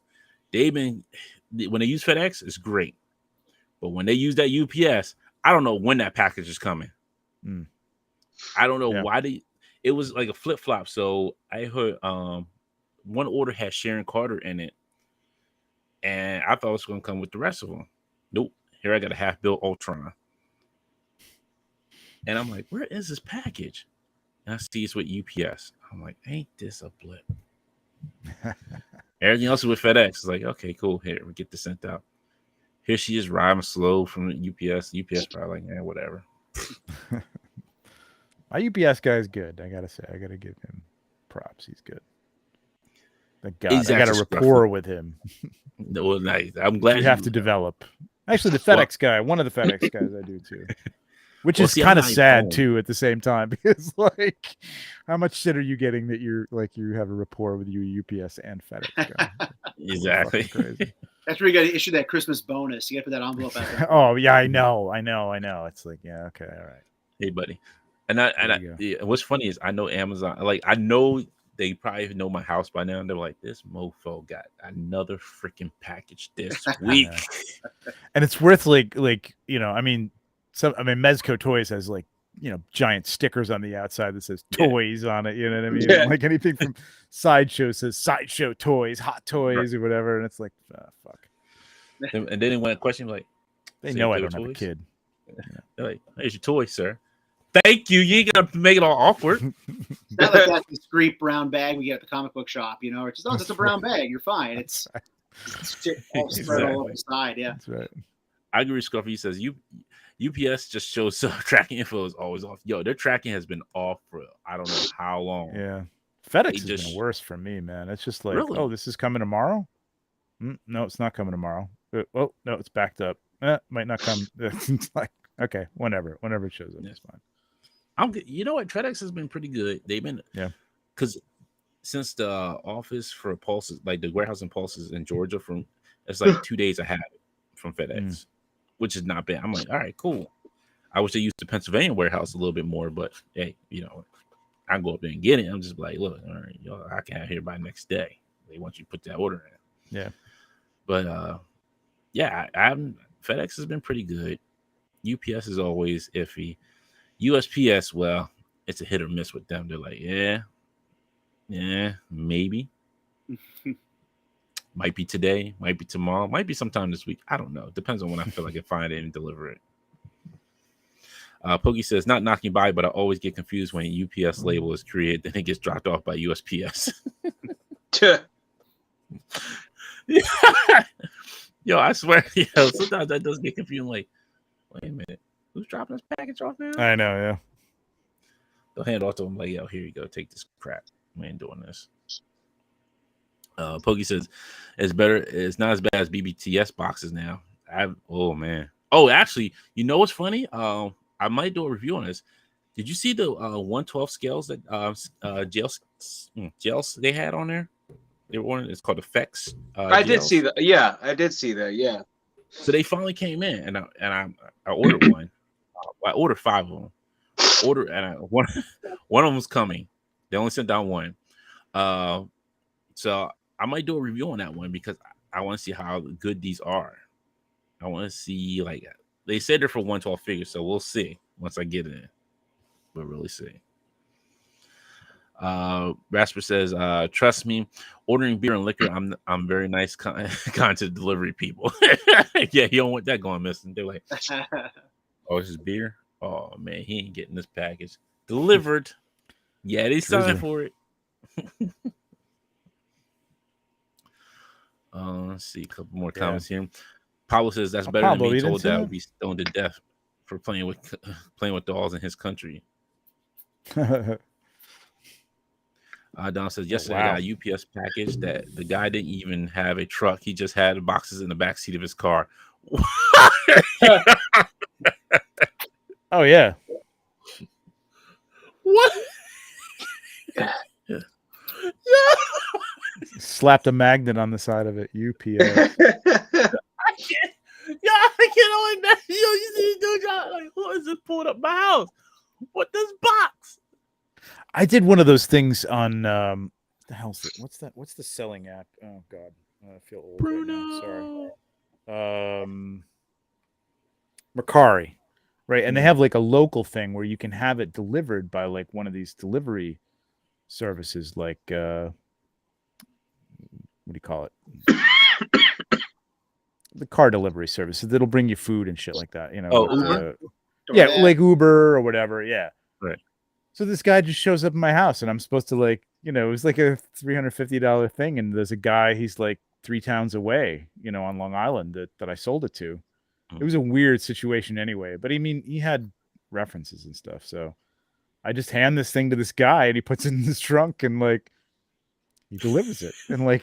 when they use FedEx, it's great, but when they use that UPS, I don't know when that package is coming. I don't know why it was like a flip flop. So I heard one order had Sharon Carter in it, and I thought it was going to come with the rest of them. Nope. Here I got a half-built Ultron, and I'm like, where is this package? And I see it's with UPS. I'm like, ain't this a blip? Everything else is with FedEx. It's like, okay, cool. Here, we get this sent out. Here she is riding slow from the UPS. UPS probably like, whatever. My UPS guy is good. I gotta say, I gotta give him props. He's good. Thank God. I got a rapport with him. Well, nice. I'm glad you have to develop. Actually, the FedEx guy, one of the FedEx guys, I do too. Which is kind of sad too at the same time, because like, how much shit are you getting that you're like you have a rapport with your UPS and FedEx guy? Exactly. Crazy. That's where you got to issue that Christmas bonus. You got to put that envelope out there. Oh yeah, I know. It's like, yeah, okay, all right. Hey, buddy. And what's funny is I know Amazon. Like, I know they probably know my house by now. And they're like, this mofo got another freaking package this week. And it's worth like Mezco Toys has like, giant stickers on the outside that says toys on it. You know what I mean? Yeah. Like anything from Sideshow says Sideshow Toys, Hot Toys, or whatever. And it's like, fuck. And then when a question like, they know I don't have a kid. They're like, here's your toy, sir. Thank you. You ain't gonna make it all awkward. It's not like that discreet brown bag we get at the comic book shop, you know, or just just a brown bag. You're fine. It's shit all spread all over the side. Yeah, that's right. I agree with Scruffy. He says UPS just shows tracking info is always off. Yo, their tracking has been off for I don't know how long. Yeah, FedEx has been worse for me, man. It's just like, oh, this is coming tomorrow. No, it's not coming tomorrow. Oh no, it's backed up. Might not come. It's like, okay, whenever it shows up, it's fine. You know what? FedEx has been pretty good. They've been because since the office for Pulses, like the warehouse and Pulses in Georgia, it's like 2 days ahead from FedEx, which is not bad. I'm like, all right, cool. I wish they used the Pennsylvania warehouse a little bit more, but hey, you know, I go up there and get it. I'm just like, look, all right, yo, I can have here by next day. They want you to put that order in. Yeah, but yeah, FedEx has been pretty good. UPS is always iffy. USPS, well, it's a hit or miss with them. They're like, yeah, maybe. Might be today, might be tomorrow, might be sometime this week. I don't know. Depends on when I feel like I find it and deliver it. Pokey says, not knocking by, but I always get confused when a UPS label is created, then it gets dropped off by USPS. Yo, I swear, sometimes that does get confusing. Like, wait a minute, who's dropping this package off now? I know, yeah. They'll hand it off to them like, yo, here you go, take this crap. We ain't doing this. Pokey says it's better. It's not as bad as BBTS boxes now. Oh man. Oh, actually, you know what's funny? I might do a review on this. Did you see the 1/12 scales that gels they had on there? They were on. It's called Effects. I did see that. Yeah, I did see that. Yeah. So they finally came in, and I ordered one. I ordered 5 of them. One of them was coming. They only sent down one. So I might do a review on that one because I want to see how good these are. I want to see, like, they said they're for 1/12 figures, so we'll see once I get it in. We'll really see. Rasper says, trust me, ordering beer and liquor, I'm very nice kind to delivery people. Yeah, you don't want that going missing. They're like, oh, this is beer? Oh man, he ain't getting this package delivered. Yeah, they signed for it. Let's see a couple more comments here. Pablo says that's better than being told that would be stoned to death for playing with dolls in his country. Don says yesterday I got a UPS package that the guy didn't even have a truck. He just had boxes in the backseat of his car. Oh yeah. What? Yeah. Slapped a magnet on the side of it. UPS. I can't only imagine. You see this dude like, who is it pulling up my house? What this box? I did one of those things on what the hell's it? What's the selling app? Oh god, I feel old. Bruno. Right now. Sorry. Mercari, right? And they have like a local thing where you can have it delivered by like one of these delivery services, like what do you call it? The car delivery services that'll bring you food and shit like that. You know? Uber? Yeah, like Uber or whatever. Yeah. Right. So this guy just shows up in my house, and I'm supposed to, like, you know, it was like a $350 thing, and there's a guy, he's like 3 towns away, you know, on Long Island that I sold it to. It was a weird situation anyway, but I mean, he had references and stuff, so I just hand this thing to this guy, and he puts it in his trunk, and like he delivers it, and like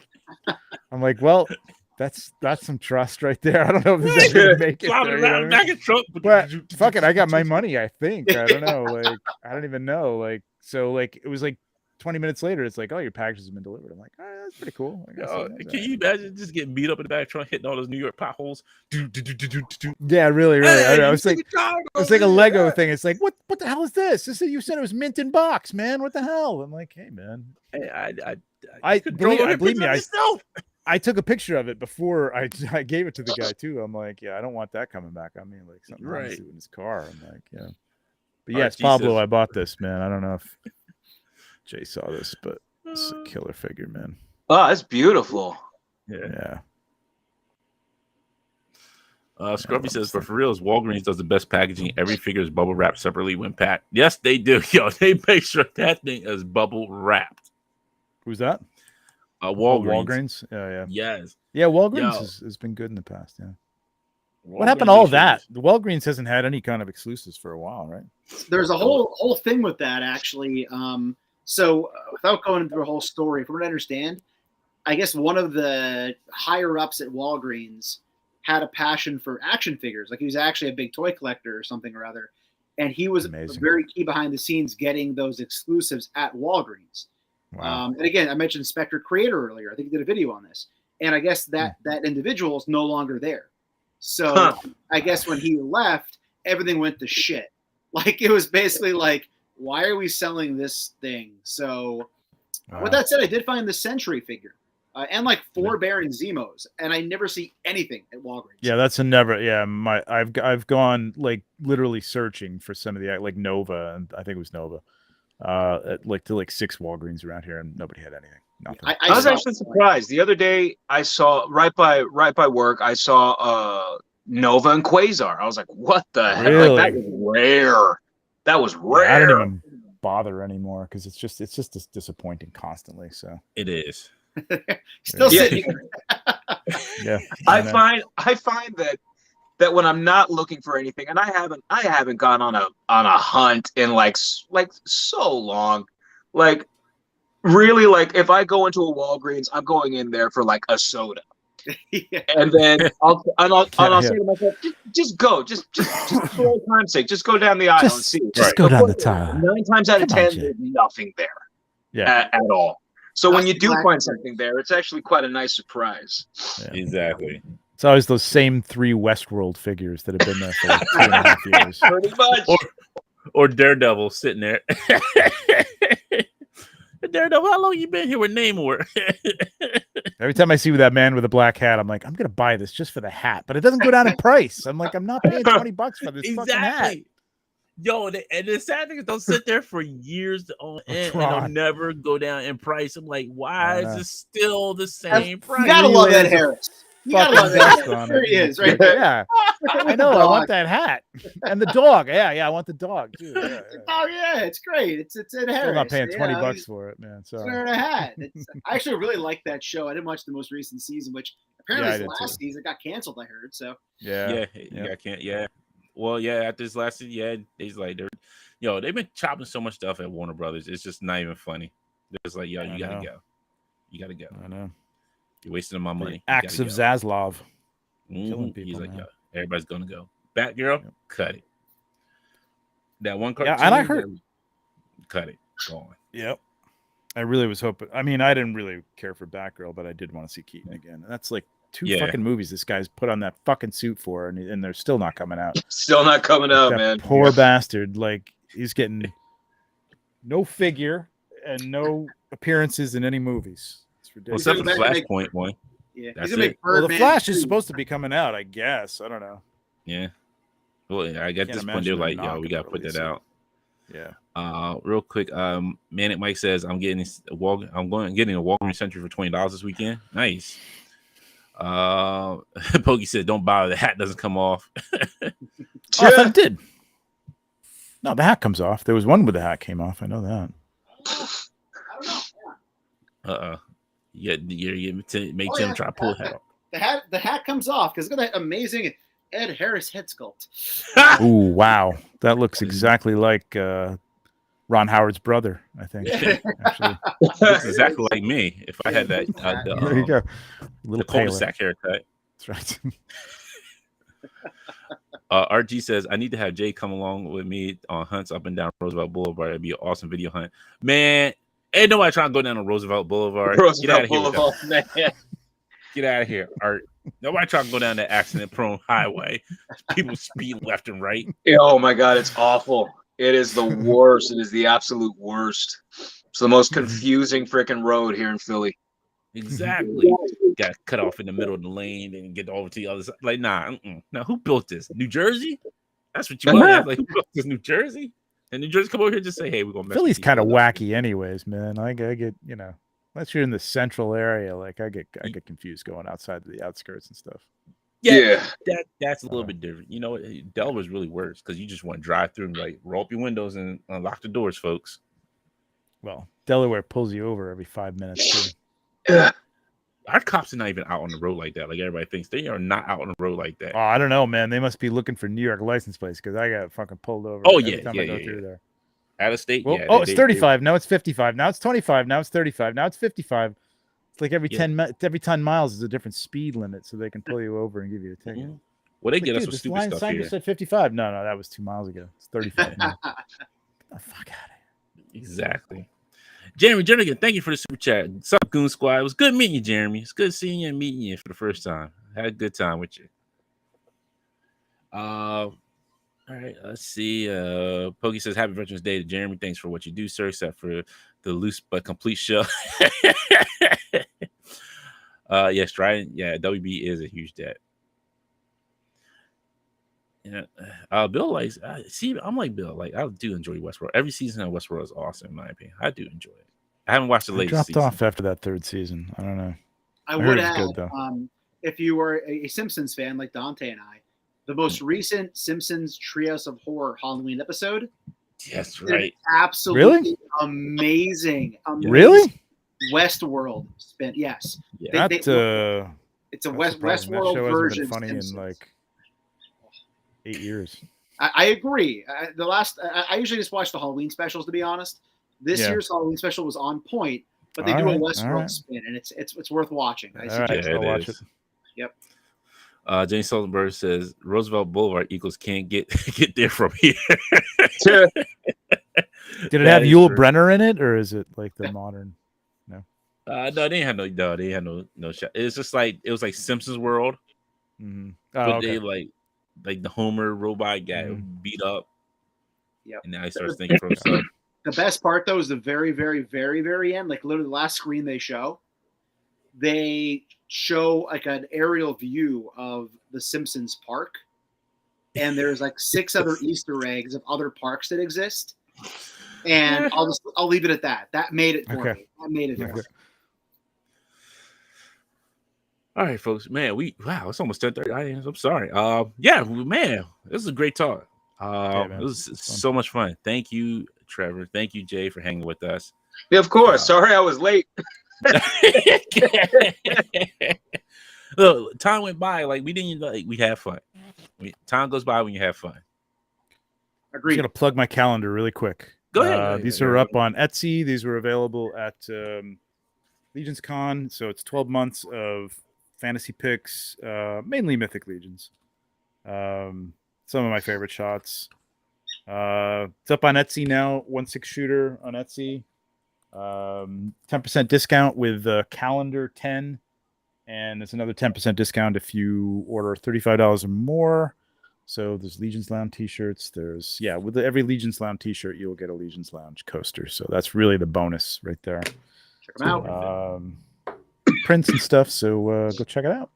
I'm like, well, that's some trust right there. I don't know if this is gonna make it. There, back in trunk, but fuck it, I got my money. I think I don't know. Like I don't even know. Like so, like it was like 20 minutes later. It's like, oh, your package has been delivered. I'm like, oh, that's pretty cool. Can you imagine just getting beat up in the back trunk, hitting all those New York potholes? Yeah, really. Hey, I was like, it's like a Lego thing. It's like, what the hell is this? You said it was mint in box, man. What the hell? I'm like, hey, man. Hey, believe me, I took a picture of it before I gave it to the guy too. I'm like, yeah, I don't want that coming back on me. Like something wrong in his car. I'm like, yeah. But yes, Pablo, I bought this, man. I don't know if Jay saw this, but it's a killer figure, man. Oh, that's beautiful. Yeah. Scruffy says, for reals, Walgreens does the best packaging. Every figure is bubble wrapped separately when packed. Yes, they do. Yo, they make sure that thing is bubble wrapped. Who's that? Walgreens. Walgreens. Yeah. Yes. Yeah, Walgreens has been good in the past. Yeah. Walgreens, What happened to all that? The Walgreens hasn't had any kind of exclusives for a while, right? There's a whole thing with that, actually. So without going into the whole story, if we're to understand, I guess one of the higher ups at Walgreens had a passion for action figures. Like he was actually a big toy collector or something or other. And he was very key behind the scenes getting those exclusives at Walgreens. Wow. And again, I mentioned Spectre Creator earlier. I think he did a video on this. And I guess that individual is no longer there. So I guess when he left, everything went to shit. Like it was basically like, why are we selling this thing? So with that said, I did find the Sentry figure and like 4 Baron Zemos, and I never see anything at Walgreens. Yeah, that's a never. Yeah, I've gone like literally searching for some of the like Nova, and I think it was Nova, to 6 Walgreens around here, and nobody had anything. Nothing. I was actually surprised. The other day, I saw right by work, I saw Nova and Quasar. I was like, "What the heck? Really? Like, that was rare. That was rare." I don't even bother anymore because it's just disappointing constantly. So it is. Still sitting here. Yeah, I find that when I'm not looking for anything, and I haven't gone on a hunt in like so long, like. Really, like if I go into a Walgreens, I'm going in there for like a soda, and then I'll say to myself, just go, just for time's sake, just go down the aisle and see. Just go down the tile. 9 times out of 10, there's nothing there, at all. So when you do find something there, it's actually quite a nice surprise. Yeah. Exactly. It's always those same 3 Westworld figures that have been there for like 2.5 years. Pretty much. Or Daredevil sitting there. Daredevil, how long you been here with Namor? Every time I see that man with a black hat, I'm like, I'm gonna buy this just for the hat, but it doesn't go down in price. I'm like, I'm not paying $20 for this fucking hat. Yo, and the sad thing is they'll sit there for years on end and they'll never go down in price. I'm like, why is this still the same price? You gotta love Ed Harris. You gotta love that. There he is, right there. Yeah, I know. I want that hat and the dog. Yeah, I want the dog too. Yeah. Oh yeah, it's great. It's Ed Harris. I'm not paying $20 for it, man. It's wearing a hat. I actually really like that show. I didn't watch the most recent season, which apparently last season got canceled. I heard so. Yeah. Well, yeah. After this last season, they've been chopping so much stuff at Warner Brothers. It's just not even funny. They're just like, yo, you gotta go. You gotta go. I know. You're wasting my money. Acts of Zaslav. Killing people. He's like, yo, everybody's gonna go. Batgirl, cut it. That one cartoon. Yeah, and I heard. Cut it. Go on. Yep. I really was hoping. I mean, I didn't really care for Batgirl, but I did want to see Keaton again. That's like 2 fucking movies this guy's put on that fucking suit for, and they're still not coming out. Still not coming out, man. Poor bastard. Like he's getting no figure and no appearances in any movies. Well, except for the Flashpoint one. Yeah, that's it. Well, the Flash is supposed to be coming out, I guess. I don't know. Yeah. Well, I got this point. They're like, yo, we got to put that out. Yeah. Real quick. Manic Mike says, I'm getting a Walgreens Sentry for $20 this weekend. Nice. Pokey said, don't bother. The hat doesn't come off. I thought it did. No, the hat comes off. There was one where the hat came off. I know that. I don't know. You make Tim try to pull the hat off. The hat comes off because look at that amazing Ed Harris head sculpt. Ooh, wow. That looks exactly like Ron Howard's brother, I think. Actually. Looks exactly like me if I had that. There you go. The cul-de-sac haircut. That's right. RG says, I need to have Jay come along with me on hunts up and down Roosevelt Boulevard. It'd be an awesome video hunt. Man, ain't nobody trying to go down on Roosevelt Boulevard. Get out of here. Get out of here, Art. Nobody trying to go down that accident-prone highway. People speed left and right. Oh, my God. It's awful. It is the worst. It is the absolute worst. It's the most confusing freaking road here in Philly. Exactly. Got cut off in the middle of the lane and get over to the other side. Like, nah. Now, who built this? New Jersey? That's what you want. Like, who built this? New Jersey? And New Jersey come over here and just say, hey, we're going to mess Philly's with kind of wacky anyways, man. I get, unless you're in the central area, like I get confused going outside of the outskirts and stuff. Yeah. That's a little bit different. You know, Delver's really worse because you just want to drive through and like roll up your windows and unlock the doors, folks. Well, Delaware pulls you over every 5 minutes too. Our cops are not even out on the road like that. Like everybody thinks, they are not out on the road like that. Oh, I don't know, man. They must be looking for New York license plates because I got fucking pulled over. Every time I go through there. Out of state, well, it's 35. Now it's 55. Now it's 25. Now it's 35. Now it's 55. It's like every 10 miles is a different speed limit, so they can pull you over and give you a ticket. Mm-hmm. Well, they get us with stupid stuff sign here. Just said 55. No, that was 2 miles ago. It's 35 now. Get the fuck out of here. Exactly. Jeremy Jernigan, thank you for the super chat. What's up, Goon Squad? It was good meeting you, Jeremy. It's good seeing you and meeting you for the first time. Had a good time with you. All right, let's see. Pokey says, Happy Veterans Day to Jeremy. Thanks for what you do, sir, except for the loose but complete show. Yes, Trident. Yeah, WB is a huge debt. Yeah, Bill likes. I'm like Bill. Like, I do enjoy Westworld. Every season of Westworld is awesome, in my opinion. I do enjoy it. I haven't watched the latest. Dropped season. off after that third season. I don't know. I would add, if you were a Simpsons fan like Dante and I, the most recent Simpsons Trios of Horror Halloween episode. Yes, right. Absolutely amazing. Really? Westworld spin. Yes. Yeah, it's a Westworld version. Funny Simpsons. In like 8 years. I agree. I usually just watch the Halloween specials, to be honest. This year's Halloween special was on point, but they do a Westworld spin, and it's worth watching. I'll watch it. Yep. Jane Stoltenberg says Roosevelt Boulevard equals can't get there from here. Did it have Yul Brynner in it, or is it like the modern? No. No, they had no shot. It's just like it was like Simpsons World, but they like the Homer robot guy beat up. Yep. And now he starts thinking for himself. The best part though is the very, very, very, very end. Like literally the last screen they show like an aerial view of the Simpsons park, and there's like 6 other Easter eggs of other parks that exist. And I'll leave it at that. That made it for me. That made it. Okay. All right, folks. Man, it's almost 10:30. I'm sorry. Man, this is a great talk. It was so much fun. Thank you, Trevor. Thank you, Jay, for hanging with us. Yeah, of course. Sorry I was late. Look, time went by like we had fun. Time goes by when you have fun. Agreed. I'm gonna plug my calendar really quick. Go ahead. These are up on Etsy. These were available at LegionsCon. So it's 12 months of fantasy picks, mainly Mythic Legions. Some of my favorite shots. It's up on Etsy now. 1/6 shooter on Etsy. 10% discount with calendar 10, and it's another 10% discount if you order $35 or more. So there's Legions Lounge t-shirts. With every Legions Lounge t-shirt you'll get a Legions Lounge coaster. So that's really the bonus right there. Check them out. Prints and stuff. So go check it out.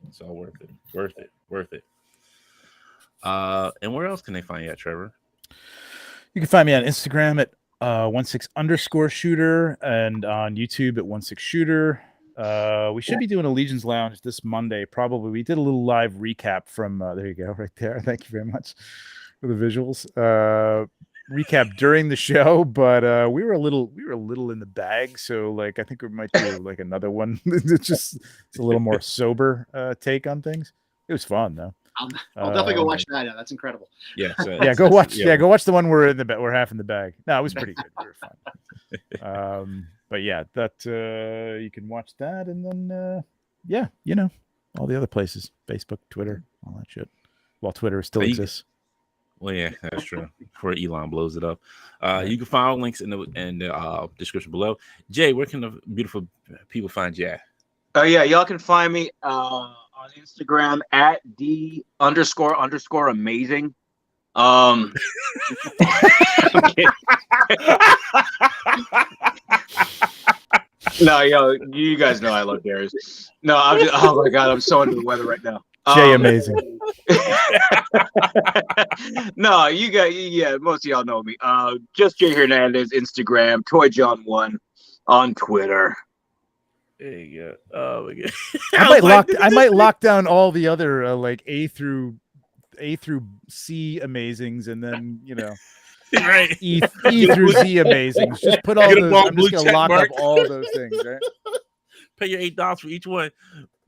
It's all worth it. And where else can they find you at, Trevor? You can find me on Instagram at 16_shooter and on YouTube at 16 shooter. We should be doing a Legions Lounge this Monday. Probably. We did a little live recap from there you go, right there. Thank you very much for the visuals. Recap during the show, but we were a little in the bag, so like I think we might do like another one. It's a little more sober take on things. It was fun though. I'll definitely go watch that. That's incredible. Yeah, go watch the one we're in the we're half in the bag. No, it was pretty good. We were fine. But yeah, that you can watch that, and then all the other places, Facebook, Twitter, all that shit. While Twitter still exists. Well, yeah, that's true. Before Elon blows it up, you can find all links in the description below. Jay, where can the beautiful people find you at? Oh yeah, y'all can find me on Instagram at @D__amazing. No, you guys know I love Darius. No, I'm just, oh my god, I'm so under the weather right now. Jay, amazing. No, you guys, most of y'all know me. Just Jay Hernandez, Instagram, ToyJohn1 on Twitter. There you go. Oh my god. I might lock down all the other like A through C amazings, and then right. E through Z amazings. Just put all those. I'm just gonna lock up all those things. Right. Pay your $8 for each one.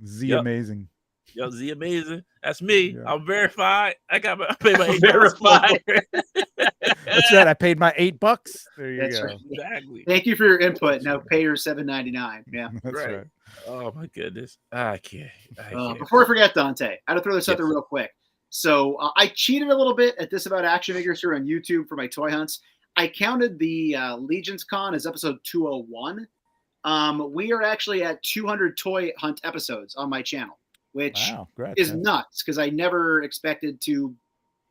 Z amazing. Yo, Z amazing. That's me. Yeah. I'm verified. I paid my $8. Verified. That's right. I paid my $8. There you go. Right. Exactly. Thank you for your input. Now pay your $7.99. Yeah. That's right. Oh my goodness. I can't. Before I forget, Dante, I had to throw this out there real quick. So I cheated a little bit at This About Action Figures here on YouTube for my toy hunts. I counted the LegionsCon as episode 201. We are actually at 200 toy hunt episodes on my channel, which is nuts because I never expected to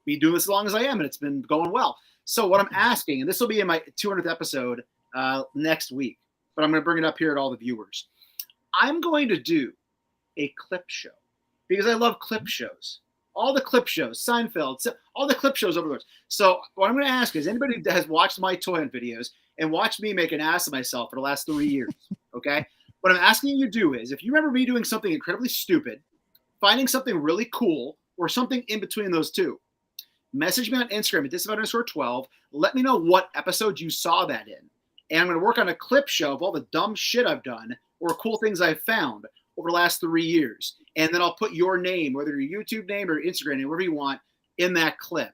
be doing this as long as I am, and it's been going well. So what I'm asking, and this will be in my 200th episode next week, but I'm going to bring it up here at all the viewers. I'm going to do a clip show because I love clip shows. All the clip shows, Seinfeld, all the clip shows over there. So what I'm going to ask is anybody that has watched my toy hunt videos and watched me make an ass of myself for the last 3 years, okay? What I'm asking you to do is, if you remember me doing something incredibly stupid, finding something really cool, or something in between those two, message me on Instagram at disabout_12. Let me know what episode you saw that in. And I'm going to work on a clip show of all the dumb shit I've done or cool things I've found over the last 3 years. And then I'll put your name, whether your YouTube name or Instagram name, whatever you want, in that clip,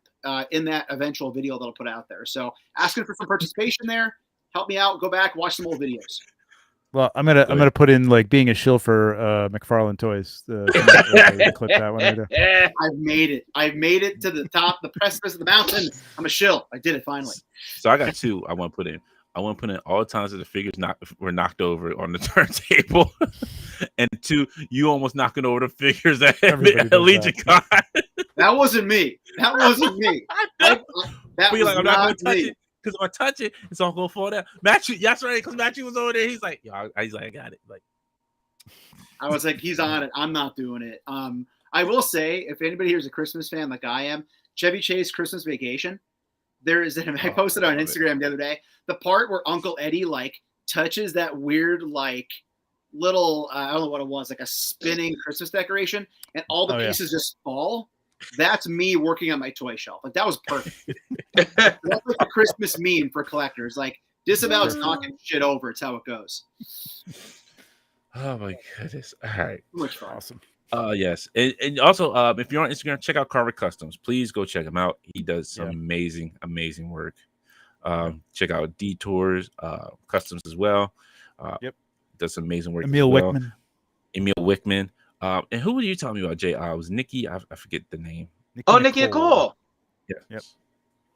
in that eventual video that I'll put out there. So asking for some participation there. Help me out. Go back, watch some old videos. Well, I'm gonna put in like being a shill for McFarlane Toys. Clip that one right there. I've made it to the top, the precipice of the mountain. I'm a shill. I did it finally. So I got two. I want to put in. I want to put in all the times that the figures were knocked over on the turntable, and two, you almost knocking over the figures at LegionsCon. That wasn't me. That wasn't me. That was like, I'm not going to touch me. it. Because if I touch it, it's all gonna fall down. Matthew, that's right. Because Matthew was over there. He's like, I got it. Like, I was like, he's on it. I'm not doing it. I will say, if anybody here is a Christmas fan like I am, Chevy Chase Christmas Vacation. There is. I posted on Instagram the other day. The part where Uncle Eddie like touches that weird like little I don't know what it was, like a spinning Christmas decoration, and all the pieces just fall. That's me working on my toy shelf. Like that was perfect. That's like a Christmas meme for collectors. Like Disavout's knocking shit over. It's how it goes. Oh my goodness! All right, Too much fun. Awesome. Yes, and also if you're on Instagram, check out Carver Customs. Please go check him out. He does some amazing work. Check out Detours Customs as well. Does some amazing work. Emil Wickman. And who were you telling me about, Jay? It was Nikki. I forget the name. Nikki Nicole. Yeah. Yep.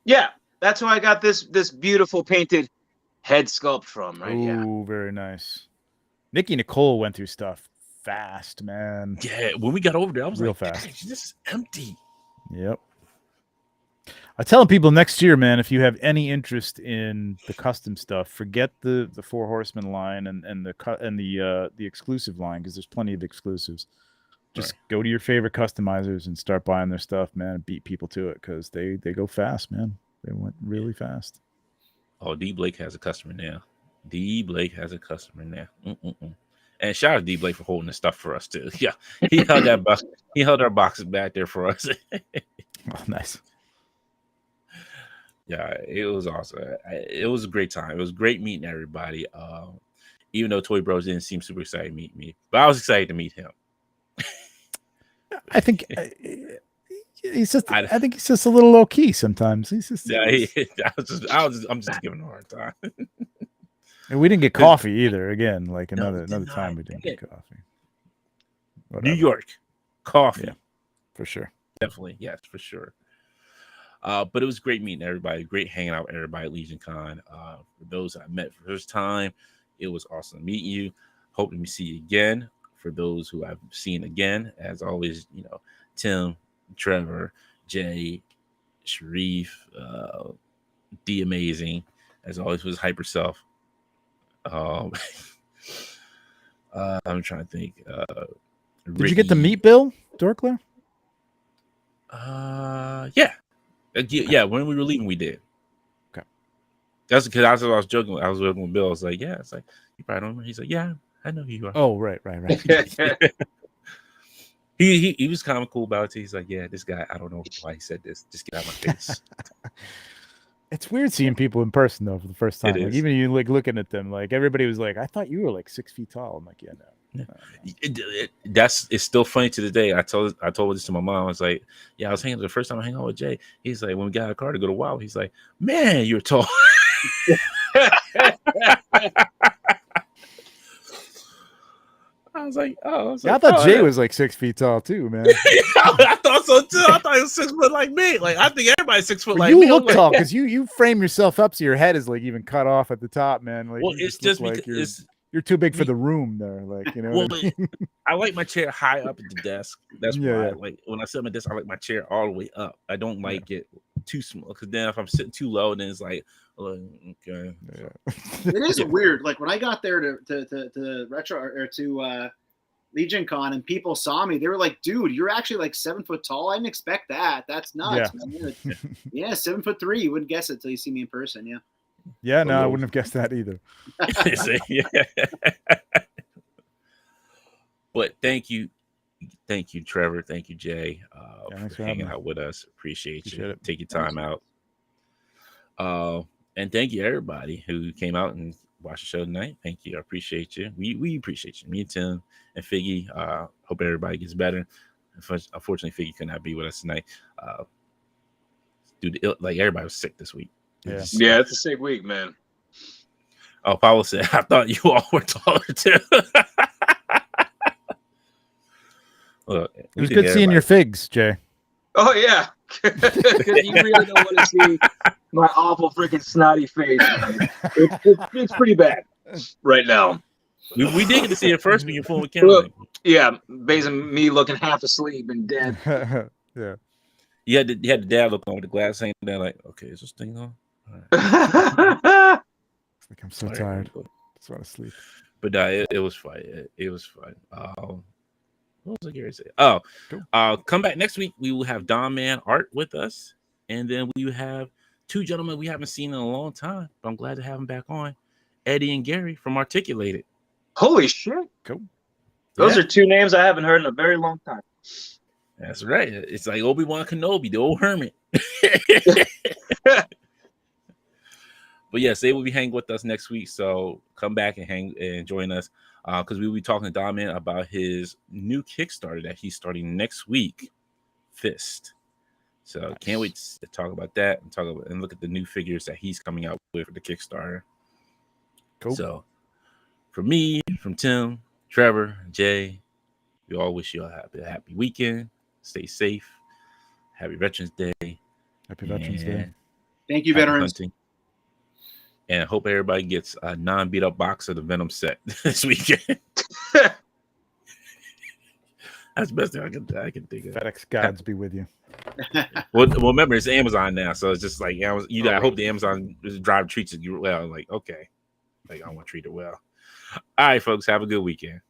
Yeah, that's who I got this beautiful painted head sculpt from. Right. Ooh, very nice. Nikki Nicole went through stuff fast, man. Yeah, when we got over there, I was real like, fast. This is empty. Yep. I'm telling people next year, man, if you have any interest in the custom stuff, forget the Four Horsemen line and the exclusive line, because there's plenty of exclusives. Just go to your favorite customizers and start buying their stuff, man, and beat people to it, because they go fast, man. They went really fast. Oh, D Blake has a customer now. And shout out to D Blake for holding the stuff for us too. Yeah, he held that box. He held our boxes back there for us. Oh, nice. Yeah, it was awesome. It was a great time. It was great meeting everybody. Even though Toy Bros didn't seem super excited to meet me, but I was excited to meet him. I think he's just. I think he's just a little low key sometimes. He's just. Yeah, I'm just giving him a hard time. And we didn't get coffee either. Again, like another time we didn't get coffee. Whatever. New York, coffee, for sure. Definitely, yes, for sure. But it was great meeting everybody. Great hanging out with everybody at LegionsCon. For those I met for the first time, it was awesome to meet you. Hope to see you again. For those who I've seen again, as always, Tim, Trevor, Jay, Sharif, D Amazing, as always, was hyper self. I'm trying to think. Did you get to meet Bill Dorkler? Yeah. Yeah, when we were leaving, we did. Okay. That's because I was joking. I was joking with Bill. I was like, yeah. It's like, you probably don't remember. He's like, yeah. I know who you are. Oh, right. He was kind of cool about it. He's like, yeah, this guy, I don't know why he said this. Just get out of my face. It's weird seeing people in person though for the first time. It Like is. even you like looking at them, like everybody was like, I thought you were like 6 feet tall. I'm like, yeah, no. It's still funny to the day. I told this to my mom. I was like, yeah, I was hanging the first time I hang out with Jay. He's like, when we got in a car to go to Wild, he's like, man, you're tall. I was like, I thought Jay was like 6 feet tall too, man. I thought so too. I thought he was 6 foot like me. Like I think everybody's 6 foot like you me. You look tall because you frame yourself up so your head is like even cut off at the top, man. Like, well, it's just like you're too big for the room there. Like, you know. Well, I like my chair high up at the desk. That's why. Like when I sit at my desk, I like my chair all the way up. I don't like it too small because then if I'm sitting too low, then it's like, okay. It is weird. Like when I got there to retro or to LegionCon and people saw me, they were like, dude, you're actually like 7 foot tall. I didn't expect that. That's nuts. Yeah, 7'3". You wouldn't guess it until you see me in person. Yeah. Yeah, no, I wouldn't have guessed that either. But thank you, Trevor. Thank you, Jay, for hanging out with us. Appreciate you. Take your time out. And thank you, everybody who came out and watched the show tonight. Thank you. I appreciate you. We appreciate you. Me and Tim and Figgy. Hope everybody gets better. Unfortunately, Figgy could not be with us tonight. Dude, like everybody was sick this week. Yeah, it's a sick week, man. Oh, Paulo said, I thought you all were taller too. Look, it was good seeing your figs, Jay. Oh, yeah. Because you really don't want to see my awful freaking snotty face. It's pretty bad right now. We did get to see it first when you flew with camera. Yeah, based on me looking half asleep and dead. Yeah. You had the dad look on with the glass hanging there like, okay, is this thing on? It's like I'm so tired. Just want to sleep. But it was fun. It was fun. What was I going to say? Oh, cool. Come back next week. We will have Don Man Art with us, and then we will have two gentlemen we haven't seen in a long time. But I'm glad to have them back on, Eddie and Gary from Articulated. Holy shit! Cool. Those are two names I haven't heard in a very long time. That's right. It's like Obi-Wan Kenobi, the old hermit. But yes, they will be hanging with us next week. So come back and hang and join us because we will be talking to Don Man about his new Kickstarter that he's starting next week, Fist. So can't wait to talk about that and look at the new figures that he's coming out with for the Kickstarter. Cool. So from me, from Tim, Trevor, Jay, we all wish you a happy weekend. Stay safe. Happy Veterans Day. Happy Veterans Day. Thank you, veterans. Hunting. And I hope everybody gets a non-beat up box of the Venom set this weekend. That's the best thing I can think of. FedEx gods be with you. Well, remember it's Amazon now, so it's just like I hope the Amazon driver treats you well. Like, okay, like I want to treat it well. All right, folks, have a good weekend.